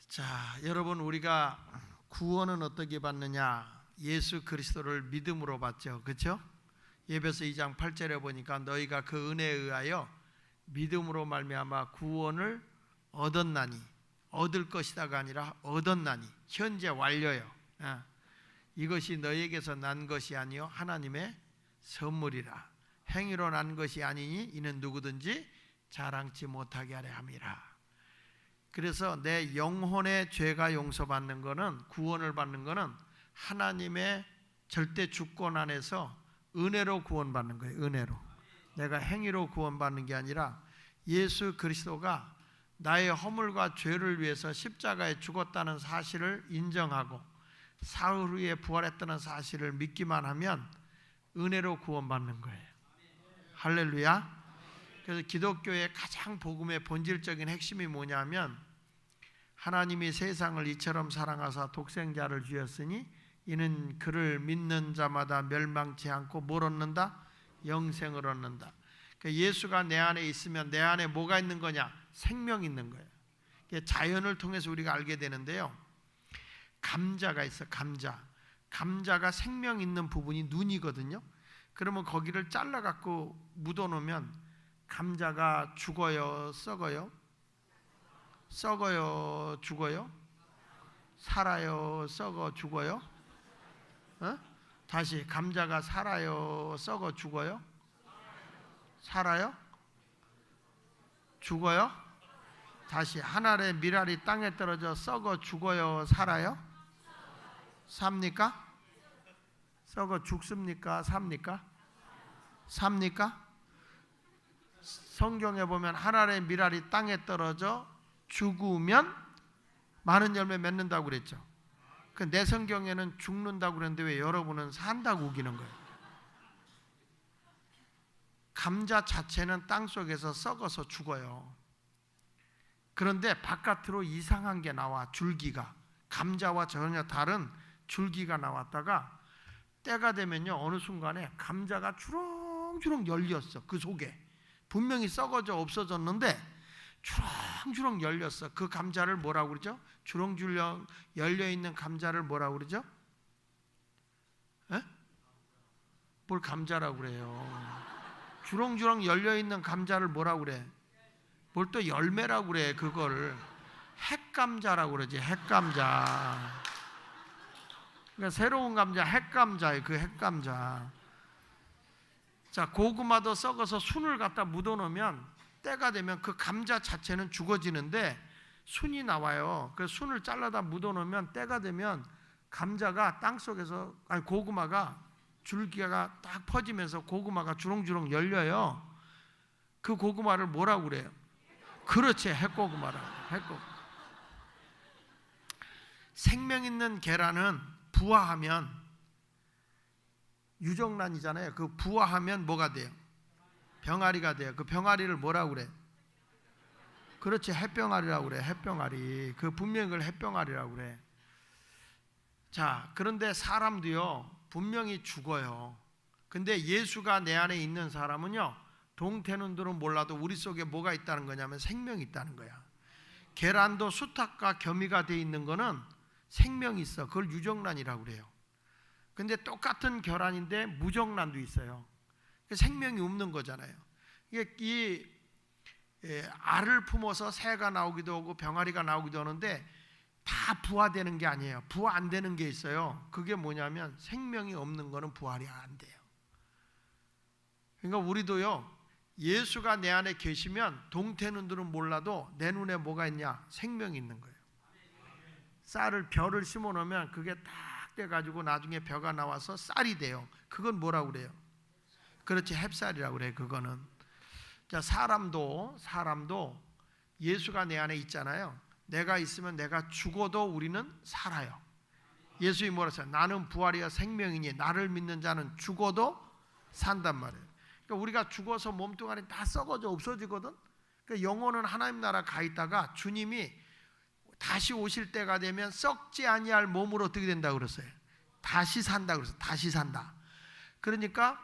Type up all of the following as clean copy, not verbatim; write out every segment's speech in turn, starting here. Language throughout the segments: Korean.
자, 여러분, 우리가 구원은 어떻게 받느냐? 예수 그리스도를 믿음으로 받죠. 그렇죠? 에베소 2장 8절에 보니까 너희가 그 은혜에 의하여 믿음으로 말미암아 구원을 얻었나니, 얻을 것이다가 아니라 얻었나니, 현재 완료요. 이것이 너희에게서 난 것이 아니요 하나님의 선물이라. 행위로 난 것이 아니니 이는 누구든지 자랑치 못하게 하려 함이라. 그래서 내 영혼의 죄가 용서받는 것은, 구원을 받는 것은 하나님의 절대 주권 안에서 은혜로 구원받는 거예요. 은혜로. 내가 행위로 구원받는 게 아니라 예수 그리스도가 나의 허물과 죄를 위해서 십자가에 죽었다는 사실을 인정하고 사흘 후에 부활했다는 사실을 믿기만 하면 은혜로 구원받는 거예요. 할렐루야. 그래서 기독교의 가장 복음의 본질적인 핵심이 뭐냐면, 하나님이 세상을 이처럼 사랑하사 독생자를 주었으니 이는 그를 믿는 자마다 멸망치 않고 뭘 얻는다? 영생을 얻는다. 그러니까 예수가 내 안에 있으면 내 안에 뭐가 있는 거냐? 생명이 있는 거예요. 자연을 통해서 우리가 알게 되는데요, 감자가 있어. 감자가 생명 있는 부분이 눈이거든요. 그러면 거기를 잘라 갖고 묻어 놓으면 감자가 죽어요, 썩어요? 썩어요, 죽어요? 살아요, 썩어, 죽어요? 다시, 감자가 살아요, 썩어, 죽어요? 살아요? 죽어요? 다시, 하늘의 밀알이 땅에 떨어져 썩어, 죽어요, 살아요? 삽니까? 썩어 죽습니까? 삽니까? 삽니까? 성경에 보면 하늘의 밀알이 땅에 떨어져 죽으면 많은 열매 맺는다고 그랬죠. 내 성경에는 죽는다고 그랬는데 왜 여러분은 산다고 우기는 거예요? 감자 자체는 땅속에서 썩어서 죽어요. 그런데 바깥으로 이상한 게 나와. 줄기가, 감자와 전혀 다른 줄기가 나왔다가 때가 되면요, 어느 순간에 감자가 주렁주렁 열렸어. 그 속에 분명히 썩어져 없어졌는데 주렁주렁 열렸어. 그 감자를 뭐라고 그러죠? 주렁주렁 열려있는 감자를 뭐라고 그러죠? 뭘 감자라고 그래요? 주렁주렁 열려있는 감자를 뭐라고 그래? 뭘 또 열매라고 그래? 그걸 핵감자라고 그러지. 핵감자. 그러니까 새로운 감자, 핵감자예요. 그 핵감자. 자, 고구마도 썩어서 순을 갖다 묻어놓으면 때가 되면 그 감자 자체는 죽어지는데 순이 나와요. 그 순을 잘라다 묻어놓으면 때가 되면 감자가 땅속에서, 아니 고구마가 줄기가 딱 퍼지면서 고구마가 주렁주렁 열려요. 그 고구마를 뭐라고 그래요? 그렇지, 핵고구마라고. 핵고구마. 생명 있는 계란은 부화하면 유정란이잖아요. 그 부화하면 뭐가 돼요? 병아리가 돼요. 그 병아리를 뭐라고 그래? 그렇지, 햇병아리라고 그래. 햇병아리. 그 분명히 그걸 햇병아리라고 그래. 자, 그런데 사람도요 분명히 죽어요. 근데 예수가 내 안에 있는 사람은요, 동태눈들은 몰라도 우리 속에 뭐가 있다는 거냐면 생명이 있다는 거야. 계란도 수탉과 겸이가 돼 있는 거는 생명이 있어. 그걸 유정란이라고 그래요. 근데 똑같은 계란인데 무정란도 있어요. 생명이 없는 거잖아요. 이 알을 품어서 새가 나오기도 하고 병아리가 나오기도 하는데 다 부화되는 게 아니에요. 부화 안 되는 게 있어요. 그게 뭐냐면 생명이 없는 거는 부활이 안 돼요. 그러니까 우리도요, 예수가 내 안에 계시면 동태눈들은 몰라도 내 눈에 뭐가 있냐? 생명이 있는 거예요. 쌀을, 벼를 심어 놓으면 그게 딱 돼가지고 나중에 벼가 나와서 쌀이 돼요. 그건 뭐라고 그래요? 그렇지, 햅쌀이라고 그래. 그거는. 자, 사람도 예수가 내 안에 있잖아요. 내가 있으면 내가 죽어도 우리는 살아요. 예수님이 뭐라 했어요? 나는 부활이여 생명이니 나를 믿는 자는 죽어도 산단 말이에요. 그러니까 우리가 죽어서 몸뚱아리 다 썩어져 없어지거든. 그러니까 영혼은 하나님 나라 가 있다가 주님이 다시 오실 때가 되면 썩지 아니할 몸으로 어떻게 된다고 그랬어요? 다시 산다 그랬어요. 다시 산다. 그러니까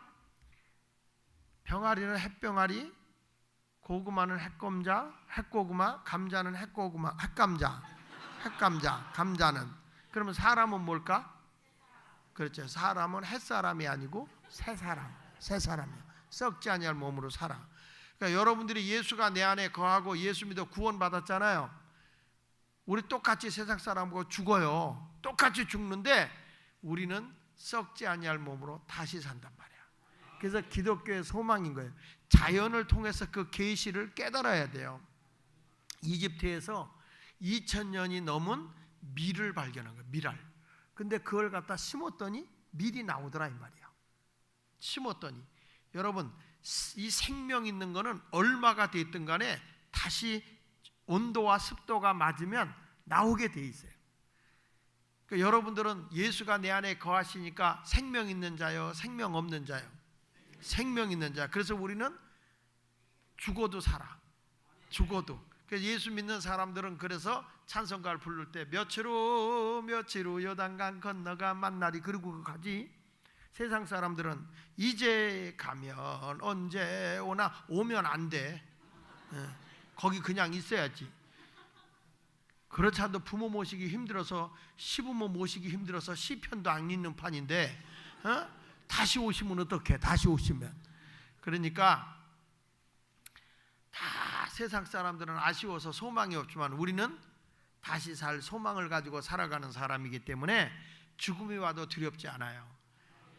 병아리는 햇병아리, 고구마는 핵감자, 핵고구마, 감자는 핵고구마, 핵감자, 햇감자, 감자는. 그러면 사람은 뭘까? 그렇죠. 사람은 햇사람이 아니고 새사람이야. 썩지 아니할 몸으로 살아. 그러니까 여러분들이 예수가 내 안에 거하고 예수 믿어 구원 받았잖아요. 우리 똑같이 세상 사람하고 죽어요. 똑같이 죽는데 우리는 썩지 아니할 몸으로 다시 산단 말이야. 그래서 기독교의 소망인 거예요. 자연을 통해서 그 계시를 깨달아야 돼요. 이집트에서 2000년이 넘은 밀을 발견한 거예요. 밀알. 근데 그걸 갖다 심었더니 밀이 나오더라 이 말이야. 심었더니 여러분 이 생명 있는 거는 얼마가 됐든 간에 다시 온도와 습도가 맞으면 나오게 돼 있어요. 그러니까 여러분들은 예수가 내 안에 거하시니까 생명 있는 자요, 생명 없는 자요. 생명 있는 자. 그래서 우리는 죽어도 살아. 죽어도. 그래서 예수 믿는 사람들은 그래서 찬송가를 부를 때 며칠 후 요단강 건너가 만나리 그러고 가지. 세상 사람들은 이제 가면 언제 오면 안 돼. 거기 그냥 있어야지. 그렇지 않아도 부모 모시기 힘들어서 시부모 모시기 힘들어서 시편도 안 읽는 판인데 다시 오시면 어떡해? 다시 오시면. 그러니까 다 세상 사람들은 아쉬워서 소망이 없지만 우리는 다시 살 소망을 가지고 살아가는 사람이기 때문에 죽음이 와도 두렵지 않아요.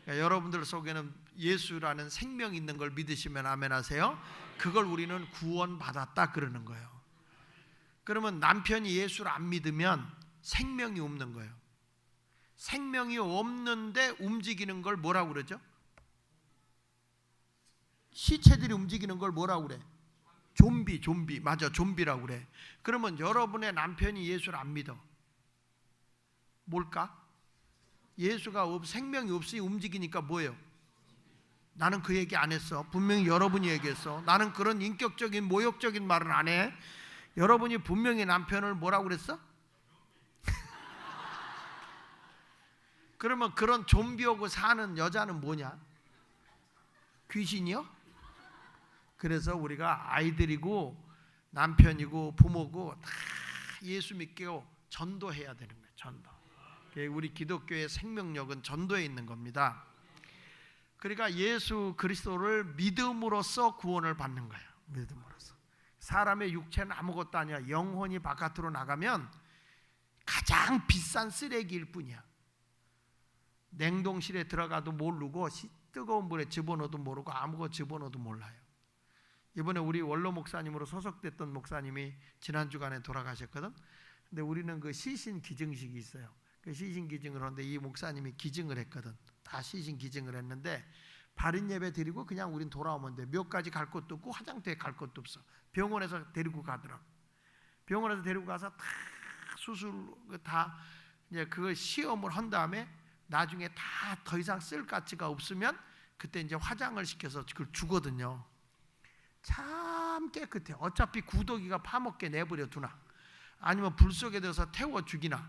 그러니까 여러분들 속에는 예수라는 생명 있는 걸 믿으시면 아멘 하세요. 그걸 우리는 구원받았다 그러는 거예요. 그러면 남편이 예수를 안 믿으면 생명이 없는 거예요. 생명이 없는데 움직이는 걸 뭐라고 그러죠? 시체들이 움직이는 걸 뭐라고 그래? 좀비. 맞아, 좀비라고 그래. 그러면 여러분의 남편이 예수를 안 믿어. 뭘까? 예수가 생명이 없으니 움직이니까 뭐예요? 나는 그 얘기 안 했어. 분명히 여러분이 얘기했어. 나는 그런 인격적인 모욕적인 말은 안 해. 여러분이 분명히 남편을 뭐라고 그랬어? 그러면 그런 좀비하고 사는 여자는 뭐냐? 귀신이요? 그래서 우리가 아이들이고 남편이고 부모고 다 예수 믿고 전도해야 되는 거예요. 전도. 우리 기독교의 생명력은 전도에 있는 겁니다. 그러니까 예수 그리스도를 믿음으로써 구원을 받는 거예요. 믿음으로써. 사람의 육체는 아무것도 아니야. 영혼이 바깥으로 나가면 가장 비싼 쓰레기일 뿐이야. 냉동실에 들어가도 모르고 뜨거운 물에 집어넣어도 모르고 아무것도 집어넣어도 몰라요. 이번에 우리 원로 목사님으로 소속됐던 목사님이 지난 주간에 돌아가셨거든. 근데 우리는 그 시신 기증식이 있어요. 그 시신 기증을 하는데 이 목사님이 기증을 했거든. 다 시신 기증을 했는데 바른 예배 드리고 그냥 우린 돌아오면 돼. 묘까지 갈 곳도 없고 화장터에 갈 곳도 없어. 병원에서 데리고 가더라고. 병원에서 데리고 가서 다 수술 다 이제 그걸 시험을 한 다음에 나중에 다 더 이상 쓸 가치가 없으면 그때 이제 화장을 시켜서 그걸 주거든요. 참 깨끗해. 어차피 구더기가 파먹게 내버려 두나 아니면 불 속에 들어서 태워 죽이나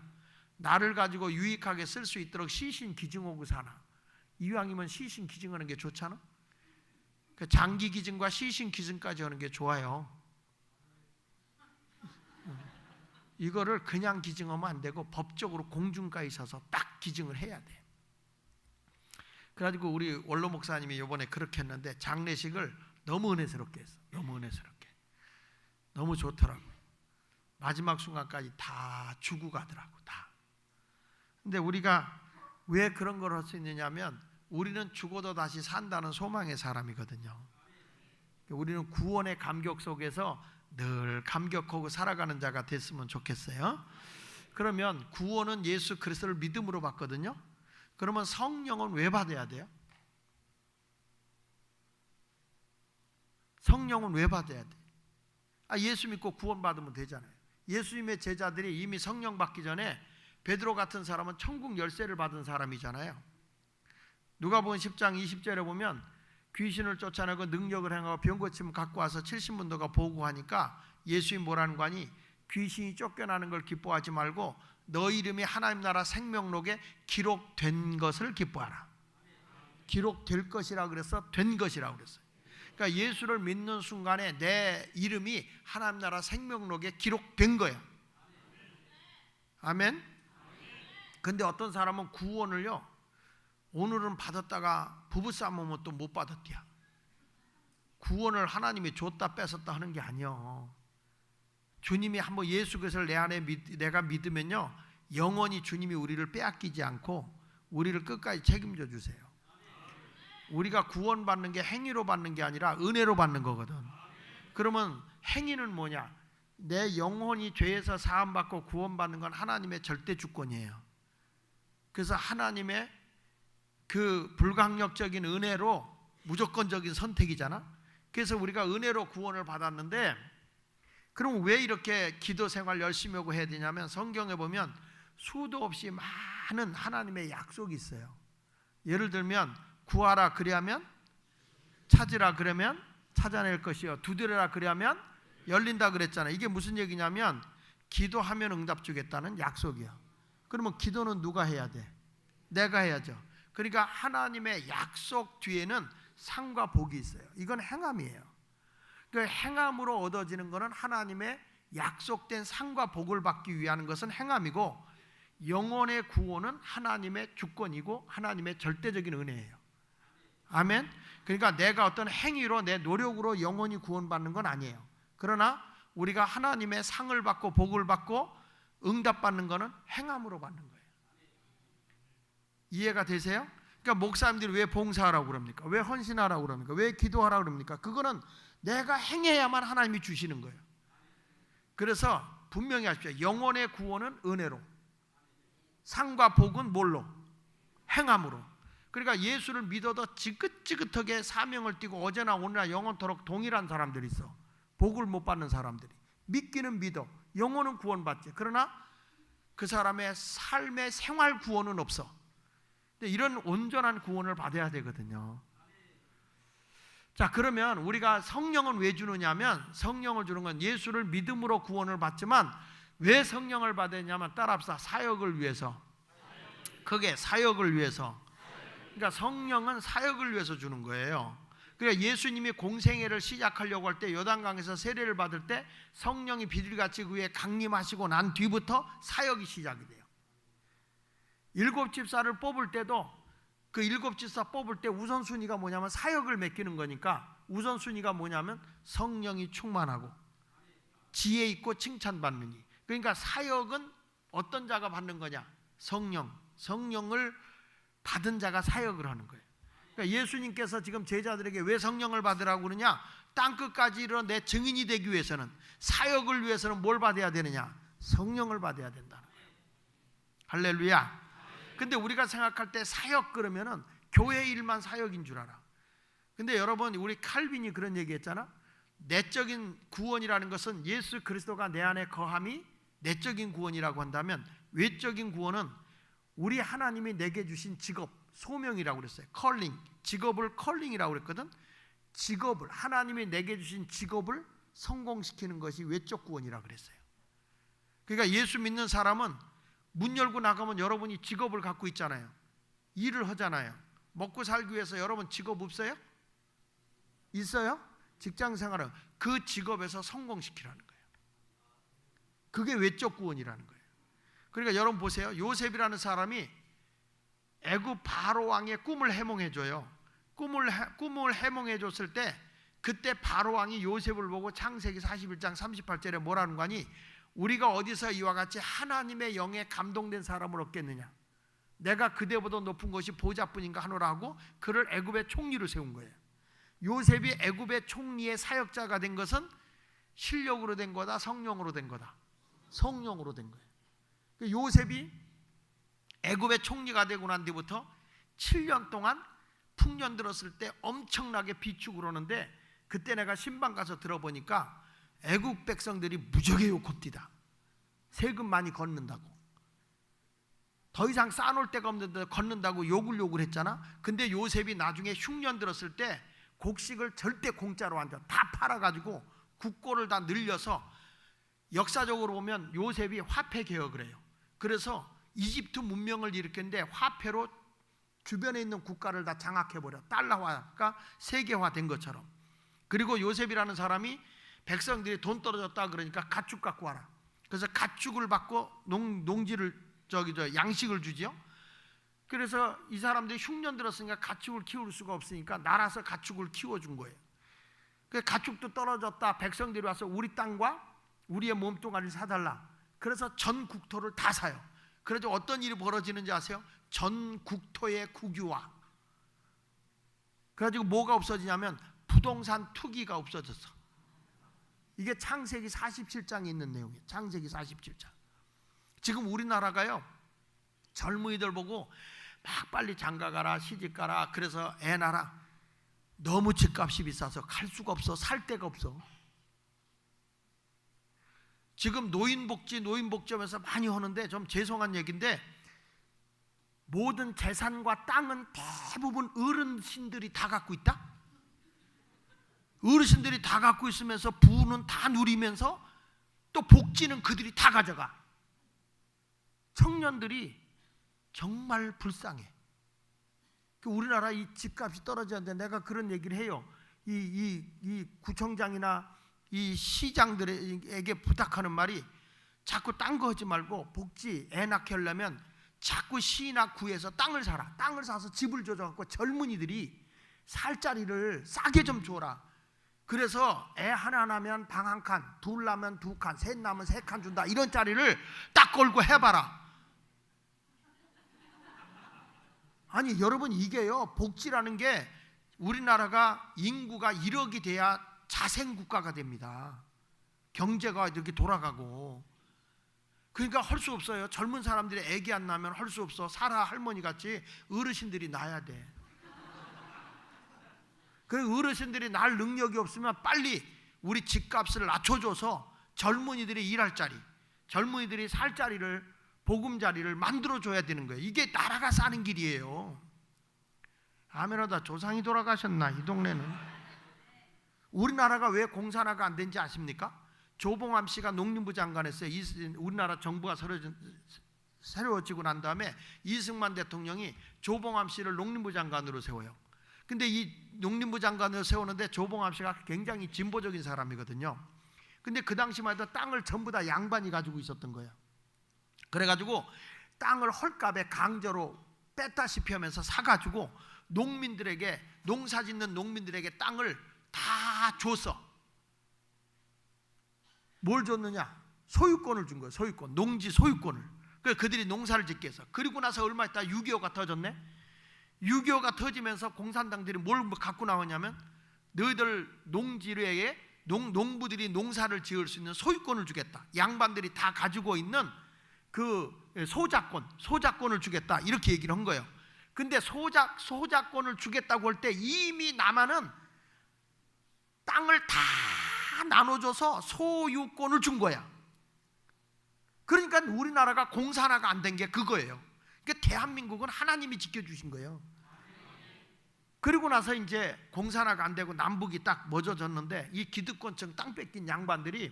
나를 가지고 유익하게 쓸 수 있도록 시신 기증하고 사나. 이왕이면 시신 기증하는 게 좋잖아. 그 장기 기증과 시신 기증까지 하는 게 좋아요. 이거를 그냥 기증하면 안 되고 법적으로 공중가에 있어서 딱 기증을 해야 돼. 그래가지고 우리 원로 목사님이 이번에 그렇게 했는데 장례식을 너무 은혜스럽게 했어. 너무 은혜스럽게. 너무 좋더라고. 마지막 순간까지 다 주고 가더라고. 다. 근데 우리가 왜 그런 걸 할 수 있느냐면 우리는 죽어도 다시 산다는 소망의 사람이거든요. 우리는 구원의 감격 속에서 늘 감격하고 살아가는 자가 됐으면 좋겠어요. 그러면 구원은 예수 그리스도를 믿음으로 받거든요. 그러면 성령은 왜 받아야 돼요? 성령은 왜 받아야 돼? 예수 믿고 구원 받으면 되잖아요. 예수님의 제자들이 이미 성령 받기 전에 베드로 같은 사람은 천국 열쇠를 받은 사람이잖아요. 누가복음 10장 20절에 보면 귀신을 쫓아내고 능력을 행하고 병 고침을 갖고 와서 70문도가 보고하니까 예수님 뭐라는 거 아니? 귀신이 쫓겨나는 걸 기뻐하지 말고 너 이름이 하나님 나라 생명록에 기록된 것을 기뻐하라. 기록될 것이라 그래서 된 것이라고 그랬어요. 그러니까 예수를 믿는 순간에 내 이름이 하나님 나라 생명록에 기록된 거야. 아멘. 근데 어떤 사람은 구원을요, 오늘은 받았다가 부부싸움 오면 또 못 받았대요. 구원을 하나님이 줬다 뺏었다 하는 게 아니요. 주님이 한번 예수 그리스도를 내 안에 내가 믿으면요, 영원히 주님이 우리를 빼앗기지 않고 우리를 끝까지 책임져 주세요. 우리가 구원받는 게 행위로 받는 게 아니라 은혜로 받는 거거든. 그러면 행위는 뭐냐? 내 영혼이 죄에서 사함받고 구원받는 건 하나님의 절대 주권이에요. 그래서 하나님의 그 불강력적인 은혜로 무조건적인 선택이잖아. 그래서 우리가 은혜로 구원을 받았는데, 그럼 왜 이렇게 기도 생활 열심히 하고 해야 되냐면, 성경에 보면 수도 없이 많은 하나님의 약속이 있어요. 예를 들면 구하라 그리하면, 찾으라 그러면 찾아낼 것이요, 두드려라 그리하면 열린다 그랬잖아요. 이게 무슨 얘기냐면 기도하면 응답 주겠다는 약속이야. 그러면 기도는 누가 해야 돼? 내가 해야죠. 그러니까 하나님의 약속 뒤에는 상과 복이 있어요. 이건 행함이에요. 그 행함으로 얻어지는 것은 하나님의 약속된 상과 복을 받기 위한 것은 행함이고, 영혼의 구원은 하나님의 주권이고 하나님의 절대적인 은혜예요. 아멘. 그러니까 내가 어떤 행위로 내 노력으로 영혼이 구원받는 건 아니에요. 그러나 우리가 하나님의 상을 받고 복을 받고 응답받는 것은 행함으로 받는 거예요. 이해가 되세요? 그러니까 목사님들이 왜 봉사하라고 그럽니까? 왜 헌신하라고 그럽니까? 왜 기도하라고 그럽니까? 그거는 내가 행해야만 하나님이 주시는 거예요. 그래서 분명히 하십시오. 영혼의 구원은 은혜로, 상과 복은 뭘로? 행함으로. 그러니까 예수를 믿어도 지긋지긋하게 사명을 띠고 어제나 오늘나 영원토록 동일한 사람들이 있어. 복을 못 받는 사람들이. 믿기는 믿어, 영혼은 구원받지. 그러나 그 사람의 삶의 생활 구원은 없어. 근데 이런 온전한 구원을 받아야 되거든요. 자, 그러면 우리가 성령은 왜 주느냐면, 성령을 주는 건 예수를 믿음으로 구원을 받지만 왜 성령을 받았냐면, 따라합시다. 사역을 위해서. 그게 사역을 위해서. 그러니까 성령은 사역을 위해서 주는 거예요. 그러니까 예수님이 공생애를 시작하려고 할 때 요단강에서 세례를 받을 때 성령이 비둘기같이 그 위에 강림하시고 난 뒤부터 사역이 시작이 돼요. 일곱 집사를 뽑을 때도 그 일곱 집사 뽑을 때 우선순위가 뭐냐면 사역을 맡기는 거니까, 우선순위가 뭐냐면 성령이 충만하고 지혜 있고 칭찬받느니. 그러니까 사역은 어떤 자가 받는 거냐? 성령을 받은 자가 사역을 하는 거예요. 그러니까 예수님께서 지금 제자들에게 왜 성령을 받으라고 그러냐? 땅끝까지 이르러 내 증인이 되기 위해서는, 사역을 위해서는 뭘 받아야 되느냐? 성령을 받아야 된다는 거예요. 할렐루야. 근데 우리가 생각할 때 사역 그러면은 교회 일만 사역인 줄 알아. 근데 여러분, 우리 칼빈이 그런 얘기 했잖아. 내적인 구원이라는 것은 예수 그리스도가 내 안에 거함이 내적인 구원이라고 한다면, 외적인 구원은 우리 하나님이 내게 주신 직업, 소명이라고 그랬어요. 컬링, 직업을 컬링이라고 그랬거든. 직업을, 하나님이 내게 주신 직업을 성공시키는 것이 외적 구원이라고 그랬어요. 그러니까 예수 믿는 사람은 문 열고 나가면 여러분이 직업을 갖고 있잖아요. 일을 하잖아요. 먹고 살기 위해서 여러분 직업 없어요? 있어요? 직장 생활은 그 직업에서 성공시키라는 거예요. 그게 외적 구원이라는 거예요. 그러니까 여러분 보세요. 요셉이라는 사람이 애굽 바로 왕의 꿈을 해몽해줘요. 꿈을 해몽해줬을 때, 그때 바로 왕이 요셉을 보고 창세기 41장 38절에 뭐라는 거니? 우리가 어디서 이와 같이 하나님의 영에 감동된 사람을 얻겠느냐? 내가 그대보다 높은 것이 보좌뿐인가 하노라 하고 그를 애굽의 총리로 세운 거예요. 요셉이 애굽의 총리의 사역자가 된 것은 실력으로 된 거다, 성령으로 된 거다? 성령으로 된 거예요. 요셉이 애굽의 총리가 되고 난 뒤부터 7년 동안 풍년 들었을 때 엄청나게 비축을 오는데, 그때 내가 신방 가서 들어보니까 애국 백성들이 무지하게 욕합디다. 세금 많이 걷는다고. 더 이상 쌓아놓을 데가 없는데 걷는다고 욕을 했잖아. 근데 요셉이 나중에 흉년 들었을 때 곡식을 절대 공짜로 안 줘. 다 팔아가지고 국고를 다 늘려서, 역사적으로 보면 요셉이 화폐 개혁을 해요. 그래서 이집트 문명을 일으켰는데 화폐로 주변에 있는 국가를 다 장악해버려. 달러화가 세계화된 것처럼. 그리고 요셉이라는 사람이 백성들이 돈 떨어졌다 그러니까 가축 갖고 와라. 그래서 가축을 받고 농지를 양식을 주지요. 그래서 이 사람들이 흉년 들었으니까 가축을 키울 수가 없으니까 날아서 가축을 키워준 거예요. 그 가축도 떨어졌다. 백성들이 와서 우리 땅과 우리의 몸뚱아리를 사달라. 그래서 전 국토를 다 사요. 그래서 어떤 일이 벌어지는지 아세요? 전 국토의 국유화. 그래가지고 뭐가 없어지냐면 부동산 투기가 없어졌어. 이게 창세기 47장에 있는 내용이에요. 창세기 47장. 지금 우리나라가요, 젊은이들 보고 막 빨리 장가가라, 시집가라, 그래서 애 낳아라. 너무 집값이 비싸서 갈 수가 없어. 살 데가 없어. 지금 노인복지하면서 많이 하는데, 좀 죄송한 얘기인데, 모든 재산과 땅은 대부분 어르신들이 다 갖고 있다? 어르신들이 다 갖고 있으면서 부는 다 누리면서 또 복지는 그들이 다 가져가. 청년들이 정말 불쌍해. 우리나라 이 집값이 떨어지는데 내가 그런 얘기를 해요. 이 구청장이나 이 시장들에게 부탁하는 말이, 자꾸 딴 거 하지 말고 복지, 애 낳게 하려면 자꾸 시나 구에서 땅을 사라. 땅을 사서 집을 줘갖고 젊은이들이 살 자리를 싸게 좀 줘라. 그래서 애 하나 낳으면 방 한 칸, 둘 낳으면 두 칸, 셋 낳으면 세 칸 준다. 이런 자리를 딱 걸고 해봐라. 아니 여러분, 이게요, 복지라는 게 우리나라가 인구가 1억이 돼야 자생국가가 됩니다. 경제가 이렇게 돌아가고. 그러니까 할 수 없어요. 젊은 사람들이 애기 안 낳으면 할 수 없어. 사라 할머니 같이 어르신들이 낳아야 돼. 그 어르신들이 낳을 능력이 없으면 빨리 우리 집값을 낮춰줘서 젊은이들이 일할 자리, 젊은이들이 살 자리를, 복음 자리를 만들어줘야 되는 거예요. 이게 나라가 사는 길이에요. 아멘하다. 조상이 돌아가셨나 이 동네는. 우리나라가 왜 공산화가 안 된지 아십니까? 조봉암 씨가 농림부 장관했어요. 우리나라 정부가 새로워지고 난 다음에 이승만 대통령이 조봉암 씨를 농림부 장관으로 세워요. 근데 이 농림부 장관으로 세우는데 조봉암 씨가 굉장히 진보적인 사람이거든요. 근데 그 당시만 해도 땅을 전부 다 양반이 가지고 있었던 거예요. 그래가지고 땅을 헐값에 강제로 뺐다시피 하면서 사가지고 농민들에게, 농사 짓는 농민들에게 땅을 다 줬어. 뭘 줬느냐? 소유권을 준 거예요. 소유권, 농지 소유권을. 그래서 그들이 농사를 짓게 해서. 그리고 나서 얼마 있다 6.25가 터졌네. 6.25가 터지면서 공산당들이 뭘 갖고 나오냐면, 너희들 농지에 농부들이 농사를 지을 수 있는 소유권을 주겠다. 양반들이 다 가지고 있는 그 소작권을 주겠다. 이렇게 얘기를 한 거예요. 근데 소작권을 주겠다고 할 때 이미 남한은 땅을 다 나눠줘서 소유권을 준 거야. 그러니까 우리나라가 공산화가 안 된 게 그거예요. 그러니까 대한민국은 하나님이 지켜주신 거예요. 그리고 나서 이제 공산화가 안 되고 남북이 딱 멎어졌는데, 이 기득권층 땅 뺏긴 양반들이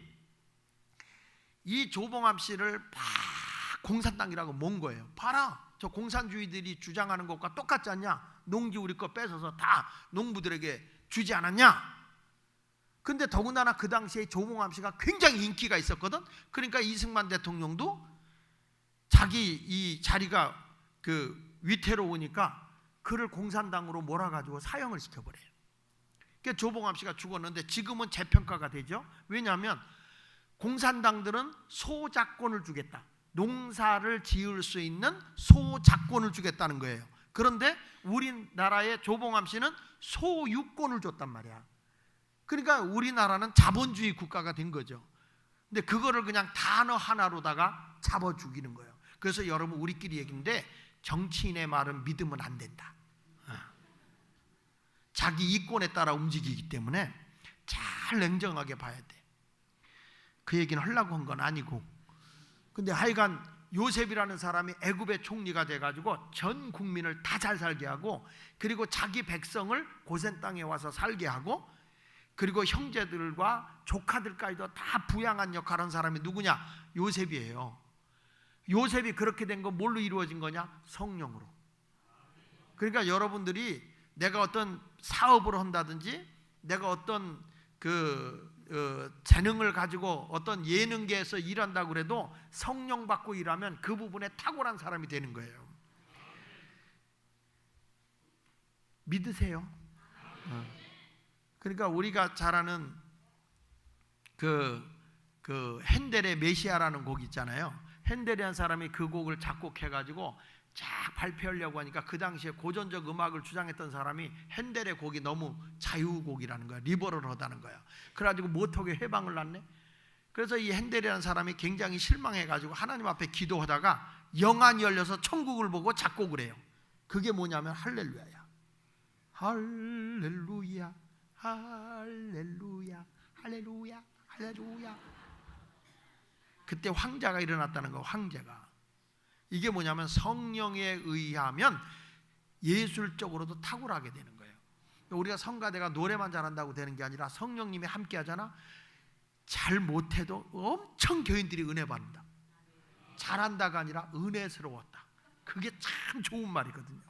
이 조봉암 씨를 막 공산당이라고 몬 거예요. 봐라, 저 공산주의들이 주장하는 것과 똑같지 않냐? 농지 우리 거 뺏어서 다 농부들에게 주지 않았냐? 근데 더군다나 그 당시에 조봉암 씨가 굉장히 인기가 있었거든. 그러니까 이승만 대통령도 자기 이 자리가 그 위태로우니까 그를 공산당으로 몰아가지고 사형을 시켜버려요. 그러니까 조봉암 씨가 죽었는데 지금은 재평가가 되죠. 왜냐하면 공산당들은 소작권을 주겠다. 농사를 지을 수 있는 소작권을 주겠다는 거예요. 그런데 우리나라의 조봉암 씨는 소유권을 줬단 말이야. 그러니까 우리나라는 자본주의 국가가 된 거죠. 근데 그거를 그냥 단어 하나로다가 잡아 죽이는 거예요. 그래서 여러분, 우리끼리 얘기인데 정치인의 말은 믿으면 안 된다. 자기 이권에 따라 움직이기 때문에 잘 냉정하게 봐야 돼. 그 얘기는 하려고 한 건 아니고. 근데 하여간 요셉이라는 사람이 애굽의 총리가 돼가지고 전 국민을 다 잘 살게 하고, 그리고 자기 백성을 고센 땅에 와서 살게 하고, 그리고 형제들과 조카들까지도 다 부양한 역할을 한 사람이 누구냐? 요셉이에요. 요셉이 그렇게 된 건 뭘로 이루어진 거냐? 성령으로. 그러니까 여러분들이 내가 어떤 사업을 한다든지, 내가 어떤 그 재능을 가지고 어떤 예능계에서 일한다고 그래도 성령 받고 일하면 그 부분에 탁월한 사람이 되는 거예요. 믿으세요? 그러니까 우리가 잘 아는 그 핸델의 메시아라는 곡 있잖아요. 핸델이라는 사람이 그 곡을 작곡해가지고 쫙 발표하려고 하니까 그 당시에 고전적 음악을 주장했던 사람이 핸델의 곡이 너무 자유곡이라는 거야. 리버럴하다는 거야. 그래가지고 못하게 해방을 났네. 그래서 이 핸델이라는 사람이 굉장히 실망해가지고 하나님 앞에 기도하다가 영안이 열려서 천국을 보고 작곡을 해요. 그게 뭐냐면 할렐루야야. 할렐루야, 할렐루야, 할렐루야, 할렐루야. 그때 황제가 일어났다는 거. 황제가. 이게 뭐냐면 성령에 의하면 예술적으로도 탁월하게 되는 거예요. 우리가 성가대가 노래만 잘한다고 되는 게 아니라 성령님이 함께 하잖아. 잘 못해도 엄청 교인들이 은혜 받는다. 잘한다가 아니라 은혜스러웠다. 그게 참 좋은 말이거든요.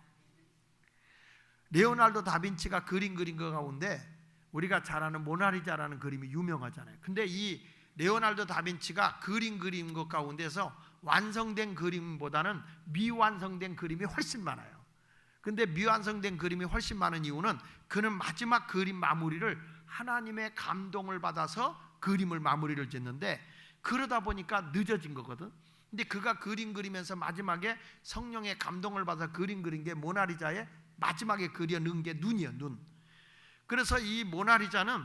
레오나르도 다빈치가 그린 거 가운데 우리가 잘 아는 모나리자라는 그림이 유명하잖아요. 근데 이 레오나르도 다빈치가 그린 것 가운데서 완성된 그림보다는 미완성된 그림이 훨씬 많아요. 근데 미완성된 그림이 훨씬 많은 이유는 그는 마지막 그림 마무리를 하나님의 감동을 받아서 그림을 마무리를 짓는데, 그러다 보니까 늦어진 거거든. 근데 그가 그리면서 마지막에 성령의 감동을 받아서 그린 게 모나리자의 마지막에 그려 넣은 게 눈이에요. 눈. 그래서 이 모나리자는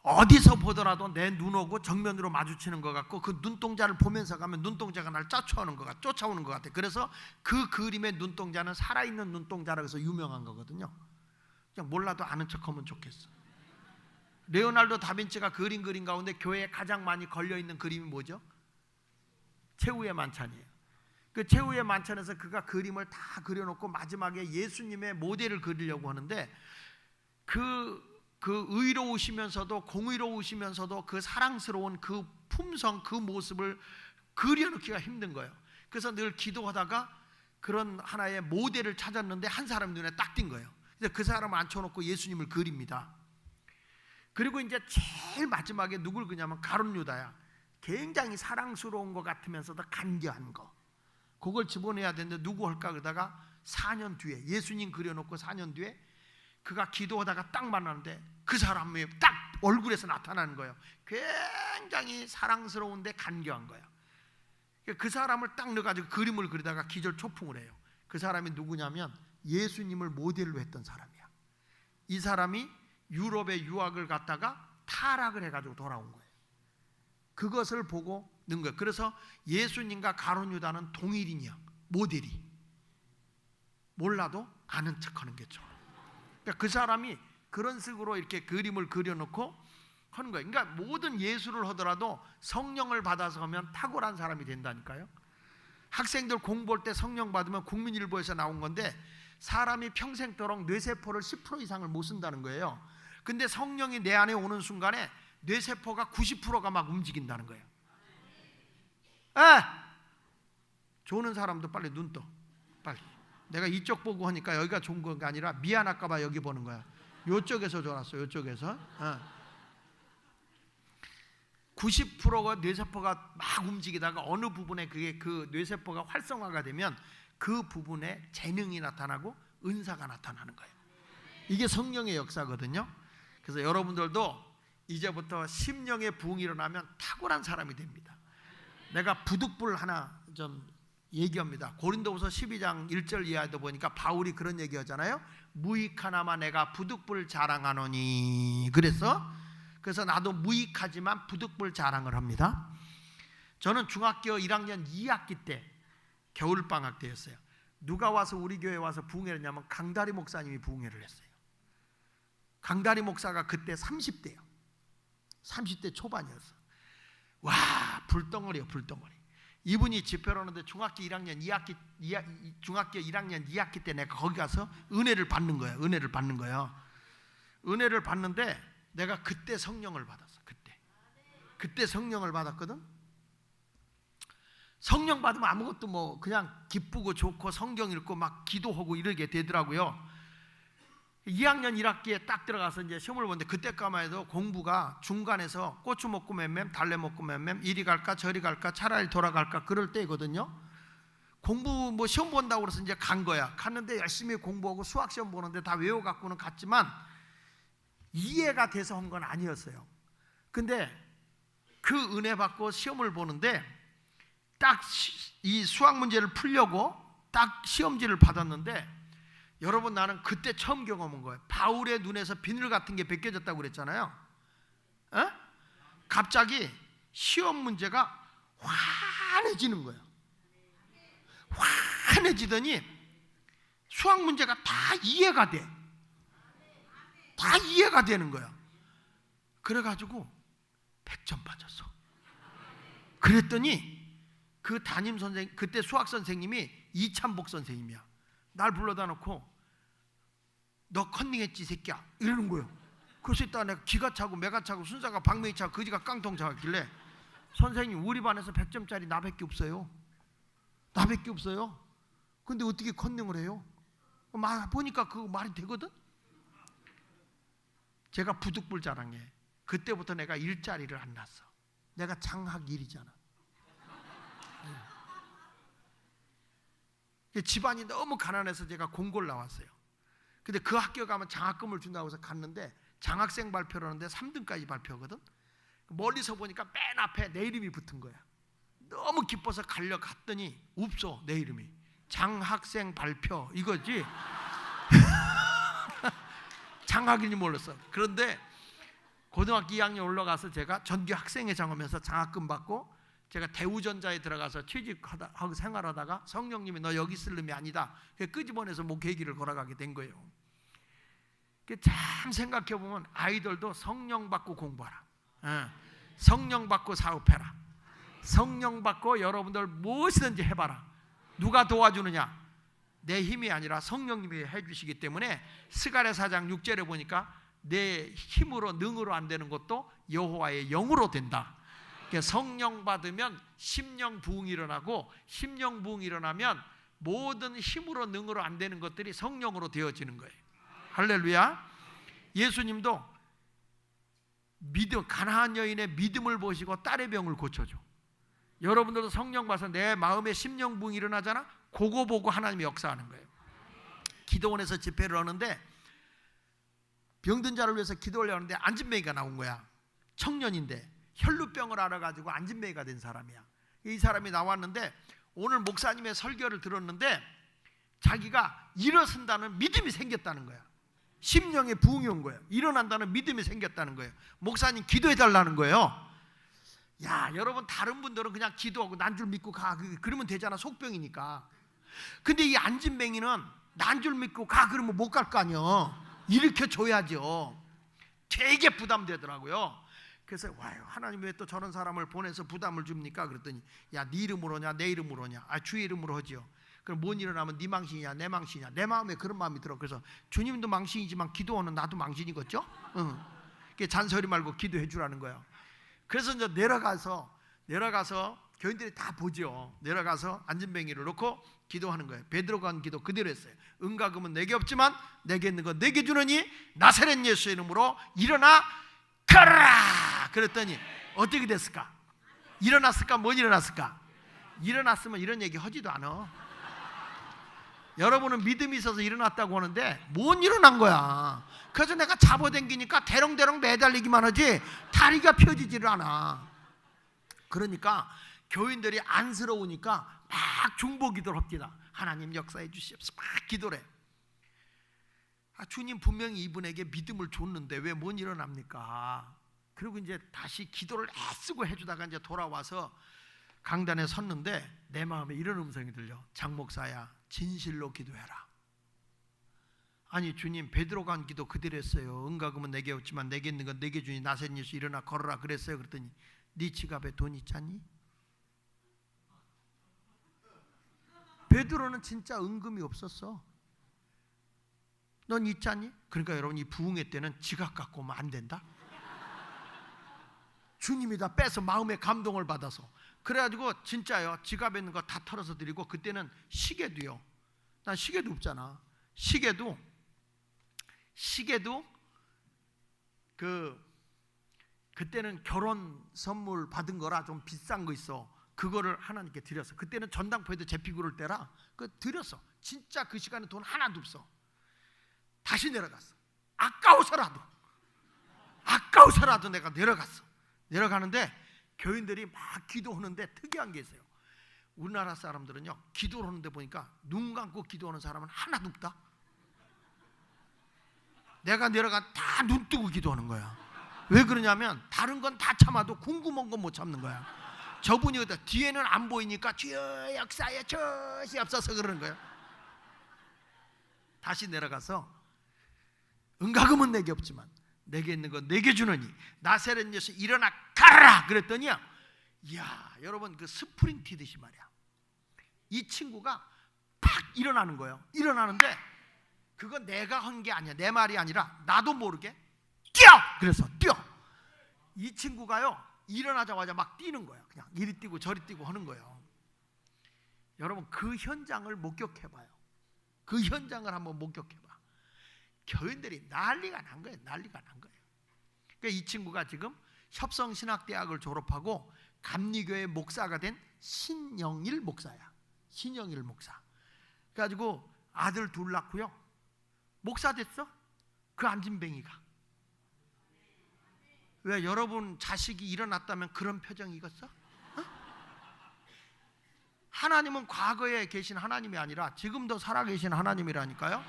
어디서 보더라도 내 눈하고 정면으로 마주치는 것 같고, 그 눈동자를 보면서 가면 눈동자가 날 쫓아오는 것 같아. 그래서 그 그림의 눈동자는 살아있는 눈동자라고 해서 유명한 거거든요. 그냥 몰라도 아는 척하면 좋겠어. 레오나르도 다빈치가 그린 가운데 교회에 가장 많이 걸려있는 그림이 뭐죠? 최후의 만찬이에요. 그 최후의 만찬에서 그가 그림을 다 그려놓고 마지막에 예수님의 모델을 그리려고 하는데, 그 의로우시면서도 공의로우시면서도 그 사랑스러운 그 품성, 그 모습을 그려놓기가 힘든 거예요. 그래서 늘 기도하다가 그런 하나의 모델을 찾았는데 한 사람 눈에 딱 띈 거예요. 그래서 그 사람을 앉혀놓고 예수님을 그립니다. 그리고 이제 제일 마지막에 누굴 그냐면 가룟 유다야. 굉장히 사랑스러운 것 같으면서도 간교한 거, 그걸 집어내야 되는데 누구 할까 그러다가 4년 뒤에 예수님 그려놓고 4년 뒤에 그가 기도하다가 딱 만났는데 그 사람이 딱 얼굴에서 나타나는 거예요. 굉장히 사랑스러운데 간교한 거야. 그 사람을 딱 넣어가지고 그림을 그리다가 기절초풍을 해요. 그 사람이 누구냐면 예수님을 모델로 했던 사람이야. 이 사람이 유럽에 유학을 갔다가 타락을 해가지고 돌아온 거예요. 그것을 보고 넣은 거예요. 그래서 예수님과 가룟 유다는 동일인이야. 모델이. 몰라도 아는 척하는 게 좋아. 그러니까 그 사람이 그런 식으로 이렇게 그림을 그려놓고 하는 거예요. 그러니까 모든 예술을 하더라도 성령을 받아서 하면 탁월한 사람이 된다니까요. 학생들 공부할 때 성령 받으면 국민일보에서 나온 건데, 사람이 평생도록 뇌세포를 10% 이상을 못 쓴다는 거예요. 근데 성령이 내 안에 오는 순간에 뇌세포가 90%가 막 움직인다는 거예요. 조는 사람도 빨리 눈 떠. 빨리. 내가 이쪽 보고 하니까 여기가 좋은 건 아니라 미안할까 봐 여기 보는 거야. 요쪽에서 졸았어. 요쪽에서. 90%가 뇌세포가 막 움직이다가 어느 부분에 그게 그 뇌세포가 활성화가 되면 그 부분에 재능이 나타나고 은사가 나타나는 거예요. 이게 성령의 역사거든요. 그래서 여러분들도 이제부터 심령의 부흥이 일어나면 탁월한 사람이 됩니다. 내가 부득불 하나 좀 얘기합니다. 고린도후서 12장 1절 이하에도 보니까 바울이 그런 얘기하잖아요. 무익하나마 내가 부득불 자랑하노니. 그래서 나도 무익하지만 부득불 자랑을 합니다. 저는 중학교 1학년 2학기 때 겨울방학 때였어요. 누가 와서 우리 교회에 와서 부흥회를 했냐면 강다리 목사님이 부흥회를 했어요. 강다리 목사가 그때 30대예요. 30대 초반이었어. 와, 불덩어리요, 불덩어리. 이분이 집회를 하는데 중학교 1학년 2학기 때 내가 거기 가서 은혜를 받는 거예요. 은혜를 받는데 내가 그때 성령을 받았어. 그때 성령을 받았거든. 성령 받으면 아무것도 뭐 그냥 기쁘고 좋고 성경 읽고 막 기도하고 이러게 되더라고요. 2학년 1학기에 딱 들어가서 이제 시험을 보는데 그때까만 해도 공부가 중간에서 고추 먹고 맴맴 달래 먹고 맴맴 이리 갈까 저리 갈까 차라리 돌아갈까 그럴 때거든요. 공부 뭐 시험 본다고 그래서 이제 간 거야. 갔는데 열심히 공부하고 수학 시험 보는데 다 외워갖고는 갔지만 이해가 돼서 한 건 아니었어요. 근데 그 은혜 받고 시험을 보는데 딱 이 수학 문제를 풀려고 딱 시험지를 받았는데 여러분 나는 그때 처음 경험한 거예요. 바울의 눈에서 비늘 같은 게 벗겨졌다고 그랬잖아요. 에? 갑자기 시험 문제가 환해지는 거예요. 환해지더니 수학 문제가 다 이해가 돼. 다 이해가 되는 거야. 그래가지고 100점 맞았어. 그랬더니 그 담임 선생님, 그때 수학 선생님이 이찬복 선생님이야. 날 불러다 놓고 너 컨닝했지 이 새끼야 이러는 거예요. 그래서 이따 내가 기가 차고 매가 차고 순사가 방맹이 차고 거지가 깡통 차길래 선생님 우리 반에서 100점짜리 나밖에 없어요. 나밖에 없어요. 근데 어떻게 컨닝을 해요? 보니까 그 말이 되거든. 제가 부득불 자란 게 그때부터 내가 일자리를 안 났어. 내가 장학 1이잖아. 집안이 너무 가난해서 제가 공고를 나왔어요. 근데 그 학교 가면 장학금을 준다고 해서 갔는데 장학생 발표를 하는데 3등까지 발표하거든. 멀리서 보니까 맨 앞에 내 이름이 붙은 거야. 너무 기뻐서 갔더니 없어. 내 이름이 장학생 발표 이거지. 장학인지 몰랐어. 그런데 고등학교 2학년 올라가서 제가 전교 학생회장 하면서 장학금 받고 제가 대우전자에 들어가서 취직하고 생활하다가 성령님이 너 여기 있을 놈이 아니다. 끄집어내서 목회기를 걸어가게 된 거예요. 참 생각해보면 아이들도 성령 받고 공부하라. 성령 받고 사업해라. 성령 받고 여러분들 무엇이든지 해봐라. 누가 도와주느냐? 내 힘이 아니라 성령님이 해주시기 때문에 스가랴 4장 6절에 보니까 내 힘으로 능으로 안 되는 것도 여호와의 영으로 된다. 성령 받으면 심령 부흥이 일어나고 심령 부흥이 일어나면 모든 힘으로 능으로 안 되는 것들이 성령으로 되어지는 거예요. 할렐루야. 예수님도 가나안 여인의 믿음을 보시고 딸의 병을 고쳐줘. 여러분들도 성령 받아서 내 마음에 심령 부흥이 일어나잖아. 그거 보고 하나님이 역사하는 거예요. 기도원에서 집회를 하는데 병든 자를 위해서 기도를 하는데 안진뱅이가 나온 거야. 청년인데 혈루병을 앓아가지고 안진뱅이가 된 사람이야. 이 사람이 나왔는데 오늘 목사님의 설교를 들었는데 자기가 일어선다는 믿음이 생겼다는 거야. 심령의 부흥이 온 거예요. 일어난다는 믿음이 생겼다는 거예요. 목사님 기도해달라는 거예요. 야, 여러분 다른 분들은 그냥 기도하고 난 줄 믿고 가 그러면 되잖아. 속병이니까. 근데 이 안진뱅이는 난 줄 믿고 가 그러면 못 갈 거 아니야. 일으켜줘야죠. 되게 부담되더라고요. 그래서 와요, 하나님 왜 또 저런 사람을 보내서 부담을 줍니까? 그랬더니 야, 네 이름으로 하냐 내 이름으로 하냐? 주 이름으로 하지요. 그럼 뭔 일어나면 네 망신이냐 내 망신이냐? 내 마음에 그런 마음이 들어. 그래서 주님도 망신이지만 기도하는 나도 망신이겠죠? 잔소리 말고 기도해 주라는 거예요. 그래서 이제 내려가서 교인들이 다 보죠. 내려가서 안진뱅이를 놓고 기도하는 거예요. 베드로가 한 기도 그대로 했어요. 은과 금은 내게 없지만 내게 있는 거 내게 주느니 나사렛 예수의 이름으로 일어나 가라. 그랬더니 어떻게 됐을까? 일어났을까? 못 일어났을까? 일어났으면 이런 얘기 하지도 않아. 여러분은 믿음이 있어서 일어났다고 하는데 못 일어난 거야. 그래서 내가 잡아당기니까 대롱대롱 매달리기만 하지 다리가 펴지지를 않아. 그러니까 교인들이 안쓰러우니까 막 중보기도를 합니다. 하나님 역사해 주시옵소서. 막 기도를 해. 주님 분명히 이분에게 믿음을 줬는데 왜 못 일어납니까? 그리고 이제 다시 기도를 애쓰고 해주다가 이제 돌아와서 강단에 섰는데 내 마음에 이런 음성이 들려. 장 목사야, 진실로 기도해라. 아니 주님, 베드로가 한 기도 그대로 했어요. 은과 금은 내게 없지만 내게 있는 건 내게 주니 나사렛 예수 일어나 걸어라 그랬어요. 그랬더니 네 지갑에 돈 있잖니? 베드로는 진짜 은금이 없었어. 넌 있잖니? 그러니까 여러분, 이 부흥회 때는 지갑 갖고 오면 안 된다. 주님이 다 빼서 마음의 감동을 받아서. 그래가지고 진짜요, 지갑에 있는 거 다 털어서 드리고, 그때는 시계도요, 난 시계도 없잖아. 시계도 시계도 그때는 결혼 선물 받은 거라 좀 비싼 거 있어. 그거를 하나님께 드렸어. 그때는 전당포에도 제피구를 떼라. 그 드렸어. 진짜 그 시간에 돈 하나도 없어. 다시 내려갔어. 아까워서라도 내가 내려갔어. 내려가는데 교인들이 막 기도하는데 특이한 게 있어요. 우리나라 사람들은요, 기도를 하는데 보니까 눈 감고 기도하는 사람은 하나도 없다. 내가 내려가 다 눈 뜨고 기도하는 거야. 왜 그러냐면 다른 건 다 참아도 궁금한 건 못 참는 거야. 저분이 어디다 뒤에는 안 보이니까 주여 역사에 저시 앞서서 그러는 거야. 다시 내려가서 은가금은 내게 없지만 내게 있는 건 내게 주느니 나사렛 예수 일어나 가라 그랬더니요, 이야 여러분, 그 스프링 튀듯이 말이야. 이 친구가 팍 일어나는 거예요. 일어나는데 그건 내가 한 게 아니야. 내 말이 아니라 나도 모르게 뛰어! 그래서 뛰어. 이 친구가요, 일어나자마자 막 뛰는 거야. 그냥 이리 뛰고 저리 뛰고 하는 거예요. 여러분, 그 현장을 목격해봐요. 그 현장을 한번 목격해봐. 교인들이 난리가 난 거예요. 난리가 난 거예요. 그러니까 이 친구가 지금 협성신학대학을 졸업하고 감리교회 목사가 된 신영일 목사야. 신영일 목사. 그래가지고 아들 둘 낳고요, 목사 됐어. 그 안진뱅이가. 왜 여러분 자식이 일어났다면 그런 표정이겠어? 하나님은 과거에 계신 하나님이 아니라 지금도 살아계신 하나님이라니까요.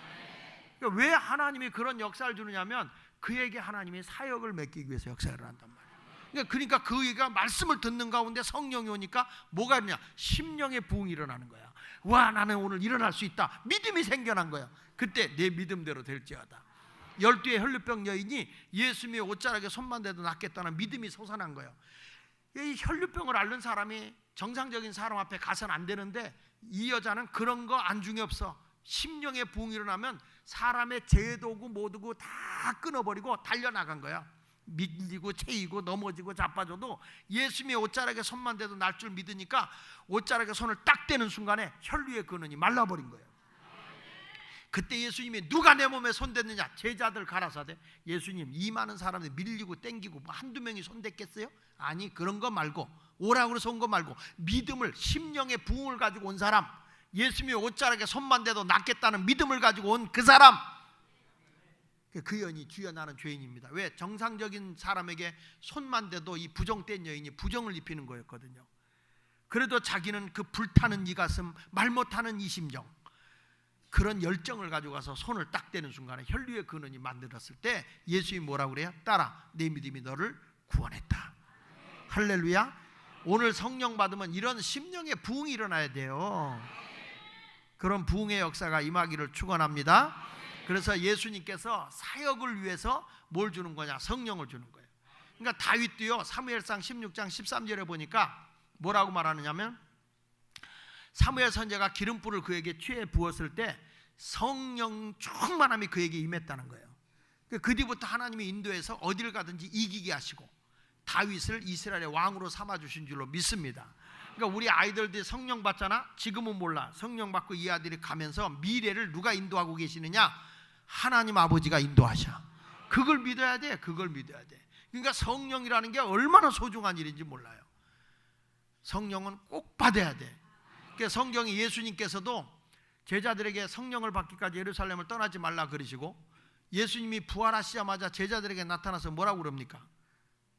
그러니까 왜 하나님이 그런 역사를 주느냐면 그에게 하나님이 사역을 맡기기 위해서 역사를 한단 말이에요. 그러니까 그이가 말씀을 듣는 가운데 성령이 오니까 뭐가 있냐? 심령의 부흥이 일어나는 거야. 와, 나는 오늘 일어날 수 있다. 믿음이 생겨난 거야. 그때 내 믿음대로 될지어다. 12의 혈루병 여인이 예수님의 옷자락에 손만 대도 낫겠다는 믿음이 솟아난 거예요. 이 혈루병을 앓는 사람이 정상적인 사람 앞에 가서는 안 되는데 이 여자는 그런 거 안중에 없어. 심령의 부흥이 일어나면 사람의 제도고 뭐도고 다 끊어버리고 달려나간 거야. 밀리고 채이고 넘어지고 자빠져도 예수님의 옷자락에 손만 대도 날 줄 믿으니까 옷자락에 손을 딱 대는 순간에 혈류의 근원이 말라버린 거예요. 그때 예수님이 누가 내 몸에 손댔느냐? 제자들 가라사대 예수님, 이 많은 사람들 밀리고 땡기고 뭐 한두 명이 손댔겠어요? 아니, 그런 거 말고, 오라고 해서 온 거 말고 믿음을, 심령의 부흥을 가지고 온 사람, 예수님의 옷자락에 손만 대도 낫겠다는 믿음을 가지고 온 그 사람, 그 여인이 주여 나는 죄인입니다. 왜? 정상적인 사람에게 손만 대도 이 부정된 여인이 부정을 입히는 거였거든요. 그래도 자기는 그 불타는 이 가슴, 말 못하는 이 심정, 그런 열정을 가지고 가서 손을 딱 대는 순간에 혈류의 근원이 만들었을 때 예수님이 뭐라고 그래요? 따라, 내 믿음이 너를 구원했다. 할렐루야. 오늘 성령 받으면 이런 심령의 부흥이 일어나야 돼요. 그런 부흥의 역사가 임하기를 축원합니다. 그래서 예수님께서 사역을 위해서 뭘 주는 거냐? 성령을 주는 거예요. 그러니까 다윗도요, 사무엘상 16장 13절에 보니까 뭐라고 말하느냐면, 사무엘 선지자가 기름불을 그에게 취해 부었을 때 성령 충만함이 그에게 임했다는 거예요. 그 뒤부터 하나님이 인도해서 어디를 가든지 이기게 하시고 다윗을 이스라엘의 왕으로 삼아주신 줄로 믿습니다. 그러니까 우리 아이들도 성령 받잖아. 지금은 몰라. 성령 받고 이 아들이 가면서 미래를 누가 인도하고 계시느냐? 하나님 아버지가 인도하셔. 그걸 믿어야 돼. 그걸 믿어야 돼. 그러니까 성령이라는 게 얼마나 소중한 일인지 몰라요. 성령은 꼭 받아야 돼. 그러니까 성경이 예수님께서도 제자들에게 성령을 받기까지 예루살렘을 떠나지 말라 그러시고, 예수님이 부활하시자마자 제자들에게 나타나서 뭐라고 그럽니까?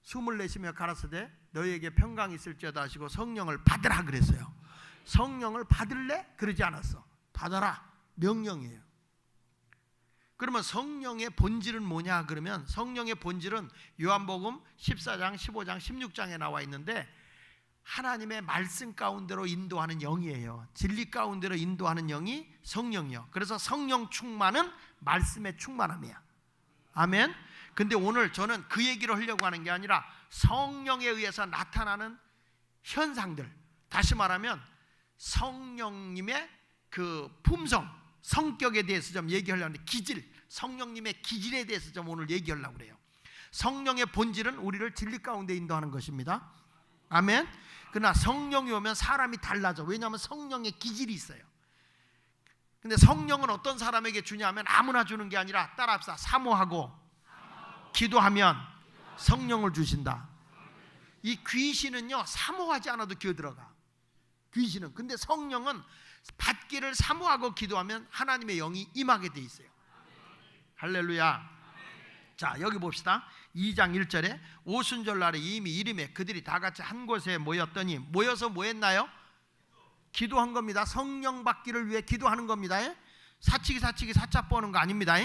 숨을 내쉬며 가라사대 너희에게 평강이 있을지어다 하시고 성령을 받으라 그랬어요. 성령을 받을래? 그러지 않았어. 받아라. 명령이에요. 그러면 성령의 본질은 뭐냐? 그러면 성령의 본질은 요한복음 14장, 15장, 16장에 나와 있는데, 하나님의 말씀 가운데로 인도하는 영이에요. 진리 가운데로 인도하는 영이 성령이요. 그래서 성령 충만은 말씀의 충만함이야. 아멘. 근데 오늘 저는 그 얘기를 하려고 하는 게 아니라 성령에 의해서 나타나는 현상들, 다시 말하면 성령님의 그 품성, 성격에 대해서 좀 얘기하려고 하는데, 기질, 성령님의 기질에 대해서 좀 오늘 얘기하려고 그래요. 성령의 본질은 우리를 진리 가운데 인도하는 것입니다. 아멘. 그러나 성령이 오면 사람이 달라져. 왜냐하면 성령의 기질이 있어요. 근데 성령은 어떤 사람에게 주냐면 아무나 주는 게 아니라 따라합시다. 사모하고 기도하면 성령을 주신다. 이 귀신은요 사모하지 않아도 기어들어가. 귀신은. 근데 성령은 받기를 사모하고 기도하면 하나님의 영이 임하게 돼 있어요. 할렐루야. 자, 여기 봅시다. 2장 1절에 오순절 날에 이미 이름에 그들이 다 같이 한 곳에 모였더니, 모여서 뭐 했나요? 기도한 겁니다. 성령 받기를 위해 기도하는 겁니다. 사치기 사차 뽀는 거 아닙니다.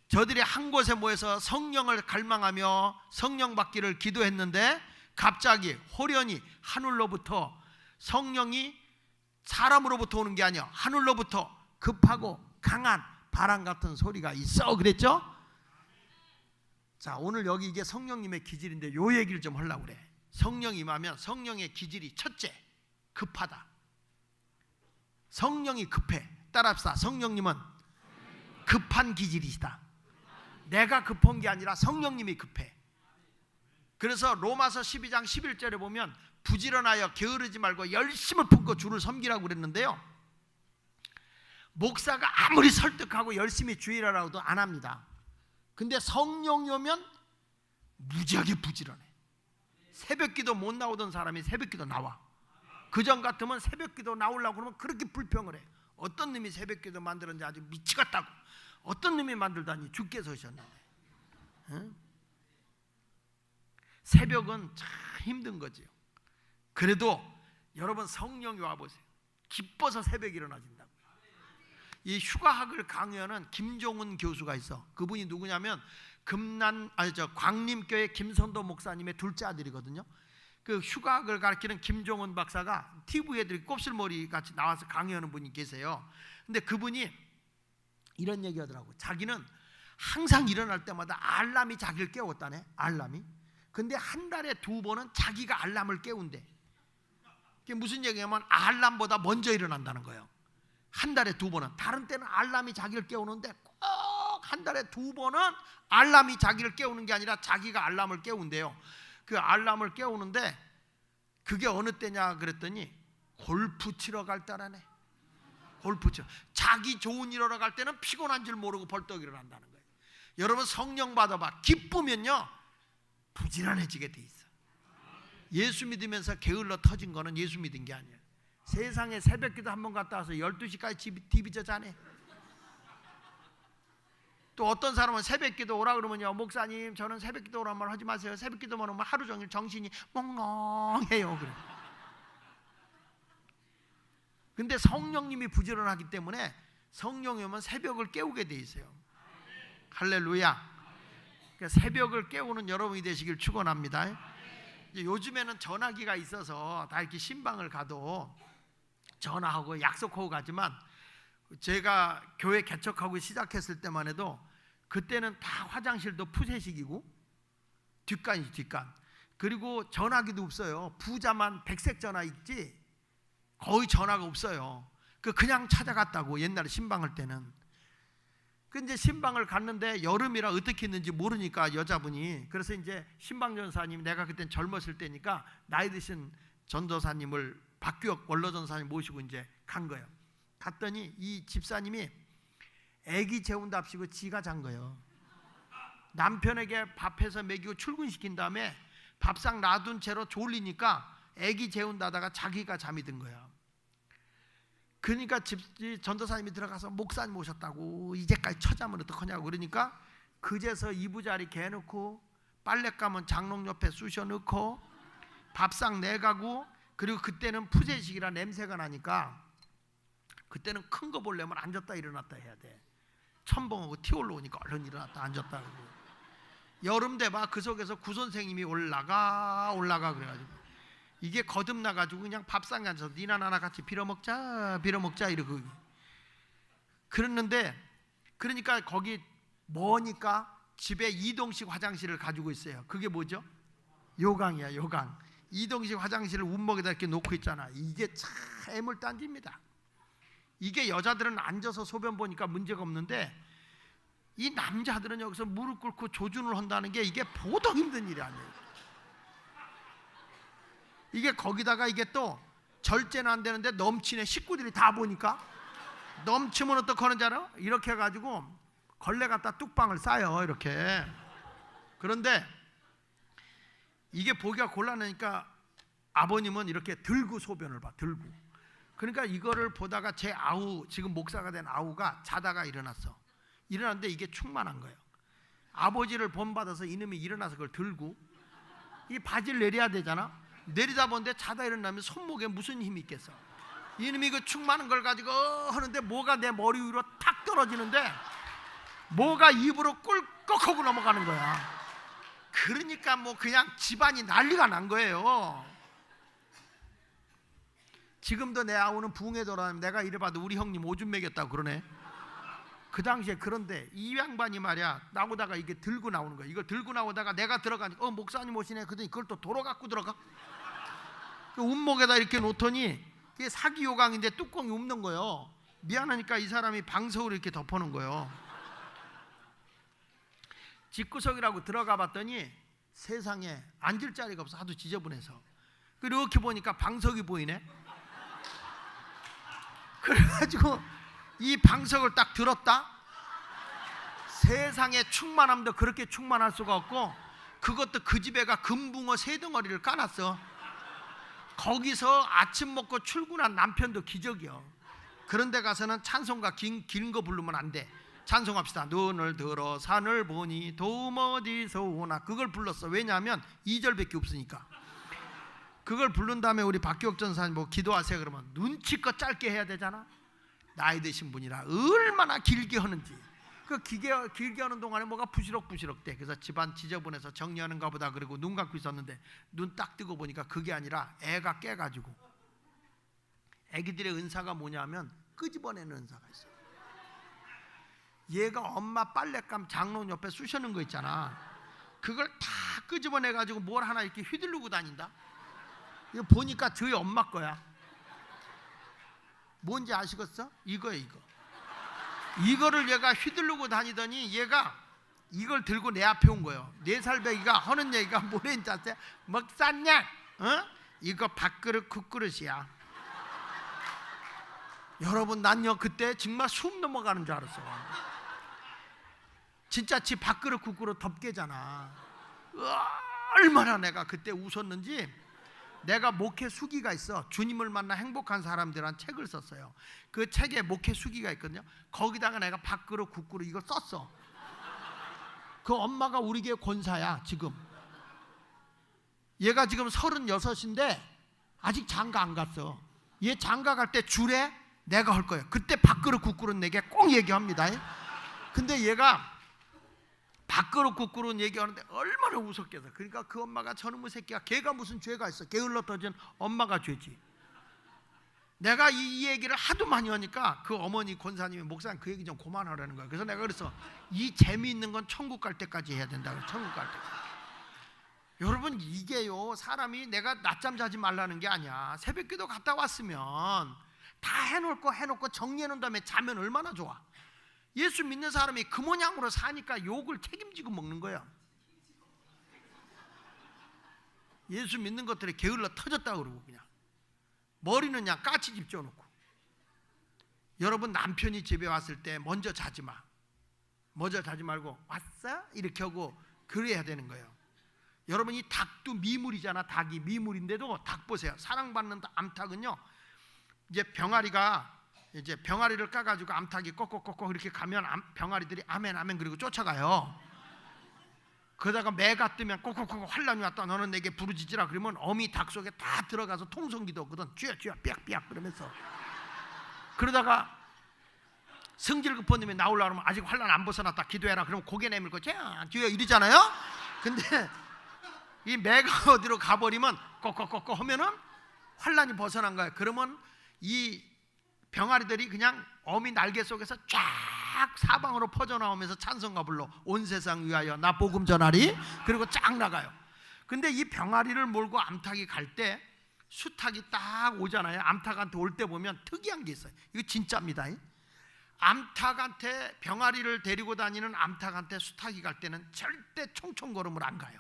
저들이 한 곳에 모여서 성령을 갈망하며 성령 받기를 기도했는데 갑자기 호련히 하늘로부터, 성령이 사람으로부터 오는 게 아니야, 하늘로부터 급하고 강한 바람 같은 소리가 있어 그랬죠? 자, 오늘 여기 이게 성령님의 기질인데 요 얘기를 좀 하려고 그래. 성령이 임하면 성령의 기질이 첫째, 급하다. 성령이 급해. 따라합시다. 성령님은 급한 기질이시다. 내가 급한 게 아니라 성령님이 급해. 그래서 로마서 12장 11절에 보면 부지런하여 게으르지 말고 열심을 품고 주를 섬기라고 그랬는데요, 목사가 아무리 설득하고 열심히 주일하라고도 안 합니다. 근데 성령이 오면 무지하게 부지런해. 새벽기도 못 나오던 사람이 새벽기도 나와. 그전 같으면 새벽기도 나오려고 그러면 그렇게 불평을 해. 어떤 놈이 새벽기도 만들었는지 아주 미치겠다고. 어떤 놈이 만들다니 죽게 서셨는데. 응? 새벽은 참 힘든 거지요. 그래도 여러분 성령이 와보세요. 기뻐서 새벽에 일어나진다고. 이 휴가학을 강의하는 김종훈 교수가 있어. 그분이 누구냐면 광림교회 김선도 목사님의 둘째 아들이거든요. 그 휴가학을 가르치는 김종훈 박사가 TV 애들이 곱슬머리 같이 나와서 강의하는 분이 계세요. 근데 그분이 이런 얘기 하더라고. 자기는 항상 일어날 때마다 알람이 자기를 깨웠다네. 알람이. 근데 한 달에 2번은 자기가 알람을 깨운대. 그게 무슨 얘기냐면 알람보다 먼저 일어난다는 거예요. 한 달에 2번은. 다른 때는 알람이 자기를 깨우는데 꼭 한 달에 2번은 알람이 자기를 깨우는 게 아니라 자기가 알람을 깨운대요. 그 알람을 깨우는데 그게 어느 때냐 그랬더니 골프 치러 갈 때라네. 골프 치러. 자기 좋은 일 하러 갈 때는 피곤한 줄 모르고 벌떡 일어난다는 거예요. 여러분 성령 받아봐. 기쁘면요 부지런해지게 돼 있어. 예수 믿으면서 게을러 터진 거는 예수 믿은 게 아니에요. 세상에 새벽기도 한 번 갔다 와서 12시까지 디비져 자네. 또 어떤 사람은 새벽기도 오라 그러면요, 목사님 저는 새벽기도 오란 말 하지 마세요. 새벽기도만 오면 하루 종일 정신이 멍멍해요. 그래. 근데 성령님이 부지런하기 때문에 성령이 오면 새벽을 깨우게 돼 있어요. 할렐루야. 그러니까 새벽을 깨우는 여러분이 되시길 축원합니다. 요즘에는 전화기가 있어서 다 이렇게 신방을 가도 전화하고 약속하고 가지만, 제가 교회 개척하고 시작했을 때만 해도 그때는 다 화장실도 푸세식이고 뒷간이지 뒷간. 그리고 전화기도 없어요. 부자만 백색 전화 있지 거의 전화가 없어요. 그냥 찾아갔다고 옛날에 신방할 때는. 그 이제 신방을 갔는데 여름이라 어떻게 했는지 모르니까 여자분이, 그래서 이제 신방 전사님, 내가 그땐 젊었을 때니까 나이 드신 전도사님을 박규혁 원로전사님 모시고 이제 간 거예요. 갔더니 이 집사님이 애기 재운답시고 지가 잔 거예요. 남편에게 밥해서 먹이고 출근시킨 다음에 밥상 놔둔 채로 졸리니까 애기 재운다다가 자기가 잠이 든 거예요. 그러니까 전도사님이 들어가서 목사님 오셨다고 이제까지 처자면 어떡하냐고 그러니까 그제서 이부자리 개놓고 빨랫감은 장롱 옆에 쑤셔 넣고 밥상 내가고, 그리고 그때는 푸세식이라 냄새가 나니까 그때는 큰 거 보려면 앉았다 일어났다 해야 돼. 첨벙하고 티 올라오니까 얼른 일어났다 앉았다 그러고. 여름 돼봐 그 속에서 구선생님이 올라가 그래가지고 이게 거듭나가지고 그냥 밥상에 앉아서 니나 나나 같이 빌어먹자 이러고. 그랬는데 그러니까 거기 머니까 집에 이동식 화장실을 가지고 있어요. 그게 뭐죠? 요강이야 요강. 이동식 화장실을 운목에다 이렇게 놓고 있잖아. 이게 참 애물단지입니다. 이게 여자들은 앉아서 소변 보니까 문제가 없는데 이 남자들은 여기서 무릎 꿇고 조준을 한다는 게 이게 보통 힘든 일이 아니에요. 이게 거기다가 이게 또 절제는 안 되는데 넘치네. 식구들이 다 보니까 넘치면 어떡하는지 알아? 이렇게 해가지고 걸레 갖다 뚝방을 싸요. 이렇게. 그런데 이게 보기가 곤란하니까 아버님은 이렇게 들고 소변을 봐. 들고. 그러니까 이거를 보다가 제 아우, 지금 목사가 된 아우가 자다가 일어났어. 일어났는데 이게 충만한 거예요. 아버지를 본받아서 이놈이 일어나서 그걸 들고 이 바지를 내려야 되잖아. 내리다 보는데 자다 일어나면 손목에 무슨 힘이 있겠어. 이놈이 그 충만한 걸 가지고 하는데 뭐가 내 머리 위로 탁 떨어지는데 뭐가 입으로 꿀꺽 하고 넘어가는 거야. 그러니까 뭐 그냥 집안이 난리가 난 거예요. 지금도 내 아우는 부흥회 돌아다니면 내가 이래봐도 우리 형님 오줌 먹였다고 그러네. 그 당시에. 그런데 이 양반이 말이야 나오다가 이게 들고 나오는 거야. 이걸 들고 나오다가 내가 들어가니까 목사님 오시네. 그러더니 그걸 또 도로 갖고 들어가. 그 운목에다 이렇게 놓더니 이게 사기 요강인데 뚜껑이 없는 거예요. 미안하니까 이 사람이 방석으로 이렇게 덮어놓은 거예요. 집구석이라고 들어가 봤더니 세상에 앉을 자리가 없어. 하도 지저분해서. 이렇게 보니까 방석이 보이네. 그래가지고 이 방석을 딱 들었다. 세상에 충만함도 그렇게 충만할 수가 없고 그것도 그 집에가 금붕어 3덩어리를 까놨어. 거기서 아침 먹고 출근한 남편도 기적이요. 그런데 가서는 찬송가 긴 거 부르면 안 돼. 찬송합시다. 눈을 들어 산을 보니 도움 어디서 오나. 그걸 불렀어. 왜냐하면 2절밖에 없으니까. 그걸 부른 다음에 우리 박기옥 전사님 뭐 기도하세요 그러면 눈치껏 짧게 해야 되잖아. 나이 드신 분이라 얼마나 길게 하는지. 그 길게 하는 동안에 뭐가 부시럭부시럭 돼. 그래서 집안 지저분해서 정리하는가 보다 그러고 눈 감고 있었는데 눈 딱 뜨고 보니까 그게 아니라 애가 깨가지고. 애기들의 은사가 뭐냐면 끄집어내는 은사가 있어. 얘가 엄마 빨랫감 장롱 옆에 쑤셔는 거 있잖아. 그걸 다 끄집어내가지고 뭘 하나 이렇게 휘두르고 다닌다. 이거 보니까 저희 엄마 거야. 뭔지 아시겠어? 이거야 이거. 이거를 얘가 휘두르고 다니더니 얘가 이걸 들고 내 앞에 온 거예요. 4살 배기가 하는 얘기가 뭐랬는지 아세요? 먹쌌냐? 어? 이거 밥그릇 국그릇이야. 여러분 난요 그때 정말 숨 넘어가는 줄 알았어. 진짜 지 밥그릇 국그릇 덮개잖아. 얼마나 내가 그때 웃었는지. 내가 목회 수기가 있어. 주님을 만나 행복한 사람들한 책을 썼어요. 그 책에 목회 수기가 있거든요. 거기다가 내가 밥그릇 국그릇 이걸 썼어. 그 엄마가 우리 교회 권사야 지금. 얘가 지금 36인데 아직 장가 안 갔어. 얘 장가 갈 때 주례 내가 할 거예요. 그때 밥그릇 국그릇 내게 꼭 얘기합니다. 근데 얘가 밥그릇 국그릇 얘기하는데 얼마나 웃었겠어. 그러니까 그 엄마가 저놈의 새끼가 걔가 무슨 죄가 있어. 게을러 터진 엄마가 죄지. 내가 이 얘기를 하도 많이 하니까 그 어머니 권사님이 목사님 그 얘기 좀 그만하라는 거야. 그래서 내가 그래서 이 재미있는 건 천국 갈 때까지 해야 된다. 천국 갈 때까지. 여러분 이게요 사람이 내가 낮잠 자지 말라는 게 아니야. 새벽기도 갔다 왔으면 다 해놓고 정리해놓은 다음에 자면 얼마나 좋아. 예수 믿는 사람이 그 모양으로 사니까 욕을 책임지고 먹는 거야. 예수 믿는 것들이 게을러 터졌다 그러고 그냥 머리는 그냥 까치집 쪄놓고. 여러분 남편이 집에 왔을 때 먼저 자지 마. 먼저 자지 말고 왔어? 이렇게 하고 그래야 되는 거예요. 여러분 이 닭도 미물이잖아. 닭이 미물인데도 닭 보세요. 사랑받는 암탉은요 이제 병아리를 까가지고 암탉이 꼭꼭꼭꼭 이렇게 가면 병아리들이 아멘 아멘 그리고 쫓아가요. 그러다가 매가 뜨면 꼭꼭꼭 환란이 왔다 너는 내게 부르짖으라 그러면 어미 닭 속에 다 들어가서 통성기도 하거든. 쥐야 삐약삐약 그러면서. 그러다가 성질 급한 놈이 나오려고 하면 아직 환란 안 벗어났다 기도해라 그러면 고개 내밀고 쥐야 이러잖아요. 근데 이 매가 어디로 가버리면 꼭꼭꼭꼭 하면은 환란이 벗어난 거야. 그러면 이 병아리들이 그냥 어미 날개 속에서 쫙 사방으로 퍼져나오면서 찬송가 불러. 온 세상 위하여 나 복음 전하리. 그리고 쫙 나가요. 근데 이 병아리를 몰고 암탉이 갈 때 수탉이 딱 오잖아요. 암탉한테 올 때 보면 특이한 게 있어요. 이거 진짜입니다. 암탉한테 병아리를 데리고 다니는 암탉한테 수탉이 갈 때는 절대 총총걸음을 안 가요.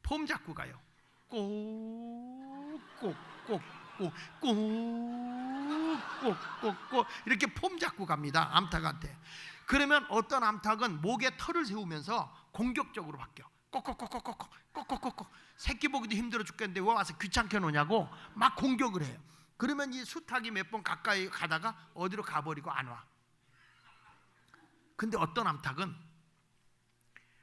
폼 잡고 가요. 꼭꼭꼭꼭꼭꼭꼭 꼭꼭꼭꼭 이렇게 폼 잡고 갑니다. 암탉한테. 그러면 어떤 암탉은 목에 털을 세우면서 공격적으로 바뀌어. 꼭꼭꼭꼭꼭꼭꼭꼭꼭. 새끼 보기도 힘들어 죽겠는데 왜 와서 귀찮게 노냐고 막 공격을 해요. 그러면 이 수탉이 몇 번 가까이 가다가 어디로 가버리고 안 와. 근데 어떤 암탉은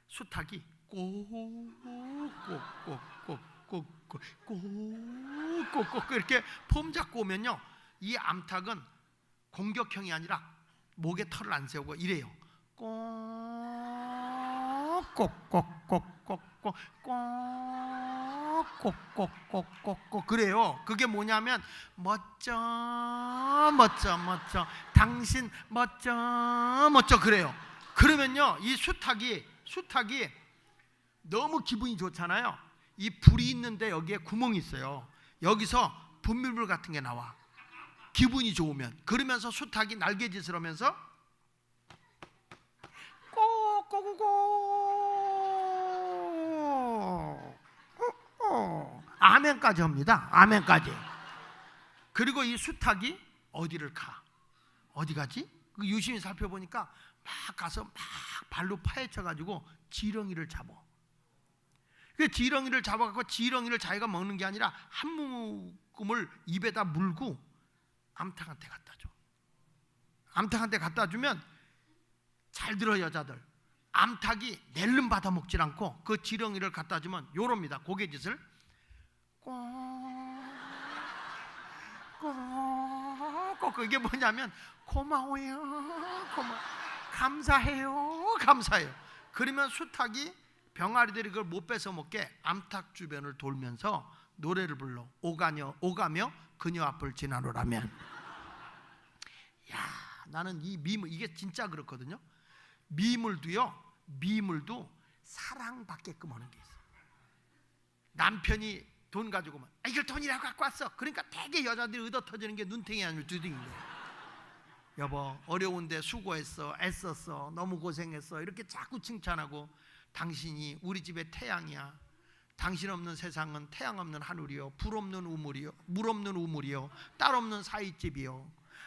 수탉이 꼭꼭꼭꼭꼭꼭꼭꼭 이렇게 폼 잡고 오면요, 이 암탉은 공격형이 아니라 목에 털을 안 세우고 이래요. 꼭꼭꼭꼭꼭꼭꼭꼭꼭꼭꼭 그래요. 그게 뭐냐면 멋져 당신 멋져 그래요. 그러면요, 이 수탉이 너무 기분이 좋잖아요. 이 불이 있는데 여기에 구멍이 있어요. 여기서 분밀물 같은 게 나와. 기분이 좋으면. 그러면서 수탉이 날개짓을 하면서 아멘까지 합니다. 아멘까지. 그리고 이 수탉이 어디를 가? 어디 가지? 그 유심히 살펴보니까 막 가서 막 발로 파헤쳐가지고 지렁이를 잡아. 그 지렁이를 잡아갖고 지렁이를 자기가 먹는 게 아니라 한 모금을 입에다 물고 암탉한테 갖다 줘. 암탉한테 갖다 주면, 잘 들어 여자들, 암탉이 낼름 받아 먹질 않고 그 지렁이를 갖다 주면 요럽니다. 고개짓을 꼭 그게 뭐냐면 고마워요, 감사해요. 그러면 수탉이 병아리들이 그걸 못 뺏어 먹게 암탉 주변을 돌면서 노래를 불러. 오가며 그녀 앞을 지나노라면. 야, 나는 이 미물, 이게 진짜 그렇거든요. 미물도 사랑받게끔 하는 게 있어. 남편이 돈 가지고 오면 이걸 돈이라고 갖고 왔어. 그러니까 되게 여자들이 의도 터지는 게 눈탱이 아니면 두둥인데, 여보 어려운데 수고했어, 애썼어, 너무 고생했어, 이렇게 자꾸 칭찬하고, 당신이 우리 집의 태양이야. 당신 없는 세상은 태양 없는 하늘이요, 불 없는 우물이요, 물 없는 우물이요, 딸 없는 사이집이요,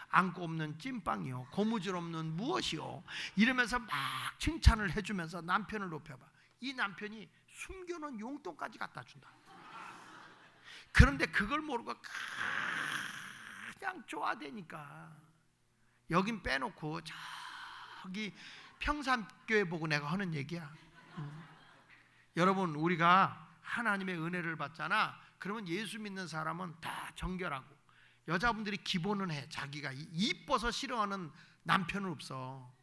안고 없는 찐빵이요, 고무줄 없는 무엇이요, 이러면서 막 칭찬을 해주면서 남편을 높여봐. 이 남편이 숨겨놓은 용돈까지 갖다 준다. 그런데 그걸 모르고 그냥 좋아되니까 여긴 빼놓고 저기 평산교회 보고 내가 하는 얘기야. 여러분, 우리가 하나님의 은혜를 받잖아. 그러면 예수 믿는 사람은 다 정결하고, 여자분들이 기본은 해. 자기가 이뻐서 싫어하는 남편은 없어.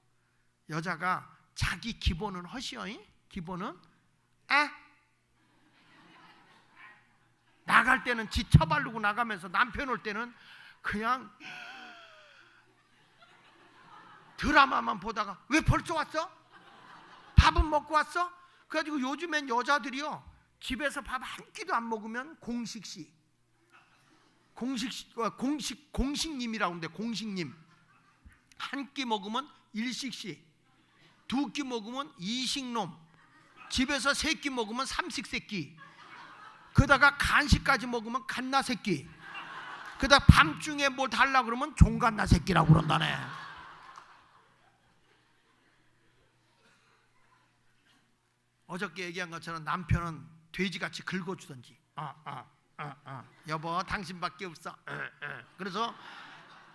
여자가 자기 기본은 허시어. 기본은 나갈 때는 지 처바르고 나가면서, 남편 올 때는 그냥 드라마만 보다가 왜 벌써 왔어? 밥은 먹고 왔어? 그래가지고 요즘엔 여자들이요, 집에서 밥 한 끼도 안 먹으면 공식님이라고 하는데, 공식님 한 끼 먹으면 일식씨, 두 끼 먹으면 이식놈, 집에서 세 끼 먹으면 삼식새끼, 그러다가 간식까지 먹으면 갓나새끼, 그러다 밤중에 뭘 달라 그러면 종갓나새끼라고 그런다네. 어저께 얘기한 것처럼 남편은 돼지같이 긁어주던지, 여보 당신밖에 없어, 그래서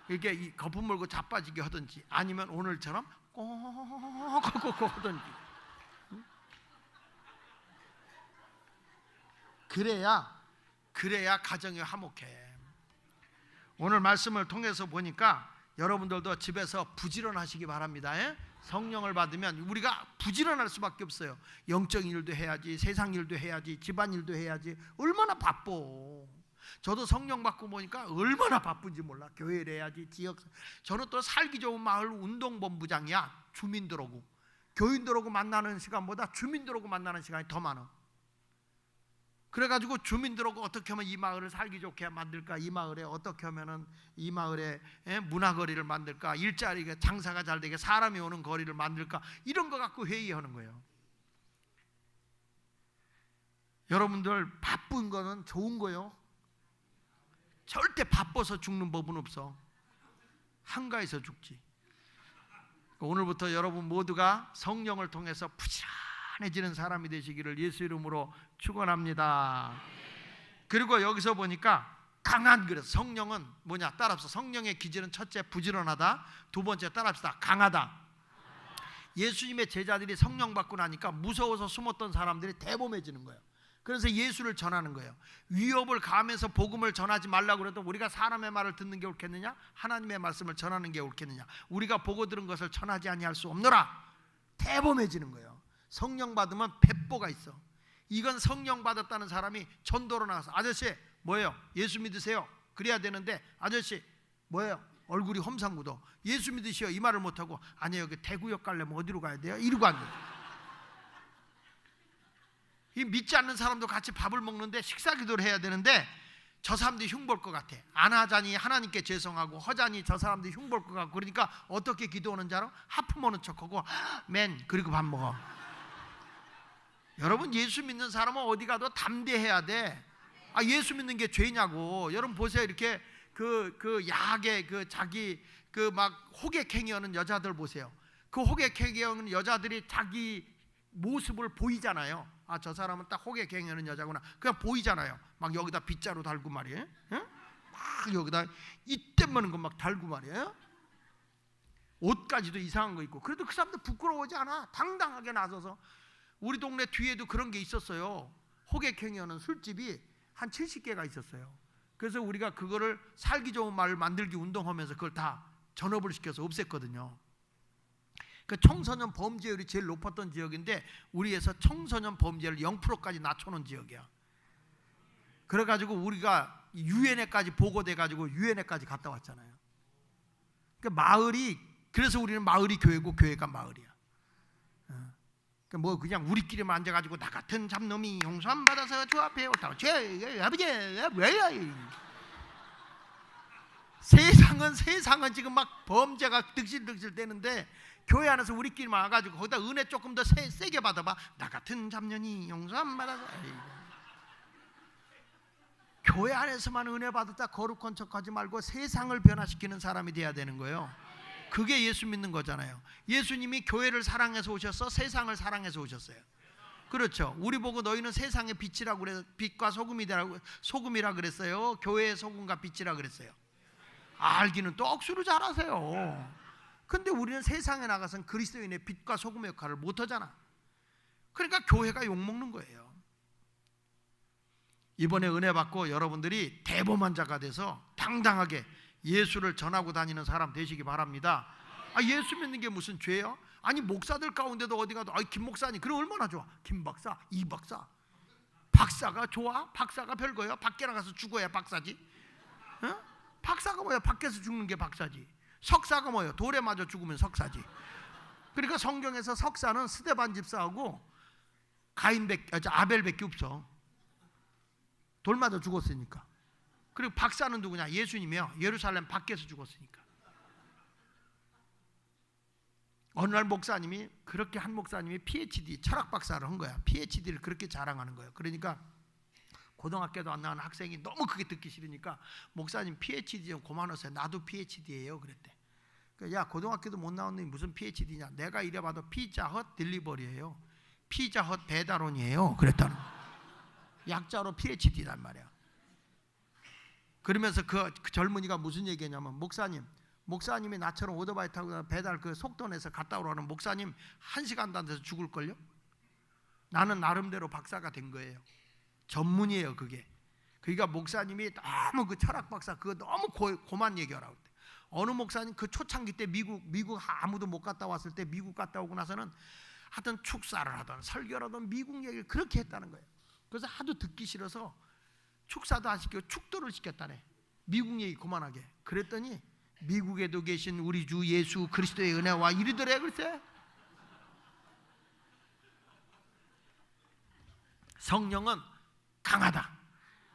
이렇게 이 거품 물고 자빠지게 하든지, 아니면 오늘처럼 꼭꼭꼭 하든지. 그래야 가정이 화목해. 오늘 말씀을 통해서 보니까 여러분들도 집에서 부지런하시기 바랍니다. 성령을 받으면 우리가 부지런할 수밖에 없어요. 영적인 일도 해야지, 세상 일도 해야지, 집안 일도 해야지. 얼마나 바빠. 저도 성령 받고 보니까 얼마나 바쁜지 몰라. 교회를 해야지, 지역. 저는 또 살기 좋은 마을 운동본부장이야. 주민들하고 교인들하고 만나는 시간보다 주민들하고 만나는 시간이 더 많아. 그래가지고 주민들하고 어떻게 하면 이 마을을 살기 좋게 만들까, 이 마을에 어떻게 하면은 이 마을에 문화거리를 만들까, 일자리가 장사가 잘 되게 사람이 오는 거리를 만들까, 이런 거 갖고 회의하는 거예요. 여러분들 바쁜 거는 좋은 거예요. 절대 바빠서 죽는 법은 없어. 한가해서 죽지. 오늘부터 여러분 모두가 성령을 통해서 부지런해지는 사람이 되시기를 예수 이름으로 축원합니다. 그리고 여기서 보니까 강한, 그래서 성령은 뭐냐? 따라합시다. 성령의 기질은 첫째 부지런하다, 두 번째 따라합시다. 강하다. 예수님의 제자들이 성령 받고 나니까 무서워서 숨었던 사람들이 대범해지는 거예요. 그래서 예수를 전하는 거예요. 위협을 가하면서 복음을 전하지 말라고 그래도 우리가 사람의 말을 듣는 게 옳겠느냐? 하나님의 말씀을 전하는 게 옳겠느냐? 우리가 보고 들은 것을 전하지 아니할 수 없노라. 대범해지는 거예요. 성령 받으면 배포가 있어. 이건 성령 받았다는 사람이 전도로 나가서 아저씨 뭐예요? 예수 믿으세요. 그래야 되는데 아저씨 뭐예요? 얼굴이 험상궂어. 예수 믿으시오 이 말을 못하고 아니요 여기 대구역 가려면 어디로 가야 돼요? 이러고 앉아요. 이 믿지 않는 사람도 같이 밥을 먹는데 식사 기도를 해야 되는데 저 사람들이 흉볼 것 같아. 안 하자니 하나님께 죄송하고 허자니 저 사람들이 흉볼 것 같고 그러니까 어떻게 기도하는지 알아? 하품 오는 척하고 맨 그리고 밥 먹어. 여러분 예수 믿는 사람은 어디 가도 담대해야 돼. 아 예수 믿는 게 죄냐고. 여러분 보세요. 이렇게 그 야하게 그 자기 그 막 호객행위하는 여자들 보세요. 그 호객행위하는 여자들이 자기 모습을 보이잖아요. 아 저 사람은 딱 호객행위하는 여자구나. 그냥 보이잖아요. 막 여기다 빗자루 달고 말이에요. 응? 막 여기다 이때만한 거 막 달고 말이에요. 옷까지도 이상한 거 입고. 그래도 그 사람들 부끄러워하지 않아. 당당하게 나서서. 우리 동네 뒤에도 그런 게 있었어요. 호객행위하는 술집이 한 70개가 있었어요. 그래서 우리가 그거를 살기 좋은 마을 만들기 운동하면서 그걸 다 전업을 시켜서 없앴거든요. 그 청소년 범죄율이 제일 높았던 지역인데 우리에서 청소년 범죄를 0%까지 낮춰놓은 지역이야. 그래가지고 우리가 유엔에까지 보고돼가지고 유엔에까지 갔다 왔잖아요. 그 마을이, 그래서 우리는 마을이 교회고 교회가 마을이야. 뭐 그냥 우리끼리만 앉아가지고 나 같은 잡놈이 용서 안 받아서 저 앞에 옳다고 죄 아버지 왜야. 세상은 지금 막 범죄가 득실득실 되는데 교회 안에서 우리끼리만 와가지고 거기다 은혜 조금 더 세게 받아봐. 나 같은 잡년이 용서 안 받아서. 교회 안에서만 은혜 받았다 거룩한 척하지 말고 세상을 변화시키는 사람이 돼야 되는 거예요. 그게 예수 믿는 거잖아요. 예수님이 교회를 사랑해서 오셨어? 세상을 사랑해서 오셨어요? 그렇죠. 우리 보고 너희는 세상의 빛이라고 그래서 빛과 소금이라 그랬어요? 교회의 소금과 빛이라 그랬어요? 알기는 또 억수로 잘하세요. 근데 우리는 세상에 나가서는 그리스도인의 빛과 소금의 역할을 못하잖아. 그러니까 교회가 욕먹는 거예요. 이번에 은혜 받고 여러분들이 대범한 자가 돼서 당당하게 예수를 전하고 다니는 사람 되시기 바랍니다. 아, 예수 믿는 게 무슨 죄요? 아니 목사들 가운데도 어디 가도 김 목사님 그럼 얼마나 좋아. 김 박사, 이 박사. 박사가 좋아? 박사가 별거예요. 밖에 나가서 죽어야 박사지. 어? 박사가 뭐야? 밖에서 죽는 게 박사지. 석사가 뭐예요? 돌에 맞아 죽으면 석사지. 그러니까 성경에서 석사는 스데반 집사하고 아벨밖에 없어. 돌 맞아 죽었으니까. 그리고 박사는 누구냐? 예수님이요. 예루살렘 밖에서 죽었으니까. 어느 날 목사님이 그렇게 한 목사님이 PhD 철학 박사를 한 거야. PhD를 그렇게 자랑하는 거예요. 그러니까 고등학교도 안 나온 학생이 너무 그게 듣기 싫으니까 목사님 PhD 좀 그만하세요. 나도 PhD예요. 그랬대. 야 고등학교도 못 나온 놈이 무슨 PhD냐? 내가 이래봐도 피자헛 딜리버리예요. 피자헛 배달원이에요. 그랬다는 약자로 PhD란 말이야. 그러면서 그 젊은이가 무슨 얘기했냐면 목사님이 나처럼 오토바이 타고 배달 그 속도 내서 갔다 오라는 목사님 1시간도 안 돼서 죽을걸요? 나는 나름대로 박사가 된 거예요. 전문이에요 그게. 그러니까 목사님이 너무 그 철학 박사 그거 너무 고만 얘기하라고 그래. 어느 목사님 그 초창기 때 미국 아무도 못 갔다 왔을 때 미국 갔다 오고 나서는 하여튼 축사를 하던 설교를 하던 미국 얘기를 그렇게 했다는 거예요. 그래서 하도 듣기 싫어서 축사도 안 시키고 축도를 시켰다네. 미국 얘기 그만하게. 그랬더니 미국에도 계신 우리 주 예수 그리스도의 은혜와 이르더래. 글쎄 성령은 강하다.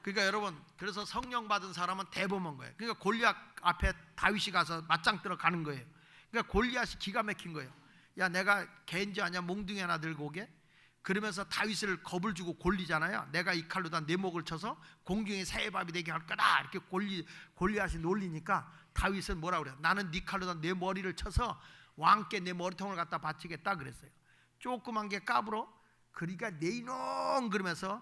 그러니까 여러분 그래서 성령 받은 사람은 대범한 거예요. 그러니까 골리앗 앞에 다윗이 가서 맞짱 뜨러 가는 거예요. 그러니까 골리앗이 기가 막힌 거예요. 야 내가 개인지 아냐 몽둥이 하나 들고 오게? 그러면서 다윗을 겁을 주고 골리잖아요. 내가 이 칼로 다 내 목을 쳐서 공중에 새의 밥이 되게 할 거다. 이렇게 골리앗이 놀리니까 다윗은 뭐라 그래요? 나는 네 칼로 다 내 머리를 쳐서 왕께 내 머리통을 갖다 바치겠다 그랬어요. 조그만 게 까불어. 그러니까 내 이놈 그러면서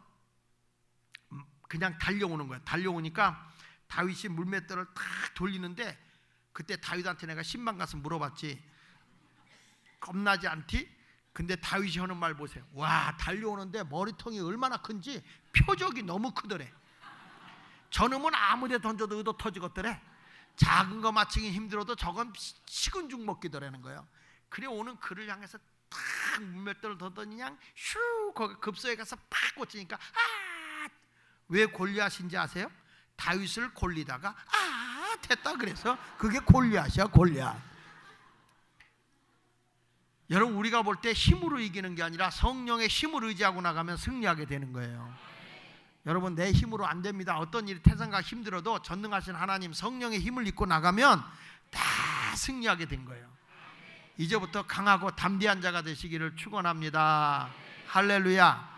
그냥 달려오는 거예요. 달려오니까 다윗이 물맷돌을 탁 돌리는데 그때 다윗한테 내가 신방 가서 물어봤지. 겁나지 않디? 근데 다윗이 하는 말 보세요. 와, 달려오는데 머리통이 얼마나 큰지 표적이 너무 크더래. 저놈은 아무데 던져도 의도 터지겠더래. 작은 거 맞추기 힘들어도 저건 식은 죽 먹기더라는 거예요. 그래 오는 그를 향해서 탁 물맷돌을 던더니 그냥 슈 거기 급소에 가서 팍 꽂히니까 왜 골리앗인지 아세요? 다윗을 골리다가 됐다 그래서 그게 골리앗이야. 골리앗. 여러분 우리가 볼 때 힘으로 이기는 게 아니라 성령의 힘을 의지하고 나가면 승리하게 되는 거예요. 여러분 내 힘으로 안 됩니다. 어떤 일이 태산과 힘들어도 전능하신 하나님 성령의 힘을 입고 나가면 다 승리하게 된 거예요. 이제부터 강하고 담대한 자가 되시기를 축원합니다. 할렐루야.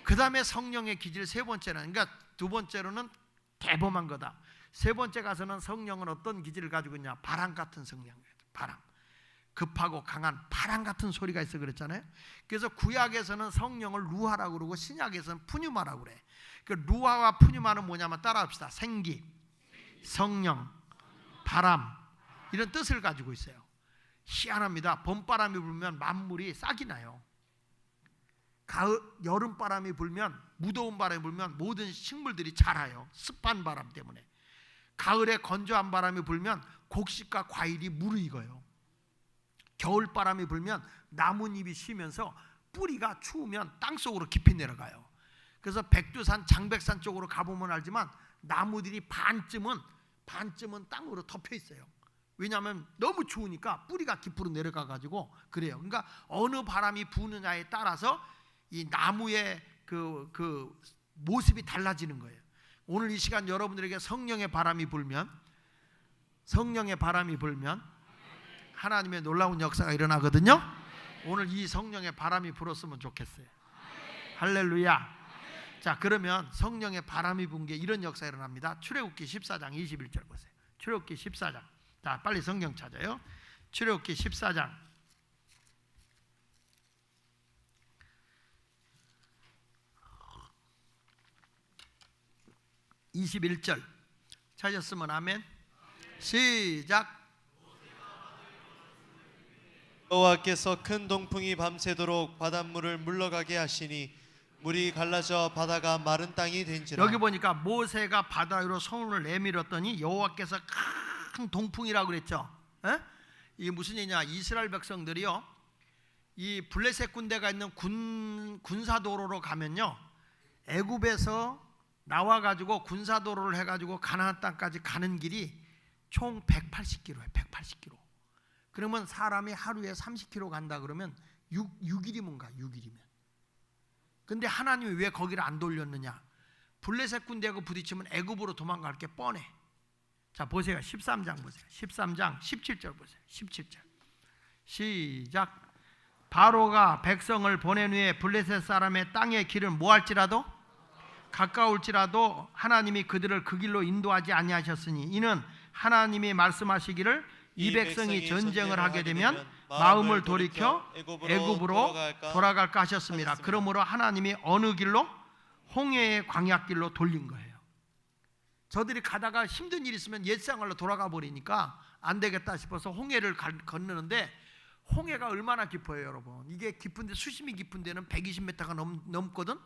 그 다음에 성령의 기질 세 번째는, 그러니까 두 번째로는 대범한 거다. 세 번째 가서는 성령은 어떤 기질을 가지고 있냐? 바람 같은 성령이에요. 바람. 급하고 강한 바람 같은 소리가 있어 그랬잖아요. 그래서 구약에서는 성령을 루하라고 그러고 신약에서는 푸뉴마라고 그래. 그 루하와 푸뉴마는 뭐냐면 따라합시다. 생기, 성령, 바람 이런 뜻을 가지고 있어요. 희한합니다. 봄바람이 불면 만물이 싹이 나요. 가을, 여름바람이 불면, 무더운 바람이 불면 모든 식물들이 자라요. 습한 바람 때문에. 가을에 건조한 바람이 불면 곡식과 과일이 무르익어요. 겨울바람이 불면 나뭇잎이 쉬면서 뿌리가 추우면 땅속으로 깊이 내려가요. 그래서 백두산, 장백산 쪽으로 가보면 알지만 나무들이 반쯤은 땅으로 덮여 있어요. 왜냐하면 너무 추우니까 뿌리가 깊으로 내려가가지고 그래요. 그러니까 어느 바람이 부느냐에 따라서 이 나무의 그 모습이 달라지는 거예요. 오늘 이 시간 여러분들에게 성령의 바람이 불면 하나님의 놀라운 역사가 일어나거든요. 오늘 이 성령의 바람이 불었으면 좋겠어요. 할렐루야. 자, 그러면 성령의 바람이 분 게 이런 역사가 일어납니다. 출애굽기 14장 21절 보세요. 출애굽기 14장. 자, 빨리 성경 찾아요. 출애굽기 14장 21절 찾았으면 아멘. 시작. 여호와께서 큰 동풍이 밤새도록 바닷물을 물러가게 하시니 물이 갈라져 바다가 마른 땅이 된지라. 여기 보니까 모세가 바다 위로 손을 내밀었더니 여호와께서 큰 동풍이라고 그랬죠. 에? 이게 무슨 얘기냐? 이스라엘 백성들이요, 이 블레셋 군대가 있는 군사도로로 가면요, 애굽에서 나와가지고 군사도로를 해가지고 가나안 땅까지 가는 길이 총 180km예요. 180km. 그러면 사람이 하루에 30km 간다 그러면 6일이면 가. 6일이면. 근데 하나님이 왜 거기를 안 돌렸느냐? 블레셋 군대하고 부딪히면 애굽으로 도망갈 게 뻔해. 자, 보세요. 13장 보세요. 13장 17절 보세요. 17절 시작. 바로가 백성을 보낸 후에 블레셋 사람의 땅의 길을 뭐할지라도 가까울지라도 하나님이 그들을 그 길로 인도하지 아니하셨으니 이는 하나님이 말씀하시기를 이 백성이 전쟁을 하게 되면 마음을 돌이켜 애굽으로 돌아갈까 하셨습니다. 그러므로 하나님이 어느 길로? 홍해의 광야길로 돌린 거예요. 저들이 가다가 힘든 일이 있으면 옛생활로 돌아가 버리니까 안 되겠다 싶어서 홍해를 건너는데 홍해가 얼마나 깊어요, 여러분? 이게 깊은데, 수심이 깊은 데는 120m가 넘거든.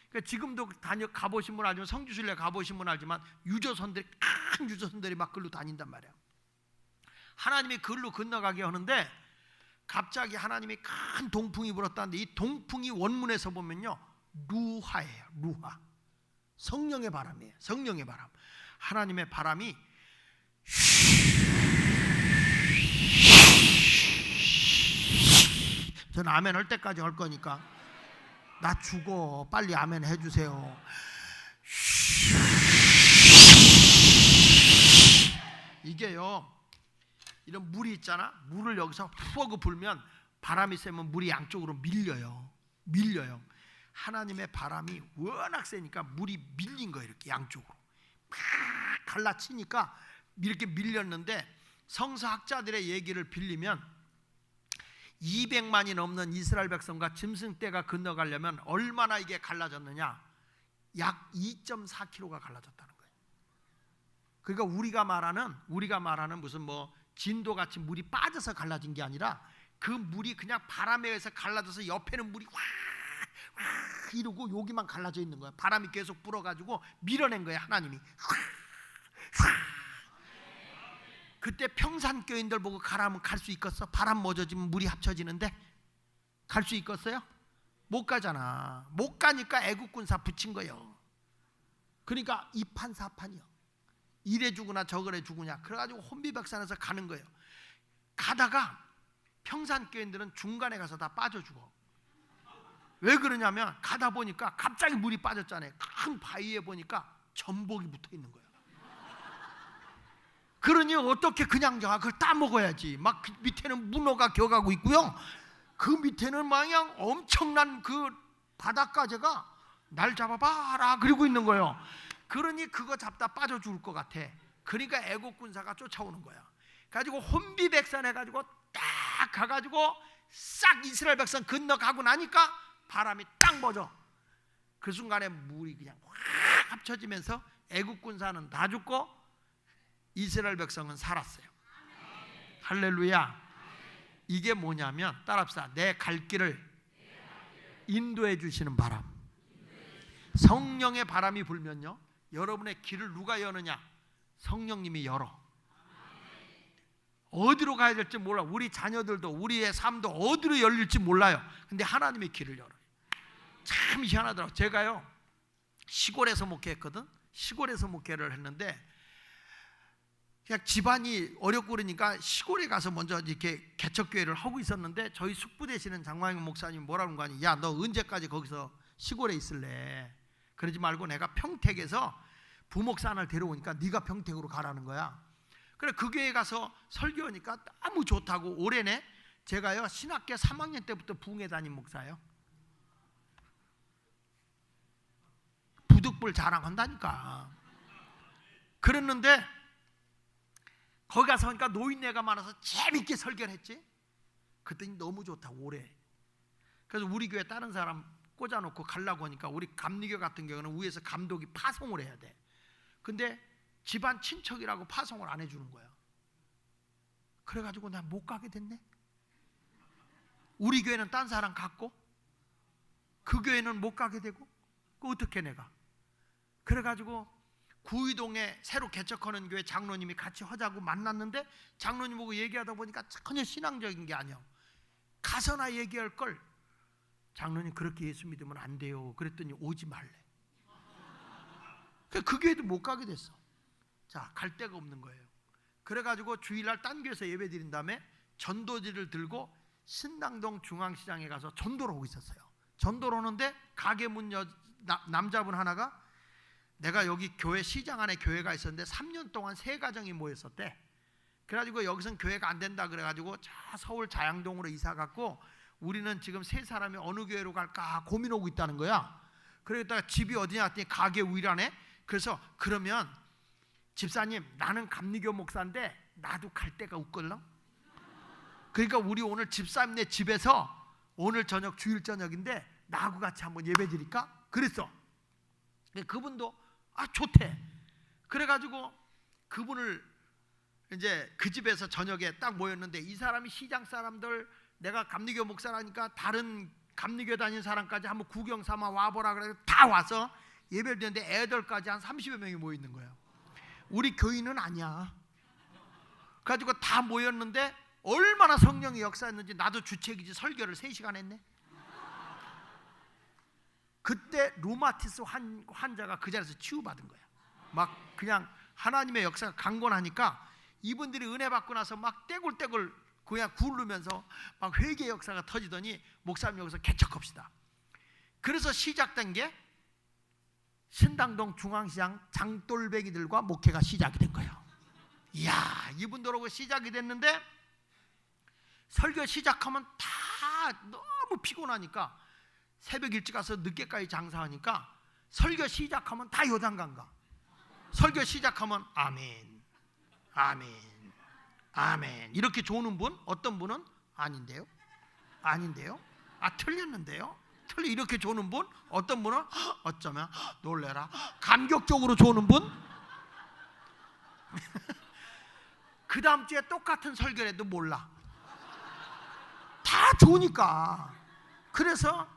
그러니까 지금도 가보신 분 알지만, 성지순례 가보신 분 알지만 유조선들이, 큰 유조선들이 막 글로 다닌단 말이야. 하나님이 글로 건너가게 하는데 갑자기 하나님이 큰 동풍이 불었다는데, 이 동풍이 원문에서 보면요, 루하예요. 루하. 성령의 바람이에요. 성령의 바람. 하나님의 바람이 저는 아멘 할 때까지 할 거니까 나 죽어 빨리 아멘 해주세요. 이게요, 이런 물이 있잖아. 물을 여기서 푸어그 불면 바람이 세면 물이 양쪽으로 밀려요. 하나님의 바람이 워낙 세니까 물이 밀린 거예요. 이렇게 양쪽으로 막 갈라치니까 이렇게 밀렸는데, 성서학자들의 얘기를 빌리면 200만이 넘는 이스라엘 백성과 짐승떼가 건너가려면 얼마나 이게 갈라졌느냐, 약 2.4km가 갈라졌다는 거예요. 그러니까 우리가 말하는 무슨 뭐 진도같이 물이 빠져서 갈라진 게 아니라, 그 물이 그냥 바람에 의해서 갈라져서 옆에는 물이 와 이러고 여기만 갈라져 있는 거야. 바람이 계속 불어가지고 밀어낸 거야, 하나님이. 그때 평산교인들 보고 가라면 갈 수 있겠어? 바람 멎어지면 물이 합쳐지는데 갈 수 있겠어요? 못 가잖아. 못 가니까 애국군사 붙인 거예요. 그러니까 이판사판이요. 이래 죽으나 저래 죽으냐. 그래가지고 혼비백산에서 가는 거예요. 가다가 평산교인들은 중간에 가서 다 빠져 죽어. 왜 그러냐면, 가다 보니까 갑자기 물이 빠졌잖아요. 큰 바위에 보니까 전복이 붙어 있는 거예요. 그러니 어떻게 그냥 가? 그걸 따먹어야지. 막 그 밑에는 문어가 겨가고 있고요. 그 밑에는 마냥 엄청난 그 바닷가재가 날 잡아봐라 그러고 있는 거예요. 그러니 그거 잡다 빠져 죽을 것 같아. 그러니까 애국군사가 쫓아오는 거야. 가지고 혼비백산해 가지고 딱 가가지고 싹 이스라엘 백성 건너가고 나니까 바람이 딱 멎어. 그 순간에 물이 그냥 확 합쳐지면서 애국군사는 다 죽고 이스라엘 백성은 살았어요. 할렐루야. 이게 뭐냐면, 따라합시다. 내 갈 길을 인도해 주시는 바람. 성령의 바람이 불면요, 여러분의 길을 누가 여느냐? 성령님이 열어. 어디로 가야 될지 몰라. 우리 자녀들도, 우리의 삶도 어디로 열릴지 몰라요. 근데 하나님의 길을 열어요. 참 희한하더라고요. 제가요 시골에서 목회했거든. 시골에서 목회를 했는데, 그냥 집안이 어렵고 그러니까 시골에 가서 먼저 이렇게 개척교회를 하고 있었는데, 저희 숙부 되시는 장광영 목사님이 뭐라는 거 아니? 야, 너 언제까지 거기서 시골에 있을래? 그러지 말고 내가 평택에서 부목사 하나를 데려오니까 네가 평택으로 가라는 거야. 그래, 그 교회 가서 설교하니까 너무 좋다고. 올해네 제가요 신학교 3학년 때부터 부흥회 다닌 목사예요. 부득불 자랑한다니까. 그랬는데 거기 가서 하니까 노인네가 많아서 재밌게 설교를 했지. 그랬더니 너무 좋다, 올해. 그래서 우리 교회 다른 사람 꽂아놓고 가려고 하니까, 우리 감리교 같은 경우는 위에서 감독이 파송을 해야 돼. 근데 집안 친척이라고 파송을 안 해주는 거야. 그래가지고 나 못 가게 됐네. 우리 교회는 딴 사람 갔고 그 교회는 못 가게 되고, 그 어떻게 내가. 그래가지고 구의동에 새로 개척하는 교회 장로님이 같이 하자고 만났는데, 장로님 보고 얘기하다 보니까 전혀 신앙적인 게 아니야. 가서나 얘기할 걸. 장로님 그렇게 예수 믿으면 안 돼요. 그랬더니 오지 말래. 그 교회도 못 가게 됐어. 자, 갈 데가 없는 거예요. 그래가지고 주일날 딴 교회에서 예배 드린 다음에 전도지를 들고 신당동 중앙시장에 가서 전도를 하고 있었어요. 전도를 오는데 가게 문 남자분 하나가, 내가 여기 교회 시장 안에 교회가 있었는데 3년 동안 3가정이 모였었대. 그래가지고 여기선 교회가 안 된다 그래가지고 저 서울 자양동으로 이사 갔고, 우리는 지금 3사람이 어느 교회로 갈까 고민하고 있다는 거야. 그러다가 집이 어디냐 했더니 가게 우이라네. 그래서 그러면 집사님, 나는 감리교 목사인데 나도 갈 데가 없걸랑. 그러니까 우리 오늘 집사님네 집에서 오늘 저녁 주일 저녁인데 나하고 같이 한번 예배 드릴까? 그랬어. 그분도 좋대. 그래가지고 그분을 이제 그 집에서 저녁에 딱 모였는데, 이 사람이 시장 사람들, 내가 감리교 목사라니까 다른 감리교 다니는 사람까지 한번 구경 삼아 와보라 그래서 다 와서 예배를 드렸는데 애들까지 한 30여 명이 모여 있는 거예요. 우리 교인은 아니야. 그래가지고 다 모였는데 얼마나 성령이 역사했는지, 나도 주책이지 설교를 3시간 했네. 그때 루마티스 환자가 그 자리에서 치유받은 거야. 막 그냥 하나님의 역사가 강건하니까 이분들이 은혜 받고 나서 막 떼굴떼굴 그냥 굴르면서 막 회개 역사가 터지더니, 목사님 여기서 개척합시다. 그래서 시작된 게 신당동 중앙시장 장돌배기들과 목회가 시작이 된 거예요. 이야, 이분들하고 시작이 됐는데, 설교 시작하면 다 너무 피곤하니까 새벽 일찍 가서 늦게까지 장사하니까 설교 시작하면 다 요단강 가. 설교 시작하면 아멘, 아멘, 아멘 이렇게 조는 분, 어떤 분은 아닌데요, 아닌데요, 틀렸는데요, 이렇게 조는 분, 어떤 분은 어쩌면 놀래라 감격적으로 조는 분. 그 다음 주에 똑같은 설교를 해도 몰라. 다 좋으니까. 그래서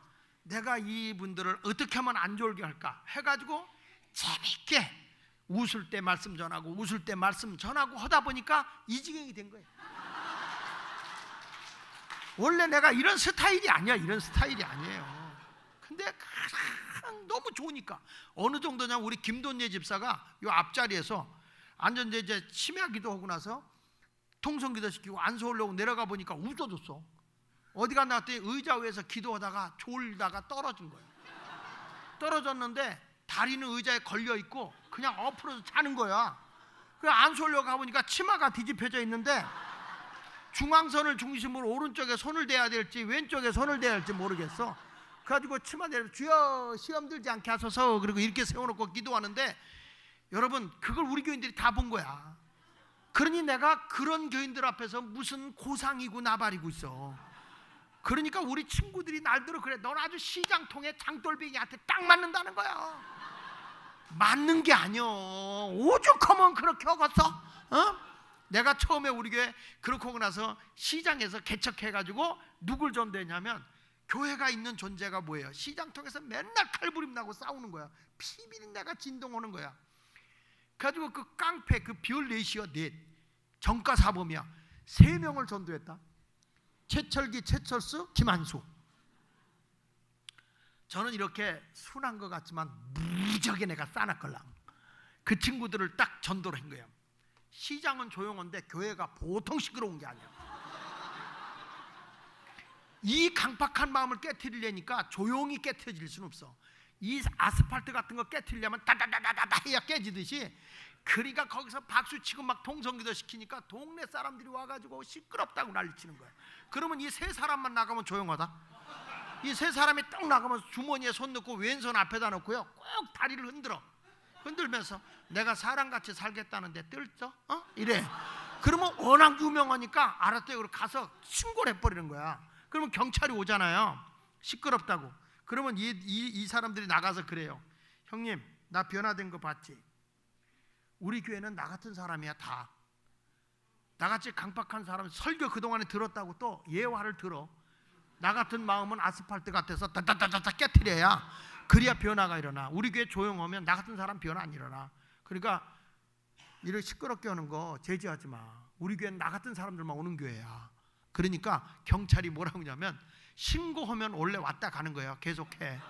내가 이분들을 어떻게 하면 안 졸게 할까 해가지고 재밌게 웃을 때 말씀 전하고 웃을 때 말씀 전하고 하다 보니까 이 지경이 된 거예요. 원래 내가 이런 스타일이 아니야. 이런 스타일이 아니에요. 근데 너무 좋으니까. 어느 정도냐, 우리 김돈예 집사가 이 앞자리에서 앉았는데 이제 치매 기도하고 나서 통성기도 시키고 안수 올려고 내려가 보니까 웃어줬어. 어디 갔나 했더니 의자 위에서 기도하다가 졸다가 떨어진 거예요. 떨어졌는데 다리는 의자에 걸려 있고 그냥 엎어서 자는 거야. 그래 안수 올려고 가보니까 치마가 뒤집혀져 있는데 중앙선을 중심으로 오른쪽에 손을 대야 될지 왼쪽에 손을 대야 할지 모르겠어. 그래가지고 치마 내려 주여 시험 들지 않게 하소서 그리고 이렇게 세워놓고 기도하는데, 여러분 그걸 우리 교인들이 다 본 거야. 그러니 내가 그런 교인들 앞에서 무슨 고상이고 나발이고 있어. 그러니까 우리 친구들이 날들어 그래, 넌 아주 시장통에 장돌뱅이한테 딱 맞는다는 거야. 맞는 게 아니여. 오죽하면 그렇게 하겠어? 어? 내가 처음에 우리 교회 그렇게 하고 나서 시장에서 개척해가지고 누굴 전도했냐면, 교회가 있는 존재가 뭐예요? 시장통에서 맨날 칼부림 나고 싸우는 거야. 피비린내가 진동하는 거야. 그래가지고 그 깡패 그 비율 레이시어 넷 정가 사범이야. 3명을 전도했다. 최철기, 최철수, 김한수. 저는 이렇게 순한 것 같지만 무지하게 내가 싸놨걸랑. 그 친구들을 딱 전도를 한 거예요. 시장은 조용한데 교회가 보통 시끄러운 게 아니야. 이 강팍한 마음을 깨트리려니까 조용히 깨트려질 수는 없어. 이 아스팔트 같은 거 깨트리려면 다다다다다 해야 깨지듯이, 그러니까 거기서 박수치고 막 통성기도 시키니까 동네 사람들이 와가지고 시끄럽다고 난리치는 거야. 그러면 이 3사람만 나가면 조용하다. 이 3사람이 딱 나가면 주머니에 손 넣고 왼손 앞에다 놓고요 꼭 다리를 흔들면서 내가 사람같이 살겠다는데 뜰죠? 이래. 그러면 워낙 유명하니까 알았대요. 그리고 가서 신고를 해버리는 거야. 그러면 경찰이 오잖아요. 시끄럽다고. 그러면 이 사람들이 나가서 그래요. 형님 나 변화된 거 봤지? 우리 교회는 나 같은 사람이야. 다 나같이 강팍한 사람, 설교 그동안에 들었다고 또 예화를 들어. 나 같은 마음은 아스팔트 같아서 다다다다다 깨트려야 그래야 변화가 일어나. 우리 교회 조용하면 나 같은 사람 변화 안 일어나. 그러니까 이렇게 시끄럽게 하는 거 제지하지 마. 우리 교회는 나 같은 사람들만 오는 교회야. 그러니까 경찰이 뭐라고 하냐면, 신고하면 원래 왔다 가는 거예요. 계속해.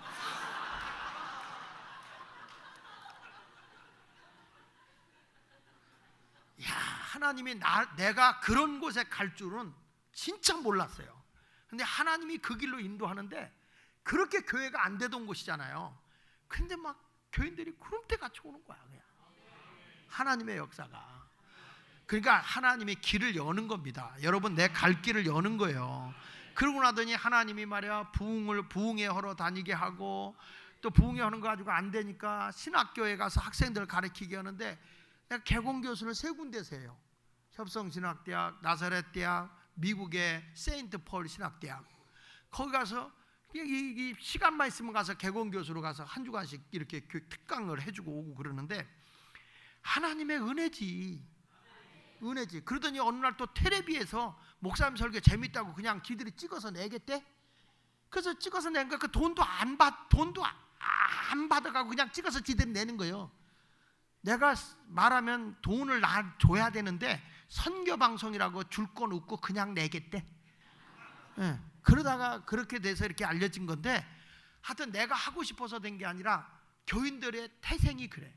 야, 하나님이 내가 그런 곳에 갈 줄은 진짜 몰랐어요. 근데 하나님이 그 길로 인도하는데, 그렇게 교회가 안 되던 곳이잖아요. 근데 막 교인들이 구름대같이 오는 거야. 그냥 하나님의 역사가. 그러니까 하나님이 길을 여는 겁니다. 여러분 내 갈 길을 여는 거예요. 그러고 나더니 하나님이 말이야 부흥회 하러 다니게 하고, 또 부흥회 하는 거 가지고 안 되니까 신학교에 가서 학생들 가르치게 하는데, 내가 개공교수를 3군데서 해요. 협성신학대학, 나사렛대학, 미국의 세인트 폴 신학대학. 거기 가서 이 시간만 있으면 가서 개공교수로 가서 한 주간씩 이렇게 특강을 해주고 오고 그러는데, 하나님의 은혜지. 그러더니 어느 날 또 텔레비에서 목사님 설교 재밌다고 그냥 지들이 찍어서 내겠대. 그래서 찍어서 내니까 그 돈도 안 받아가고 그냥 찍어서 지들이 내는 거예요. 내가 말하면 돈을 줘야 되는데 선교 방송이라고 줄 건 없고 그냥 내겠대. 네. 그러다가 그렇게 돼서 이렇게 알려진 건데, 하여튼 내가 하고 싶어서 된 게 아니라 교인들의 태생이 그래.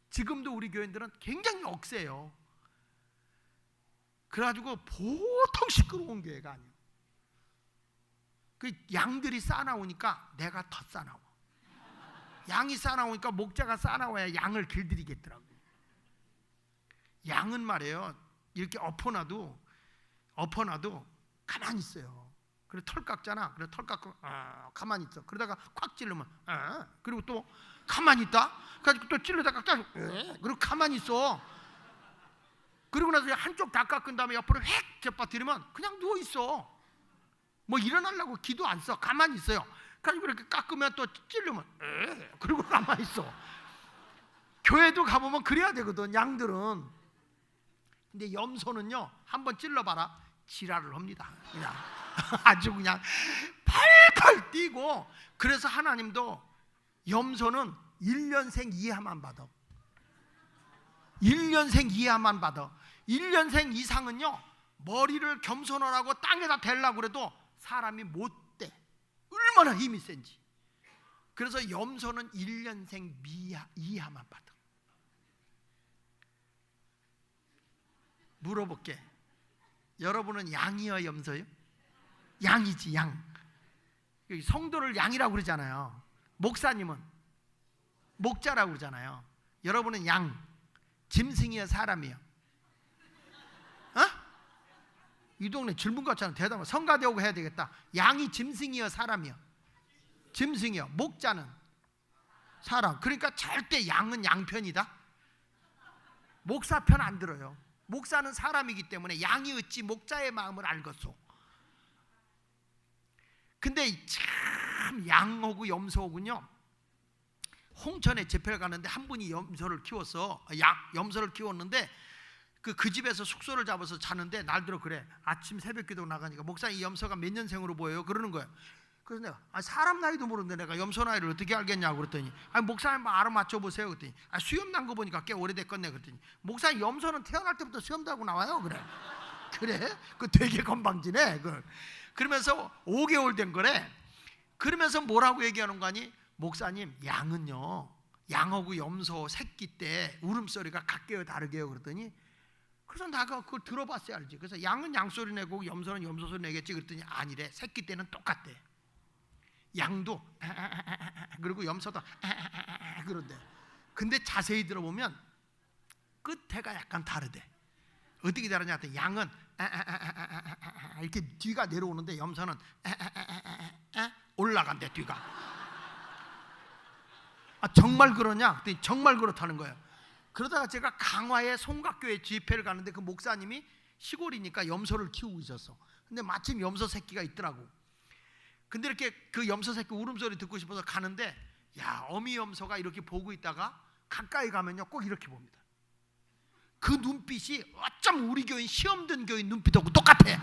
지금도 우리 교인들은 굉장히 억세요. 그래가지고 보통 시끄러운 교회가 아니에요. 그 양들이 싸나오니까 내가 더 싸나워. 양이 싸나오니까 목자가 싸나와야 양을 길들이겠더라고. 양은 말이에요, 이렇게 엎어놔도 가만히 있어요. 그래 털 깎잖아. 그래 털 깎고 가만히 있어. 그러다가 콱 찌르면 그리고 또 가만히 있다. 그래가지고 또 찔러다가 그리고 가만히 있어. 그리고 나서 한쪽 다 깎은 다음에 옆으로 획 재빠뜨리면 그냥 누워 있어. 뭐 일어나려고 기도 안 써. 가만히 있어요. 그래가지고 이렇게 깎으면 또 찔르면 그리고 가만히 있어. 교회도 가보면 그래야 되거든, 양들은. 근데 염소는요, 한번 찔러봐라, 지랄을 합니다. 그냥 아주 그냥 팔팔 뛰고. 그래서 하나님도 염소는 1년생 이하만 받아. 1년생 이하만 받아. 1년생 이상은요, 머리를 겸손하라고 땅에다 대려고 그래도 사람이 못 대. 얼마나 힘이 센지. 그래서 염소는 1년생 이하만 받아. 물어볼게. 여러분은 양이요, 염소요? 양이지, 양. 성도를 양이라고 그러잖아요. 목사님은 목자라고 그러잖아요. 여러분은 양. 짐승이요, 사람이요? 이 동네 질문 같잖아. 대답을 성가대 오고 해야 되겠다. 양이 짐승이요, 사람이요? 짐승이요. 목자는 사람. 그러니까 절대 양은 양편이다. 목사 편 안 들어요. 목사는 사람이기 때문에 양이 어찌 목자의 마음을 알겠소. 근데 참 양하고 염소하고는요, 홍천에 집회를 가는데 한 분이 염소를 키웠어. 염소를 키웠는데 그 집에서 숙소를 잡아서 자는데 날들어 그래. 아침 새벽기도 나가니까 목사님, 이 염소가 몇 년생으로 보여요? 그러는 거예요. 그래서 내가 사람 나이도 모르는데 내가 염소 나이를 어떻게 알겠냐고 그랬더니 목사님 알아맞혀 보세요. 그랬더니 수염 난 거 보니까 꽤 오래됐겠네. 그랬더니 목사님, 염소는 태어날 때부터 수염 달고 나와요. 그래? 그 되게 건방지네. 그러면서 5개월 된 거래. 그러면서 뭐라고 얘기하는 거 아니? 목사님, 양은요, 양하고 염소 새끼 때 울음소리가 같게요, 다르게요? 그랬더니 그래서 나가 그걸 들어봤어야 알지. 그래서 양은 양소리 내고 염소는 염소소리 내겠지. 그랬더니 아니래. 새끼 때는 똑같대. 양도 그리고 염소도 그런데. 근데 자세히 들어보면 끝에가 약간 다르대. 어떻게 다르냐 했더니 양은 이렇게 뒤가 내려오는데 염소는 올라간대, 뒤가. 정말 그러냐? 그랬더니 정말 그렇다는 거예요. 그러다가 제가 강화에 송각교회 집회를 가는데 그 목사님이 시골이니까 염소를 키우고 있었어. 근데 마침 염소 새끼가 있더라고. 근데 이렇게 그 염소 새끼 울음소리 듣고 싶어서 가는데, 야, 어미 염소가 이렇게 보고 있다가 가까이 가면요 꼭 이렇게 봅니다. 그 눈빛이 어쩜 우리 교인, 시험 든 교인 눈빛하고 똑같아.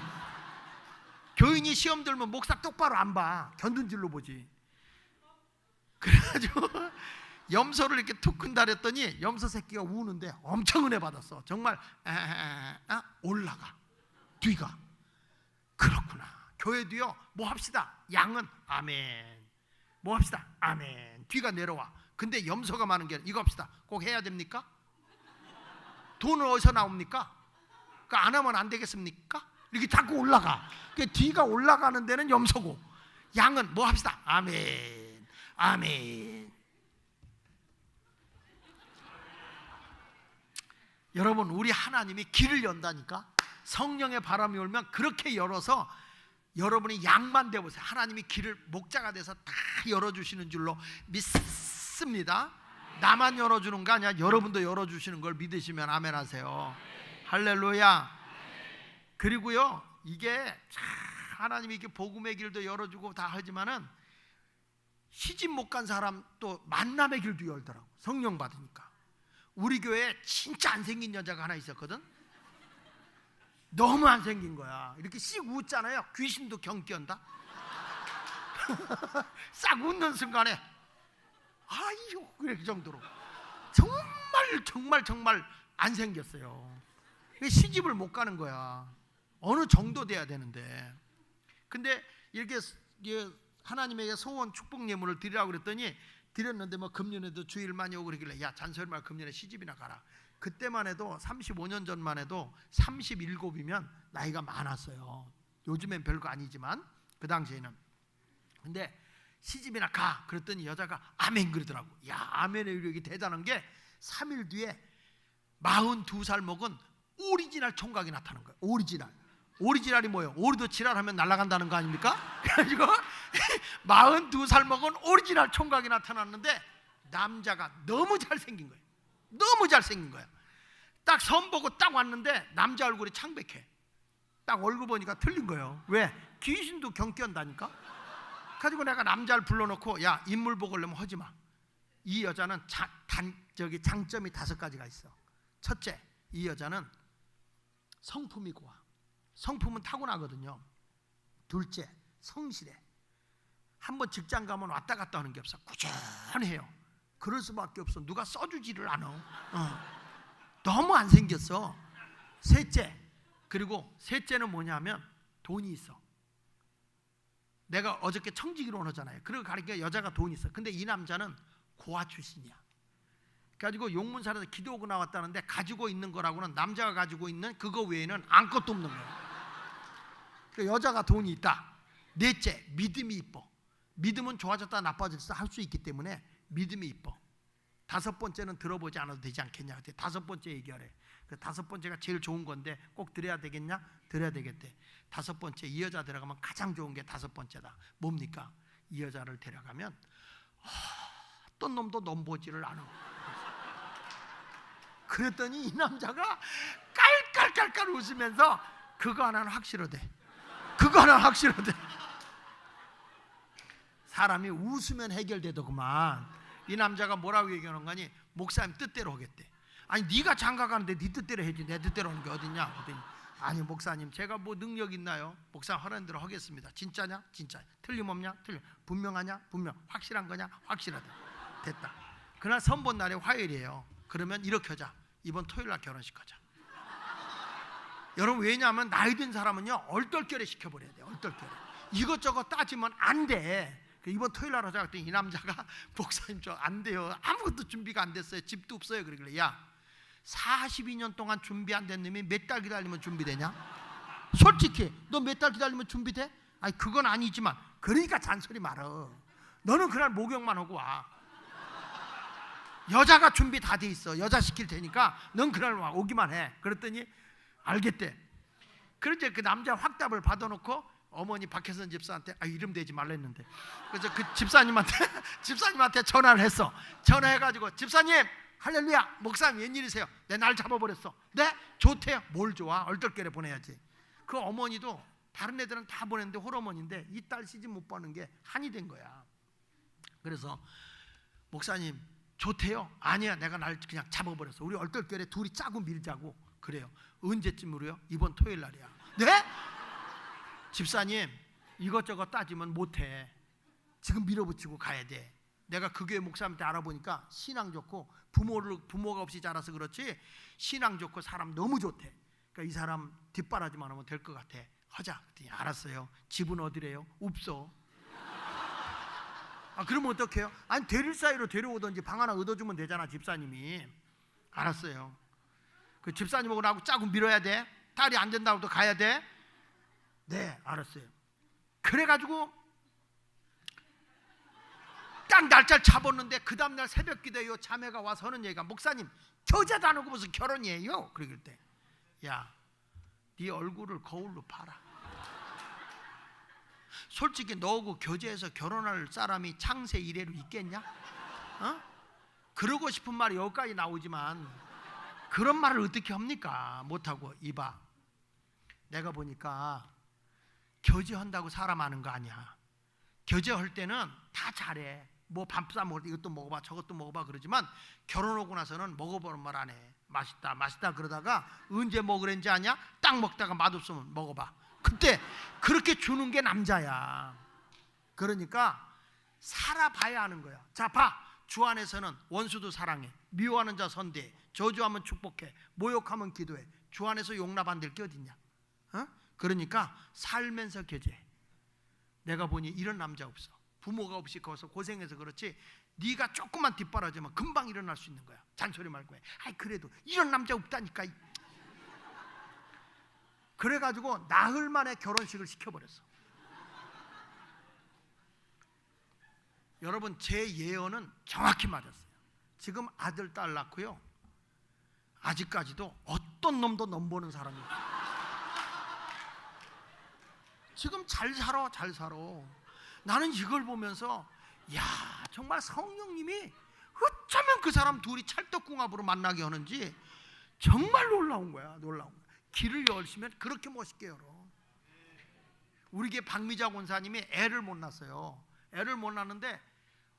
교인이 시험 들면 목사 똑바로 안 봐. 견둔질로 보지. 그래가지고 염소를 이렇게 툭 큰다랬더니 염소 새끼가 우는데 엄청 은혜 받았어. 정말 올라가, 뒤가. 그렇구나. 교회도요, 뭐 합시다. 양은 아멘, 뭐 합시다. 아멘. 뒤가 내려와. 근데 염소가 많은 게 이거 합시다. 꼭 해야 됩니까? 돈은 어디서 나옵니까? 안 하면 안 되겠습니까? 이렇게 자꾸 올라가. 뒤가 올라가는 데는 염소고, 양은 뭐 합시다. 아멘, 아멘. 여러분, 우리 하나님이 길을 연다니까. 성령의 바람이 오면 그렇게 열어서 여러분이 양만 되어보세요. 하나님이 길을, 목자가 돼서 다 열어주시는 줄로 믿습니다. 나만 열어주는 거 아니야. 여러분도 열어주시는 걸 믿으시면 아멘 하세요. 할렐루야. 그리고요, 이게 하나님이 이렇게 복음의 길도 열어주고 다 하지만은 시집 못 간 사람 또 만남의 길도 열더라고, 성령 받으니까. 우리 교회에 진짜 안 생긴 여자가 하나 있었거든. 너무 안 생긴 거야. 이렇게 씩 웃잖아요. 귀신도 경기한다. 싹 웃는 순간에 아유, 그래, 그 정도로 정말 안 생겼어요. 시집을 못 가는 거야. 어느 정도 돼야 되는데. 근데 이렇게 하나님에게 소원 축복 예물을 드리라고 그랬더니 드렸는데, 뭐 금년에도 주일 많이 오고 그러길래, 야, 잔소리 말고 금년에 시집이나 가라. 그때만 해도 35년 전만 해도 37이면 나이가 많았어요. 요즘엔 별거 아니지만 그 당시에는. 근데 시집이나 가 그랬더니 여자가 아멘 그러더라고. 야, 아멘의 위력이 대단한 게 3일 뒤에 42살 먹은 오리지널 총각이 나타난 거야. 오리지널. 오리지널이 뭐예요? 오리도 지랄하면 날아간다는 거 아닙니까? 그래가지고 42살 먹은 오리지널 총각이 나타났는데 남자가 너무 잘생긴 거예요. 너무 잘생긴 거예요. 딱 선 보고 딱 왔는데 남자 얼굴이 창백해. 딱 얼굴 보니까 틀린 거예요. 왜? 귀신도 경기한다니까. 가지고 내가 남자를 불러놓고 야, 인물 보고려면 하지 마. 이 여자는 장점이 5가지가 있어. 첫째, 이 여자는 성품이 고와. 성품은 타고나거든요. 둘째, 성실해. 한번 직장 가면 왔다 갔다 하는 게 없어. 꾸준해요. 그럴 수밖에 없어. 누가 써주지를 않아. 너무 안 생겼어. 셋째, 그리고 셋째는 뭐냐면 돈이 있어. 내가 어저께 청지기로 하잖아요. 그리고 가리켜 여자가 돈이 있어. 근데 이 남자는 고아 출신이야. 가지고 용문산에서 기도하고 나왔다는데 가지고 있는 거라고는 남자가 가지고 있는 그거 외에는 아무것도 없는 거야. 그러니까 여자가 돈이 있다. 넷째, 믿음이 이뻐. 믿음은 좋아졌다 나빠졌다 할 수 있기 때문에 믿음이 이뻐. 5번째는 들어보지 않아도 되지 않겠냐. 5번째 얘기하래. 그 5번째가 제일 좋은 건데 꼭 들어야 되겠냐? 들어야 되겠대. 5번째, 이 여자 데려가면 가장 좋은 게 5번째다. 뭡니까? 이 여자를 데려가면 어떤 놈도 넘보지를 않아. 그랬더니 이 남자가 깔깔깔깔 웃으면서 그거 하나는 확실하대. 그거 하나는 확실하대. 사람이 웃으면 해결되더구만. 이 남자가 뭐라고 얘기하는 거니? 목사님 뜻대로 하겠대. 아니 네가 장가 가는데 네 뜻대로 해야지 내 뜻대로 하는 게 어딨냐? 아니 목사님 제가 뭐 능력 있나요? 목사님 하라는 대로 하겠습니다. 진짜냐? 진짜. 틀림없냐? 틀림. 분명하냐? 분명. 확실한 거냐? 확실하다. 됐다. 그날 선본 날이 화요일이에요. 그러면 이렇게 하자. 이번 토요일 날 결혼식 하자. 여러분 왜냐하면 나이 든 사람은요 얼떨결에 시켜버려야 돼. 얼떨결에. 이것저것 따지면 안 돼. 이번 토요일 날 하자 그랬더니 이 남자가 목사님 저 안 돼요. 아무것도 준비가 안 됐어요. 집도 없어요. 그러길래 야 42년 동안 준비 안 된 놈이 몇 달 기다리면 준비되냐? 솔직히 너 몇 달 기다리면 준비돼? 아니 그건 아니지만 그러니까 잔소리 말어. 너는 그날 목욕만 하고 와. 여자가 준비 다 돼 있어. 여자 시킬 테니까 넌 그날 와 오기만 해. 그랬더니 알겠대. 그런데 그 남자 확답을 받아놓고 어머니 박혜선 집사한테 이름 대지 말랬는데 그래서 그 집사님한테 전화를 했어. 전화해가지고 집사님 할렐루야 목사님 웬일이세요? 내 날 잡아버렸어. 네? 좋대요. 뭘 좋아? 얼떨결에 보내야지. 그 어머니도 다른 애들은 다 보냈는데 홀어머니인데 이 딸 시집 못 보는 게 한이 된 거야. 그래서 목사님 좋대요? 아니야 내가 날 그냥 잡아버렸어. 우리 얼떨결에 둘이 짜고 밀자고. 그래요. 언제쯤으로요? 이번 토요일 날이야. 네? 집사님 이것저것 따지면 못해. 지금 밀어붙이고 가야 돼. 내가 그 교회 목사님한테 알아보니까 신앙 좋고 부모가 없이 자라서 그렇지 신앙 좋고 사람 너무 좋대. 그러니까 이 사람 뒷바라지만 하면 될 것 같아. 하자. 그랬더니 알았어요. 집은 어디래요? 없어. 그러면 어떡해요? 아니 데릴 사이로 데려오든지 방 하나 얻어주면 되잖아. 집사님이. 알았어요. 그 집사님하고 나하고 짜고 밀어야 돼. 딸이 안 된다고 또 가야 돼. 네 알았어요. 그래가지고 딱 날짜를 잡았는데 그 다음날 새벽 기도에 요 자매가 와서 하는 얘기가 목사님 교제도 안 하고 무슨 결혼이에요? 그러길 때 야 네 얼굴을 거울로 봐라. 솔직히 너하고 교제해서 결혼할 사람이 창세 이래로 있겠냐? 그러고 싶은 말이 여기까지 나오지만 그런 말을 어떻게 합니까? 못하고 이봐 내가 보니까 교제한다고 사람 아는 거 아니야. 교제할 때는 다 잘해. 뭐 밥사 먹을 때 이것도 먹어봐 저것도 먹어봐 그러지만 결혼하고 나서는 먹어보는 말 안 해. 맛있다 맛있다 그러다가 언제 먹으랬는지 아냐? 딱 먹다가 맛없으면 먹어봐. 그때 그렇게 주는 게 남자야. 그러니까 살아봐야 하는 거야. 자 봐. 주 안에서는 원수도 사랑해. 미워하는 자 선대해. 저주하면 축복해. 모욕하면 기도해. 주 안에서 용납 안 될 게 어딨냐? 그러니까 살면서 교제해. 내가 보니 이런 남자 없어. 부모가 없이 커서 고생해서 그렇지 네가 조금만 뒷바라지면 금방 일어날 수 있는 거야. 잔소리 말고 해. 그래도 이런 남자 없다니까. 그래가지고 나흘 만에 결혼식을 시켜버렸어. 여러분 제 예언은 정확히 맞았어요. 지금 아들 딸 낳고요 아직까지도 어떤 놈도 넘보는 사람이 없어요. 지금 잘 살아, 잘 살아. 나는 이걸 보면서 야, 정말 성령님이 어쩌면 그 사람 둘이 찰떡궁합으로 만나게 하는지 정말 놀라운 거야, 놀라운 거야. 길을 열시면 그렇게 멋있게 열어. 우리 교회 박미자 권사님이 애를 못 낳았어요. 애를 못 낳았는데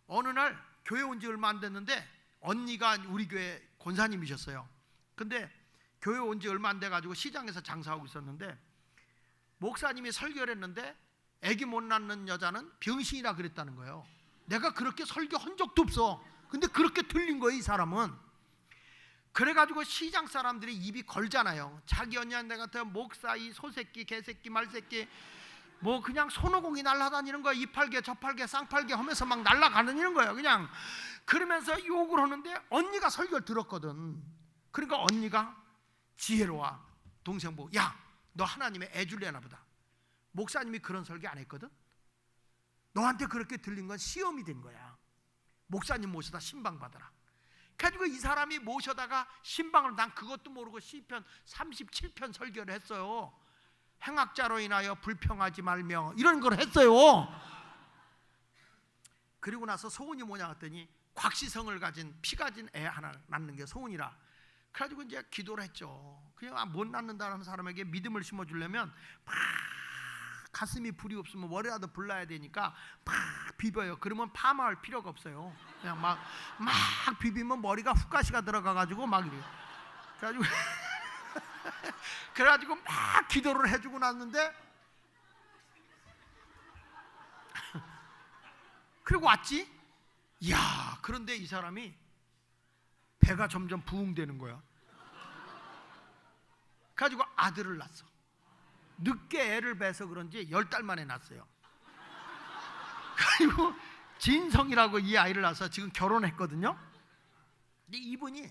어느 날 교회 온 지 얼마 안 됐는데 언니가 우리 교회 권사님이셨어요. 근데 교회 온 지 얼마 안 돼가지고 시장에서 장사하고 있었는데 목사님이 설교를 했는데 애기 못 낳는 여자는 병신이라 그랬다는 거예요. 내가 그렇게 설교한 적도 없어. 근데 그렇게 들린 거예요, 이 사람은. 그래가지고 시장 사람들이 입이 걸잖아요. 자기 언니한테 같은 목사, 이 소새끼, 개새끼, 말새끼, 뭐 그냥 손오공이 날아다니는 거야. 이팔개 저팔개 쌍팔개 하면서 막 날아가는 거예요. 그냥 그러면서 욕을 하는데 언니가 설교를 들었거든. 그러니까 언니가 지혜로워. 동생 보고, 야, 너 하나님의 애 줄래나 보다. 목사님이 그런 설교 안 했거든. 너한테 그렇게 들린 건 시험이 된 거야. 목사님 모셔다 신방 받아라. 그래가지고 이 사람이 모셔다가 신방을, 난 그것도 모르고 시편 37편 설교를 했어요. 행악자로 인하여 불평하지 말며 이런 걸 했어요. 그리고 나서 소원이 뭐냐 했더니 곽시성을 가진 피 가진 애 하나 낳는 게 소원이라. 그래가지고 이제 기도를 했죠. 그냥 못 낳는다는 사람에게 믿음을 심어주려면 막 가슴이 불이 없으면 머리라도 불나야 되니까 막 비벼요. 그러면 파마할 필요가 없어요. 그냥 막 비비면 머리가 훅가시가 들어가가지고 막 이래요. 그래가지고 막 기도를 해주고 났는데 그리고 왔지. 이야, 그런데 이 사람이 배가 점점 부흥되는 거야. 그래가지고 아들을 낳았어. 늦게 애를 배서 그런지 10달 만에 낳았어요. 그리고 진성이라고 이 아이를 낳아서 지금 결혼했거든요. 근데 이분이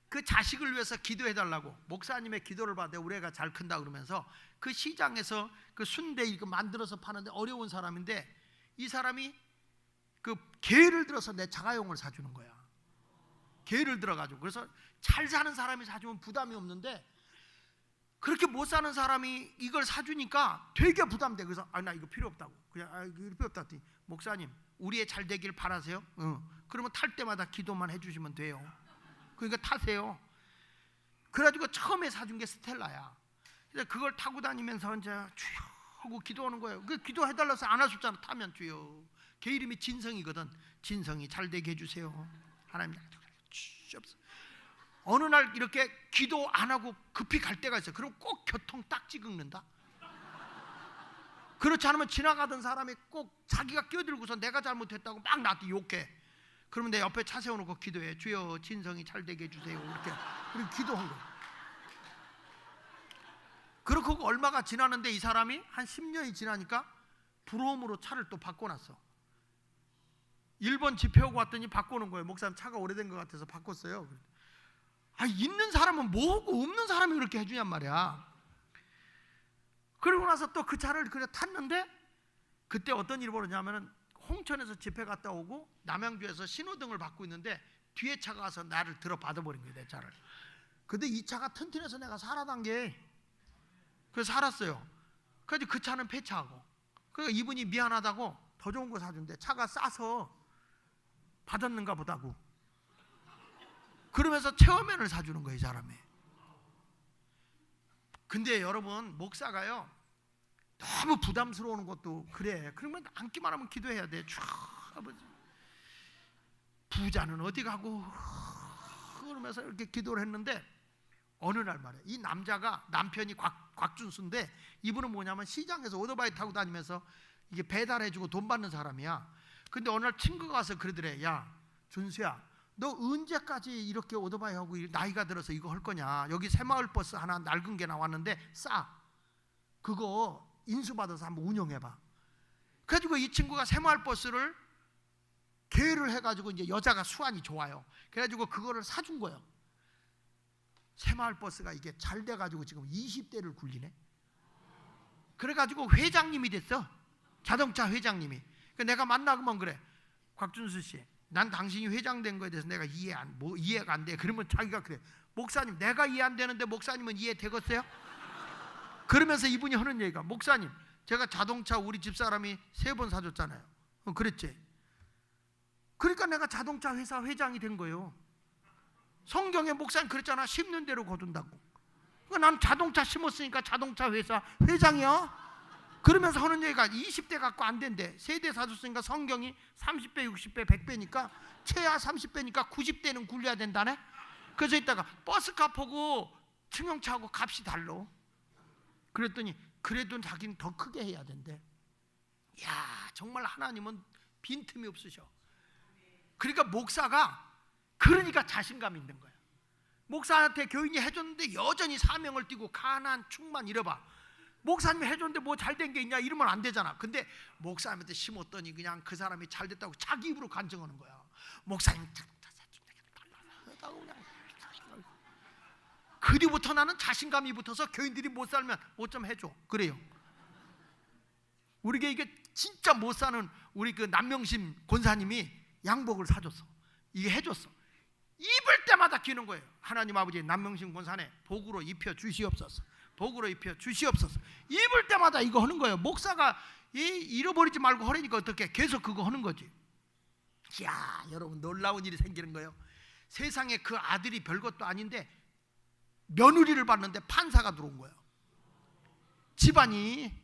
그 자식을 위해서 기도해달라고 목사님의 기도를 받아 우리 애가 잘 큰다 그러면서 그 시장에서 그 순대 이거 만들어서 파는데 어려운 사람인데 이 사람이 그 계를 들어서 내 자가용을 사주는 거야. 계를 들어가지고. 그래서 잘 사는 사람이 사주면 부담이 없는데 그렇게 못 사는 사람이 이걸 사주니까 되게 부담돼. 그래서 나 이거 필요 없다고. 그냥 이거 필요 없다 했더니 목사님 우리 애 잘 되길 바라세요? 그러면 탈 때마다 기도만 해주시면 돼요. 그러니까 타세요. 그래가지고 처음에 사준 게 스텔라야. 그래서 그걸 타고 다니면서 이제 주여 하고 기도하는 거예요. 그 기도해달라고 해서 안 하셨잖아. 타면 주여. 걔 이름이 진성이거든. 진성이 잘 되게 해주세요. 하나님 없어. 어느 날 이렇게 기도 안 하고 급히 갈 때가 있어요. 그럼 꼭 교통 딱지 긁는다. 그렇지 않으면 지나가던 사람이 꼭 자기가 끼어들고서 내가 잘못했다고 막 나한테 욕해. 그러면 내 옆에 차 세워놓고 기도해. 주여 진성이 잘 되게 해주세요. 이렇게 기도한 거예요. 그렇고 얼마가 지나는데 이 사람이 한 10년이 지나니까 부러움으로 차를 또 바꿔놨어. 1번 집회하고 왔더니 바꾸는 거예요. 목사님 차가 오래된 것 같아서 바꿨어요. 있는 사람은 뭐하고 없는 사람이 그렇게 해주냔 말이야. 그러고 나서 또 그 차를 그냥 탔는데 그때 어떤 일이 벌어졌냐면은 홍천에서 집회 갔다 오고 남양주에서 신호등을 받고 있는데 뒤에 차가 와서 나를 들어 받아버린 거예요, 내 차를. 근데 이 차가 튼튼해서 내가 살아난 게 그래서 살았어요. 그래서 그 차는 폐차하고 그러니까 이분이 미안하다고 더 좋은 거 사준대. 차가 싸서 받았는가 보다고. 그러면서 체험면을 사주는 거예요, 이 사람이. 근데 여러분 목사가요 너무 부담스러운 것도 그래. 그러면 앉기만 하면 기도해야 돼. 쭉 아버지 부자는 어디 가고 그러면서 이렇게 기도를 했는데 어느 날 말이야. 이 남자가 남편이 곽준수인데 이분은 뭐냐면 시장에서 오토바이 타고 다니면서 이게 배달해주고 돈 받는 사람이야. 근데 어느 날 친구가 와서 그러더래. 야 준수야, 너 언제까지 이렇게 오토바이 하고 나이가 들어서 이거 할 거냐. 여기 새마을 버스 하나 낡은 게 나왔는데 싸. 그거 인수받아서 한번 운영해봐. 그래가지고 이 친구가 새마을 버스를 계획을 해가지고 이제 여자가 수완이 좋아요. 그래가지고 그거를 사준 거예요. 새마을 버스가 이게 잘 돼가지고 지금 20대를 굴리네. 그래가지고 회장님이 됐어. 자동차 회장님이. 그러니까 내가 만나고만 그래. 곽준수 씨, 난 당신이 회장 된 거에 대해서 내가 이해가 안 돼. 그러면 자기가 그래. 목사님, 내가 이해 안 되는데 목사님은 이해 되겠어요? 그러면서 이분이 하는 얘기가 목사님, 제가 자동차 우리 집사람이 3번 사줬잖아요. 그랬지. 그러니까 내가 자동차 회사 회장이 된 거예요. 성경에 목사님 그랬잖아. 심는 대로 거둔다고. 그러니까 난 자동차 심었으니까 자동차 회사 회장이야. 그러면서 하는 얘기가 20대 갖고 안 된대. 세대 사줬으니까 성경이 30배, 60배, 100배니까 최하 30배니까 90대는 굴려야 된다네. 그래서 이따가 버스값 하고 승용차하고 값이 달라. 그랬더니 그래도 자기는 더 크게 해야 된대. 야, 정말 하나님은 빈틈이 없으셔. 그러니까 목사가 그러니까 자신감이 있는 거야. 목사한테 교인이 해줬는데 여전히 사명을 띠고 가난, 충만 이래봐. 목사님이 해줬는데 뭐 잘된 게 있냐 이러면 안 되잖아. 근데 목사님한테 심었더니 그냥 그 사람이 잘됐다고 자기 입으로 간증하는 거야. 목사님 그 뒤부터 나는 자신감이 붙어서 교인들이 못 살면 뭐 좀 해줘 그래요. 우리가 이게 진짜 못 사는 우리 그 남명심 권사님이 양복을 사줬어. 이게 해줬어. 입을 때마다 기는 거예요. 하나님 아버지 남명심 권사네 복으로 입혀 주시옵소서. 복으로 입혀 주시옵소서. 입을 때마다 이거 하는 거예요. 목사가 잃어버리지 말고 하려니까 어떻게 계속 그거 하는 거지. 이야, 여러분 놀라운 일이 생기는 거예요. 세상에 그 아들이 별것도 아닌데 며느리를 봤는데 판사가 들어온 거예요. 집안이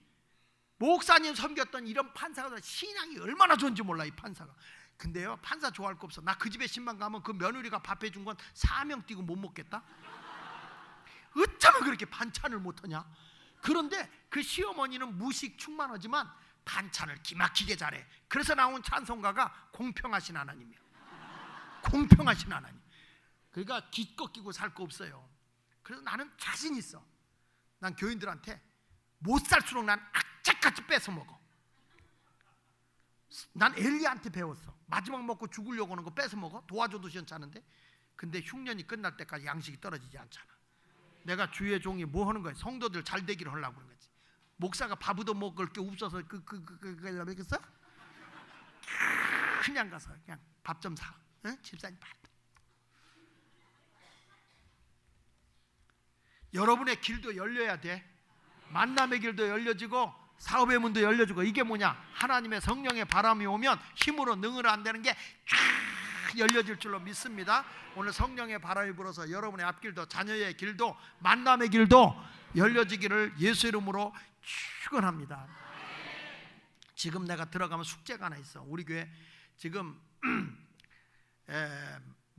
목사님 섬겼던 이런 판사가 신앙이 얼마나 좋은지 몰라 이 판사가. 근데요 판사 좋아할 거 없어. 나 그 집에 신방 가면 그 며느리가 밥 해준 건 사명 띄고 못 먹겠다. 어쩌면 그렇게 반찬을 못하냐. 그런데 그 시어머니는 무식 충만하지만 반찬을 기막히게 잘해. 그래서 나온 찬송가가 공평하신 하나님이야. 공평하신 하나님. 그러니까 기껏 끼고 살 거 없어요. 그래서 나는 자신 있어. 난 교인들한테 못 살수록 난 악착같이 뺏어 먹어. 난 엘리야한테 배웠어. 마지막 먹고 죽으려고 하는 거 뺏어 먹어. 도와줘도 시원찮은데. 근데 흉년이 끝날 때까지 양식이 떨어지지 않잖아. 내가 주의 종이 뭐 하는 거야? 성도들 잘 되기를 하려고 그런 거지. 목사가 밥 얻어 먹을 게 없어서 그러겠어? 그냥 가서 그냥 밥 좀 사. 응? 집사님 밥. 여러분의 길도 열려야 돼. 만남의 길도 열려지고 사업의 문도 열려지고. 이게 뭐냐? 하나님의 성령의 바람이 오면 힘으로 능으로 안 되는 게 열려질 줄로 믿습니다. 오늘 성령의 바람이 불어서 여러분의 앞길도 자녀의 길도 만남의 길도 열려지기를 예수 이름으로 축원합니다. 지금 내가 들어가면 숙제가 하나 있어. 우리 교회 지금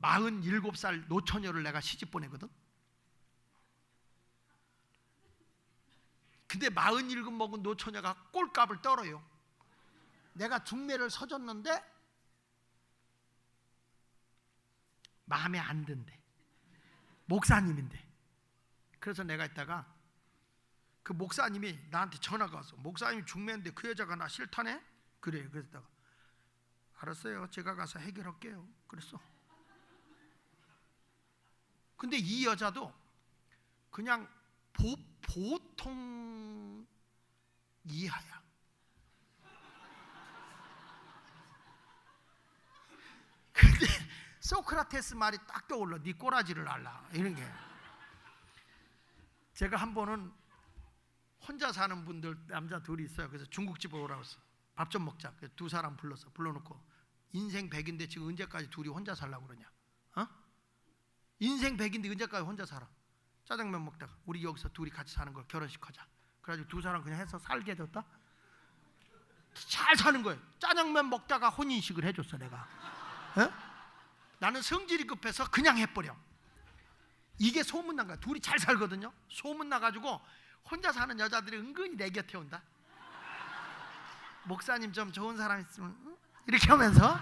47살 노처녀를 내가 시집 보내거든. 근데 47 먹은 노처녀가 꼴값을 떨어요. 내가 중매를 서줬는데 마음에 안 든대. 목사님인데. 그래서 내가 있다가 그 목사님이 나한테 전화가 왔어. 목사님 중매인데 그 여자가 나 싫다네? 그래. 그랬다가 알았어요. 제가 가서 해결할게요. 그랬어. 근데 이 여자도 그냥 보통 이하야. 근데 소크라테스 말이 딱 떠올라. 네 꼬라지를 알라 이런 게. 제가 한 번은 혼자 사는 분들 남자 둘이 있어요. 그래서 중국집에 오라고 했어. 밥 좀 먹자. 그래서 두 사람 불러놓고 인생 100인데 지금 언제까지 둘이 혼자 살라고 그러냐? 인생 100인데 언제까지 혼자 살아? 짜장면 먹다가 우리 여기서 둘이 같이 사는 걸 결혼식 하자. 그래가지고 두 사람 그냥 해서 살게 됐다. 잘 사는 거예요. 짜장면 먹다가 혼인식을 해줬어 내가. 나는 성질이 급해서 그냥 해버려. 이게 소문난 거야. 둘이 잘 살거든요. 소문나가지고 혼자 사는 여자들이 은근히 내 곁에 온다. 목사님 좀 좋은 사람 있으면 이렇게 하면서.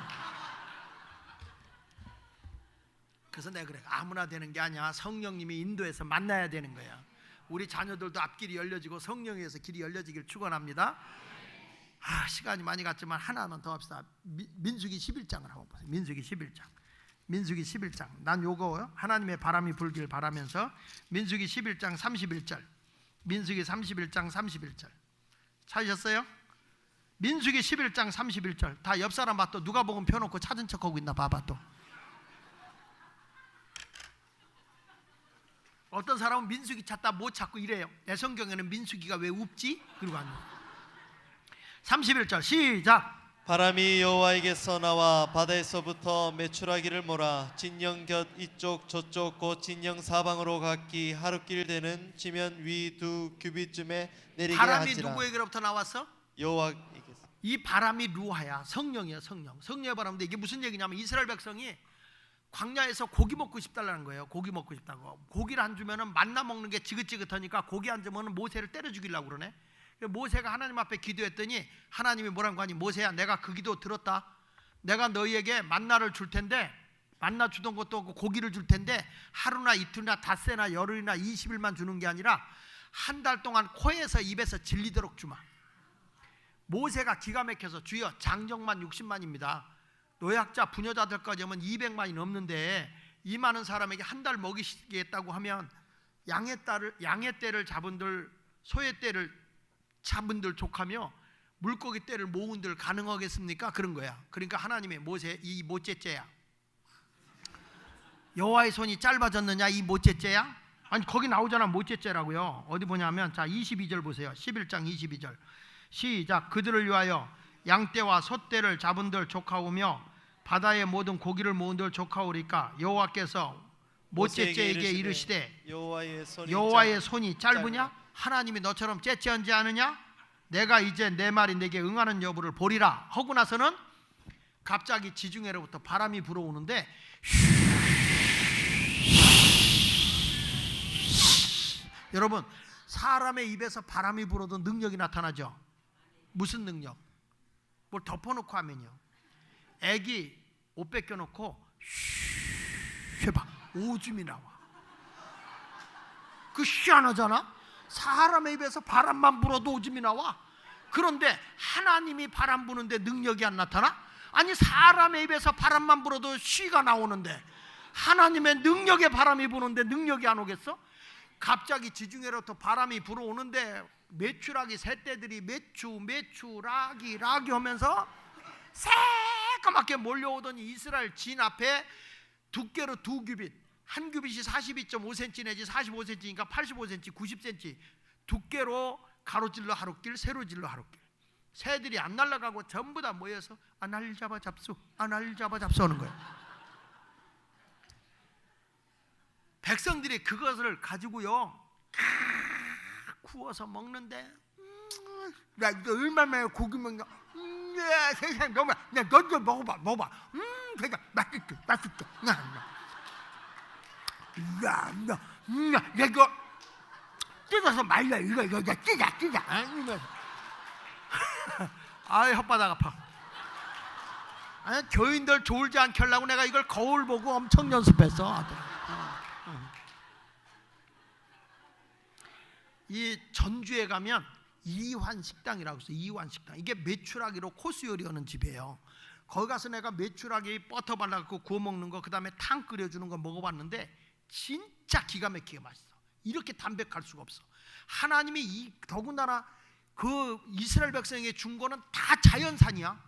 그래서 내가 그래. 아무나 되는 게 아니야. 성령님이 인도해서 만나야 되는 거야. 우리 자녀들도 앞길이 열려지고 성령에서 길이 열려지길 축원합니다. 시간이 많이 갔지만 하나만 더 합시다. 민수기 11장을 한번 보세요. 민수기 11장. 민수기 11장. 난 요거 하나님의 바람이 불길 바라면서 민수기 11장 31절. 민수기 31장 31절. 찾으셨어요? 민수기 11장 31절. 다 옆 사람 봐. 또 누가복음 펴놓고 찾은 척하고 있나 봐봐 또. 어떤 사람은 민수기 찾다 못 찾고 이래요. 내 성경에는 민수기가 왜 없지? 그러고 앉아. 31절 시작. 바람이 여호와에게서 나와 바다에서부터 메추라기를 몰아 진영 곁 이쪽 저쪽 곧 진영 사방으로 각기 하루길 되는 지면 위 2규빗쯤에 내리게 바람이 하지라. 누구에게로부터 나왔어? 여호와에게서. 이 바람이 루하야. 성령이야. 성령의 바람인데 이게 무슨 얘기냐면 이스라엘 백성이 광야에서 고기 먹고 싶다라는 거예요. 고기 먹고 싶다고. 고기를 안 주면은 만나 먹는 게 지긋지긋하니까 고기 안 주면은 모세를 때려 죽이려고 그러네. 모세가 하나님 앞에 기도했더니 하나님이 뭐라고 하니, 모세야 내가 그 기도 들었다. 내가 너희에게 만나를 줄 텐데, 만나 주던 것도 없고 고기를 줄 텐데 하루나 이틀이나 닷새나 열흘이나 20일만 주는 게 아니라 한 달 동안 코에서 입에서 질리도록 주마. 모세가 기가 막혀서 주여 장정만 60만입니다. 노약자 부녀자들까지 하면 200만이 넘는데 이 많은 사람에게 한 달 먹이시겠다고 하면 양의 떼를 잡은들, 소의 떼를 잡은들 족하며 물고기 떼를 모은들 가능하겠습니까? 그런 거야. 그러니까 하나님의 모세 이 못째째야. 여호와의 손이 짧아졌느냐 이 못째째야? 아니 거기 나오잖아. 못째째라고요. 어디 보냐면 자 22절 보세요. 11장 22절 시작. 그들을 위하여 양떼와 소떼를 잡은들 족하오며 바다의 모든 고기를 모은들 족하오리까 여호와께서 못째째에게 이르시되 여호와의 손이 짧으냐? 하나님이 너처럼 째째한지 않으냐? 내가 이제 내 말이 내게 응하는 여부를 보리라 하고 나서는 갑자기 지중해로부터 바람이 불어오는데 여러분 사람의 입에서 바람이 불어도 능력이 나타나죠. 무슨 능력? 뭘 덮어놓고 하면요. 애기 옷 벗겨놓고 해봐 오줌이 나와. 그 희한하잖아. 사람의 입에서 바람만 불어도 오줌이 나와. 그런데 하나님이 바람 부는데 능력이 안 나타나? 아니 사람의 입에서 바람만 불어도 쉬가 나오는데 하나님의 능력의 바람이 부는데 능력이 안 오겠어? 갑자기 지중해로부터 바람이 불어오는데 메추라기 새떼들이 메추라기 하면서 새까맣게 몰려오더니 이스라엘 진 앞에 두께로 2규빗, 한 규빗이 42.5cm 내지 45cm니까 85cm, 90cm 두께로 가로질러 하루길, 세로질러 하루길. 새들이 안 날아가고 전부 다 모여서 날 잡아 잡수, 날 잡아 잡수 하는 거예요. 백성들이 그것을 가지고요 구워서 먹는데 야 이거 얼마나 고기 먹냐? 세상 너무 야 너도 먹어봐 그러니까 맛있게 야 이거 뜯어서 말려 이거 찢어 아이 혓바닥 아파. 아니 교인들 졸지 않게 하려고 내가 이걸 거울 보고 엄청 연습했어. 이 전주에 가면 이환식당이라고 있어요. 이환식당. 이게 메추라기로 코스 요리하는 집이에요. 거기 가서 내가 메추라기 버터 발라갖고 구워 먹는 거, 그 다음에 탕 끓여주는 거 먹어봤는데 진짜 기가 막히게 맛있어. 이렇게 담백할 수가 없어. 하나님이 더군다나 그 이스라엘 백성에게 준 거는 다 자연산이야.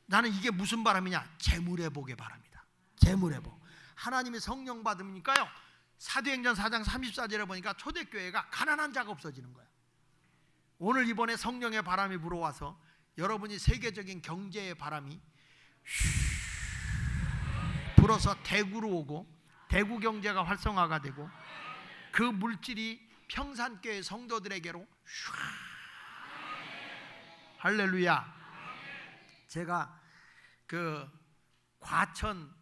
나는 이게 무슨 바람이냐? 재물회복의 바람이다. 재물회복. 하나님이 성령 받으니까요 사도행전 4장 34절에 보니까 초대교회가 가난한 자가 없어지는 거야. 오늘 이번에 성령의 바람이 불어와서 여러분이 세계적인 경제의 바람이 불어서 대구로 오고 대구 경제가 활성화가 되고 그 물질이 평산교회 성도들에게로 할렐루야. 제가 그 과천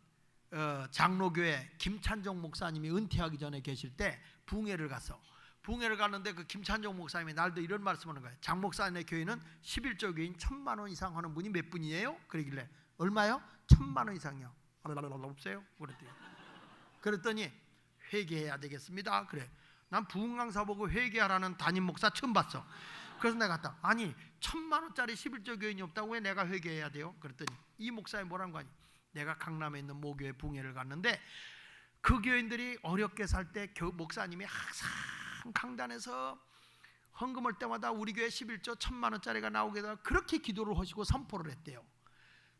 장로교회 김찬종 목사님이 은퇴하기 전에 계실 때 붕해를 갔는데 그 김찬종 목사님이 날도 이런 말씀하는 거예요. 장 목사님의 교회는 11조 교인 1,000만 원 이상 하는 분이 몇 분이에요? 그러길래 얼마요? 1,000만 원 이상이요. 없어요? 그랬더니 회개해야 되겠습니다. 그래. 난 부흥 강사 보고 회개하라는 담임 목사 처음 봤어. 그래서 내가 갔다. 아니 1,000만 원짜리 11조 교인이 없다고 왜 내가 회개해야 돼요? 그랬더니 이 목사님 뭐라는 거 아니? 내가 강남에 있는 모교회 붕해를 갔는데 그 교인들이 어렵게 살 때 목사님이 항상 강단에서 헌금할 때마다 우리 교회 11조 1,000만 원짜리가 나오게 해서 그렇게 기도를 하시고 선포를 했대요.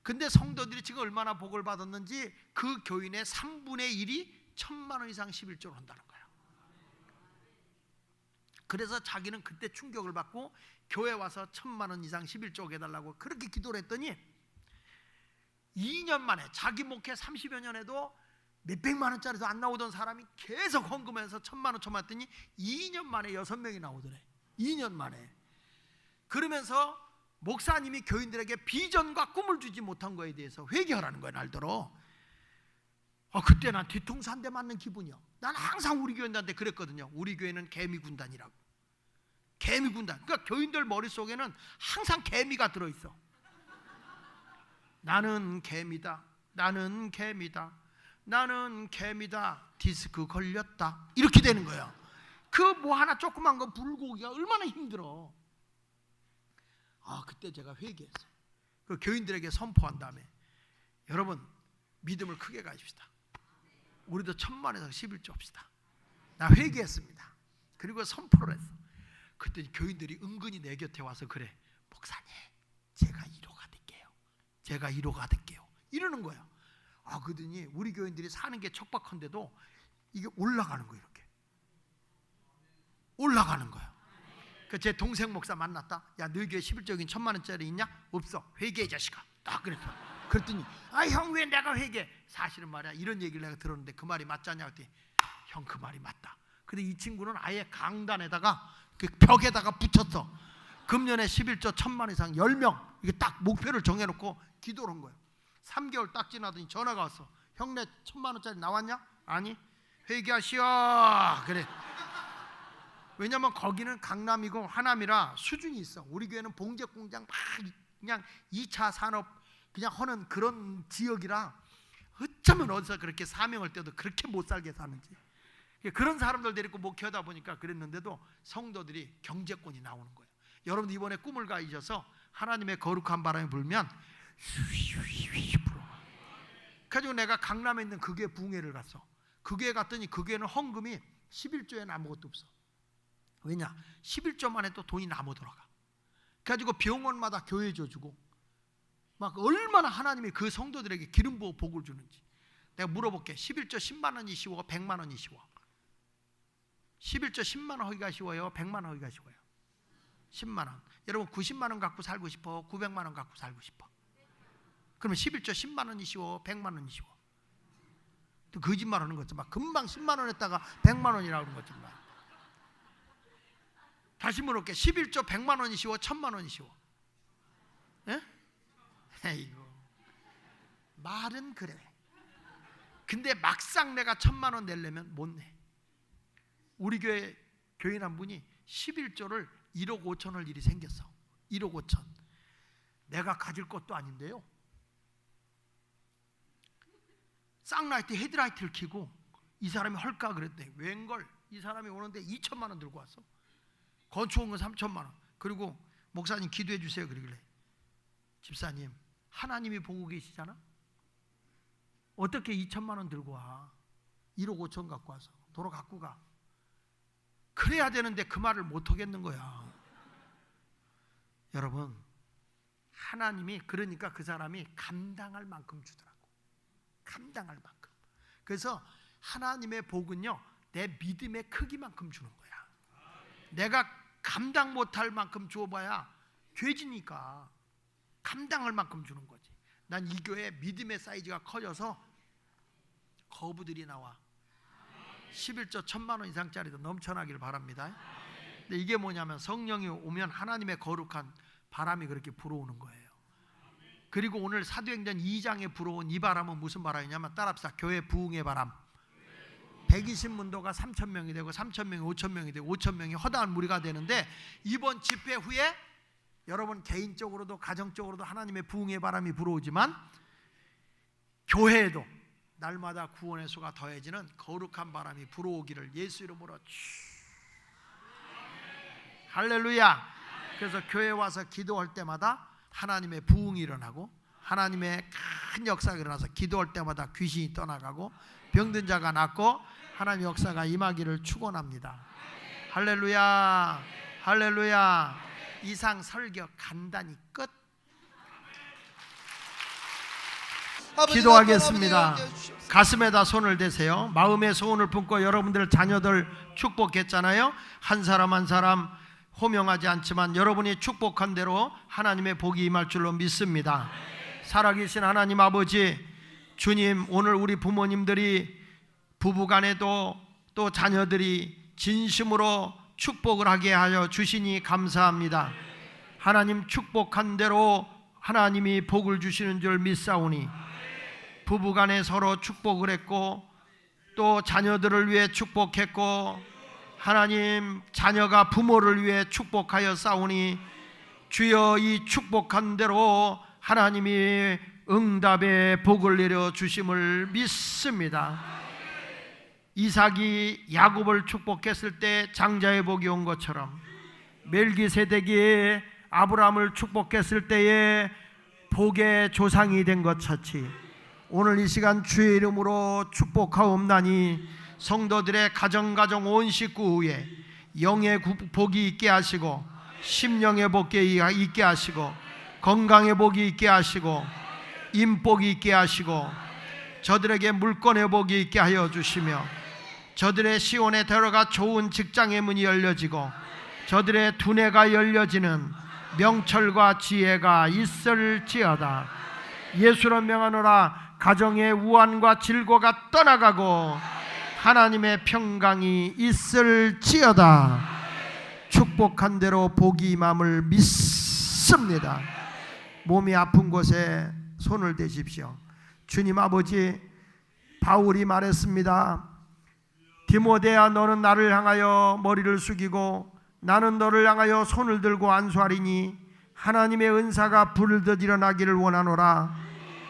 근데 성도들이 지금 얼마나 복을 받았는지 그 교인의 3분의 1이 1,000만 원 이상 11조를 한다는 거예요. 그래서 자기는 그때 충격을 받고 교회 와서 1,000만 원 이상 11조 해달라고 그렇게 기도를 했더니 2년 만에 자기 목회 30여 년에도 몇백만 원짜리도 안 나오던 사람이 계속 헌금해서 1,000만 원 쳐맞더니 2년 만에 6명이 나오더래. 2년 만에. 그러면서 목사님이 교인들에게 비전과 꿈을 주지 못한 거에 대해서 회개하라는 거야. 날더러 그때 난 뒤통수 한 대 맞는 기분이야. 난 항상 우리 교인들한테 그랬거든요. 우리 교회는 개미 군단이라고. 개미 군단. 그러니까 교인들 머릿속에는 항상 개미가 들어있어. 나는 개미다. 나는 개미다. 나는 개미다. 디스크 걸렸다. 이렇게 되는 거야. 그 뭐 하나 조그만 거 불고기가 얼마나 힘들어. 그때 제가 회개했어요. 그 교인들에게 선포한 다음에 여러분 믿음을 크게 가집시다. 우리도 1,000만에서 11조 합시다. 나 회개했습니다. 그리고 선포를 했어. 그때 교인들이 은근히 내 곁에 와서 그래. 목사님 제가 1호가 될게요. 제가 1호가 될게요. 이러는 거야. 그러더니 우리 교인들이 사는 게 척박한데도 이게 올라가는 거예요. 이렇게 올라가는 거야. 제 동생 목사 만났다. 야, 너희 교회 11조긴 1,000만 원짜리 있냐? 없어. 회개해 자식아. 딱 그랬어. 그랬더니 형 왜 내가 회개? 사실은 말이야 이런 얘기를 내가 들었는데 그 말이 맞잖냐 그랬더니 형 그 말이 맞다. 근데 이 친구는 아예 강단에다가 그 벽에다가 붙였어. 금년에 11조 1,000만 원 이상 10명 이게 딱 목표를 정해놓고 기도를 한 거예요. 3개월 딱 지나더니 전화가 왔어. 형네 1,000만 원짜리 나왔냐? 아니. 회개하시오. 그래. 왜냐면 거기는 강남이고 하남이라 수준이 있어. 우리 교회는 봉제 공장 막 그냥 2차 산업 그냥 하는 그런 지역이라 어쩌면 어디서 그렇게 사명을 떼도 그렇게 못 살게 사는지. 그런 사람들 데리고 목회하다 보니까 그랬는데도 성도들이 경제권이 나오는 거예요. 여러분 이번에 꿈을 가지셔서 하나님의 거룩한 바람이 불면 불어. 그래가지고 내가 강남에 있는 그 교회 부흥회를 갔어. 그 교회 갔더니 그 교회는 헌금이 11조에는 아무것도 없어. 왜냐? 11조만 해도 돈이 남아 돌아가. 그래가지고 병원마다 교회 줘주고 막 얼마나 하나님이 그 성도들에게 기름 부어 복을 주는지. 내가 물어볼게. 11조 10만 원이 쉬워? 100만 원이 쉬워? 11조 10만 원 하기가 쉬워요? 100만 원 하기가 쉬워요? 10만 원. 여러분 90만 원 갖고 살고 싶어? 900만 원 갖고 살고 싶어? 그러면 11조 10만 원이 쉬워? 100만 원이 쉬워? 또 거짓말 하는 거지. 막 금방 10만 원 했다가 100만 원이라고 하는 거지. 다시 물어볼게. 11조 100만 원이 쉬워? 1,000만 원이 쉬워? 예? 에이고 말은 그래. 근데 막상 내가 1,000만 원 내려면 못 내. 우리 교회 교인 한 분이 11조를 1억 5천을 일이 생겼어. 1억 5천. 내가 가질 것도 아닌데요. 쌍라이트 헤드라이트를 켜고 이 사람이 헐까 그랬대. 웬걸 이 사람이 오는데 2천만 원 들고 왔어. 건축원금 3천만 원. 그리고 목사님 기도해 주세요 그러길래 집사님 하나님이 보고 계시잖아. 어떻게 2천만 원 들고 와? 1억 5천 갖고 와서 도로 갖고 가. 그래야 되는데 그 말을 못 하겠는 거야. 여러분 하나님이 그러니까 그 사람이 감당할 만큼 주더라고. 감당할 만큼. 그래서 하나님의 복은요 내 믿음의 크기만큼 주는 거야. 내가 감당 못할 만큼 주어봐야 죄지니까 감당할 만큼 주는 거지. 난 이 교회 믿음의 사이즈가 커져서 거부들이 나와. 11조 1,000만 원 이상짜리도 넘쳐나길 바랍니다. 근데 이게 뭐냐면 성령이 오면 하나님의 거룩한 바람이 그렇게 불어오는 거예요. 그리고 오늘 사도행전 2장에 불어온 이 바람은 무슨 바람이냐면 따라합시다. 교회 부흥의 바람. 120문도가 3,000명이 되고 3,000명이 5,000명이 되고 5,000명이 허다한 무리가 되는데 이번 집회 후에 여러분 개인적으로도 가정적으로도 하나님의 부흥의 바람이 불어오지만 교회에도 날마다 구원의 수가 더해지는 거룩한 바람이 불어오기를 예수 이름으로 할렐루야. 그래서 교회 와서 기도할 때마다 하나님의 부흥이 일어나고 하나님의 큰 역사가 일어나서 기도할 때마다 귀신이 떠나가고 병든 자가 낫고 하나님의 역사가 임하기를 축원합니다. 할렐루야. 할렐루야. 이상 설교 간단히 끝. 기도하겠습니다. 가슴에다 손을 대세요. 마음에 소원을 품고 여러분들 자녀들 축복했잖아요. 한 사람 한 사람 호명하지 않지만 여러분이 축복한 대로 하나님의 복이 임할 줄로 믿습니다. 살아계신 하나님 아버지, 주님, 오늘 우리 부모님들이 부부간에도 또 자녀들이 진심으로 축복을 하게 하여 주시니 감사합니다. 하나님 축복한 대로 하나님이 복을 주시는 줄 믿사오니 부부간에 서로 축복을 했고 또 자녀들을 위해 축복했고 하나님 자녀가 부모를 위해 축복하여 싸우니 주여 이 축복한 대로 하나님이 응답의 복을 내려 주심을 믿습니다. 이삭이 야곱을 축복했을 때 장자의 복이 온 것처럼 멜기세덱이 아브라함을 축복했을 때에 복의 조상이 된 것같이 오늘 이 시간 주의 이름으로 축복하옵나니 성도들의 가정 온 식구 위에 영의 복이 있게 하시고 심령의 복이 있게 하시고 건강의 복이 있게 하시고 인복이 있게 하시고 저들에게 물건의 복이 있게 하여 주시며 저들의 시온에 들어가 좋은 직장의 문이 열려지고 저들의 두뇌가 열려지는 명철과 지혜가 있을지어다. 예수로 명하노라. 가정의 우환과 질고가 떠나가고 하나님의 평강이 있을지어다. 축복한 대로 복이 임함을 믿습니다. 몸이 아픈 곳에 손을 대십시오. 주님 아버지, 바울이 말했습니다. 디모데야, 너는 나를 향하여 머리를 숙이고 나는 너를 향하여 손을 들고 안수하리니 하나님의 은사가 부르듯 일어나기를 원하노라.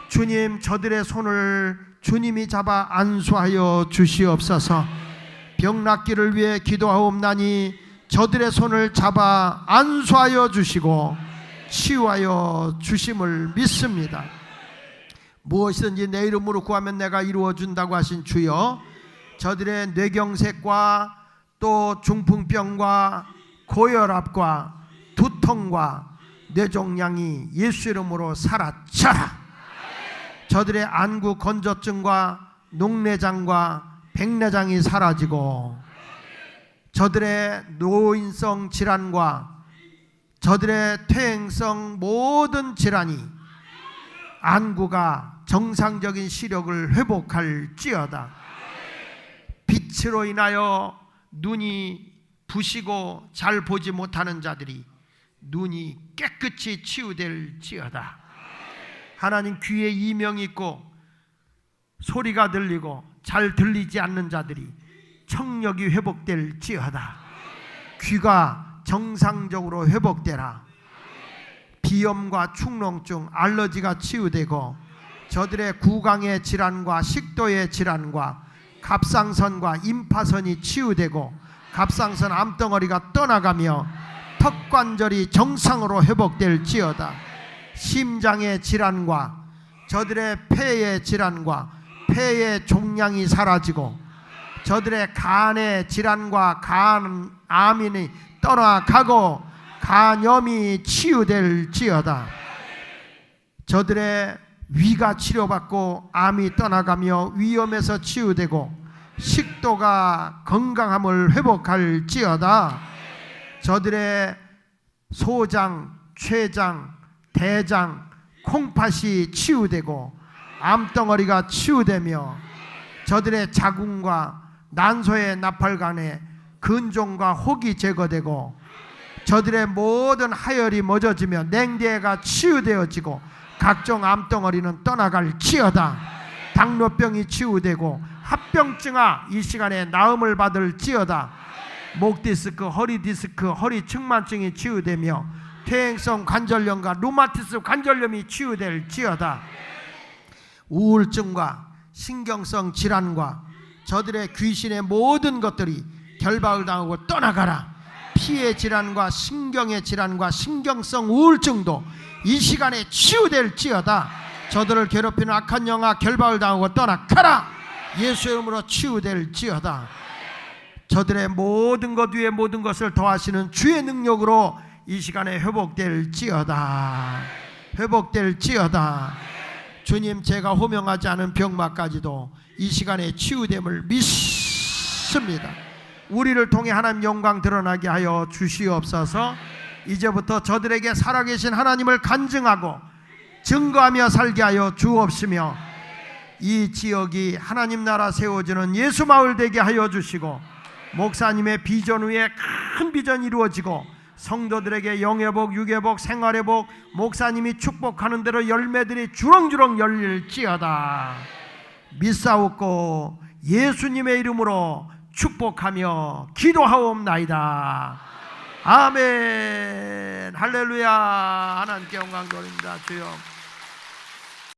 주님, 저들의 손을 주님이 잡아 안수하여 주시옵소서. 병 낫기를 위해 기도하옵나니 저들의 손을 잡아 안수하여 주시고 치유하여 주심을 믿습니다. 무엇이든지 내 이름으로 구하면 내가 이루어 준다고 하신 주여, 저들의 뇌경색과 또 중풍병과 고혈압과 두통과 뇌종양이 예수 이름으로 사라져라. 저들의 안구 건조증과 녹내장과 백내장이 사라지고 저들의 노인성 질환과 저들의 퇴행성 모든 질환이 안구가 정상적인 시력을 회복할지어다. 빛으로 인하여 눈이 부시고 잘 보지 못하는 자들이 눈이 깨끗이 치유될지어다. 하나님, 귀에 이명이 있고 소리가 들리고 잘 들리지 않는 자들이 청력이 회복될지어다. 귀가 정상적으로 회복되라. 비염과 축농증, 알러지가 치유되고 저들의 구강의 질환과 식도의 질환과 갑상선과 임파선이 치유되고 갑상선 암덩어리가 떠나가며 턱관절이 정상으로 회복될지어다. 심장의 질환과 저들의 폐의 질환과 폐의 종양이 사라지고 저들의 간의 질환과 간암이 떠나가고 간염이 치유될지어다. 저들의 위가 치료받고 암이 떠나가며 위염에서 치유되고 식도가 건강함을 회복할지어다. 저들의 소장, 췌장, 대장, 콩팥이 치유되고 암덩어리가 치유되며 저들의 자궁과 난소의 나팔관에 근종과 혹이 제거되고 저들의 모든 하열이 멎어지며 냉대가 치유되어지고 각종 암덩어리는 떠나갈지어다. 당뇨병이 치유되고 합병증아 이 시간에 나음을 받을지어다. 목디스크, 허리디스크, 허리 측만증이 치유되며 퇴행성 관절염과 루마티스 관절염이 치유될지어다. 우울증과 신경성 질환과 저들의 귀신의 모든 것들이 결박을 당하고 떠나가라. 피의 질환과 신경의 질환과 신경성 우울증도 이 시간에 치유될지어다. 저들을 괴롭히는 악한 영아 결박을 당하고 떠나가라. 예수 이름으로 치유될지어다. 저들의 모든 것 위에 모든 것을 더하시는 주의 능력으로 이 시간에 회복될지어다. 회복될지어다. 주님, 제가 호명하지 않은 병마까지도 이 시간에 치유됨을 믿습니다. 우리를 통해 하나님 영광 드러나게 하여 주시옵소서. 이제부터 저들에게 살아계신 하나님을 간증하고 증거하며 살게 하여 주옵시며, 이 지역이 하나님 나라 세워지는 예수 마을 되게 하여 주시고, 목사님의 비전 위에 큰 비전이 이루어지고 성도들에게 영의 복, 육의 복, 생활의 복, 목사님이 축복하는 대로 열매들이 주렁주렁 열릴지어다 믿사옵고 예수님의 이름으로 축복하며 기도하옵나이다. 아멘. 할렐루야. 하나님께 영광 돌립니다. 주여.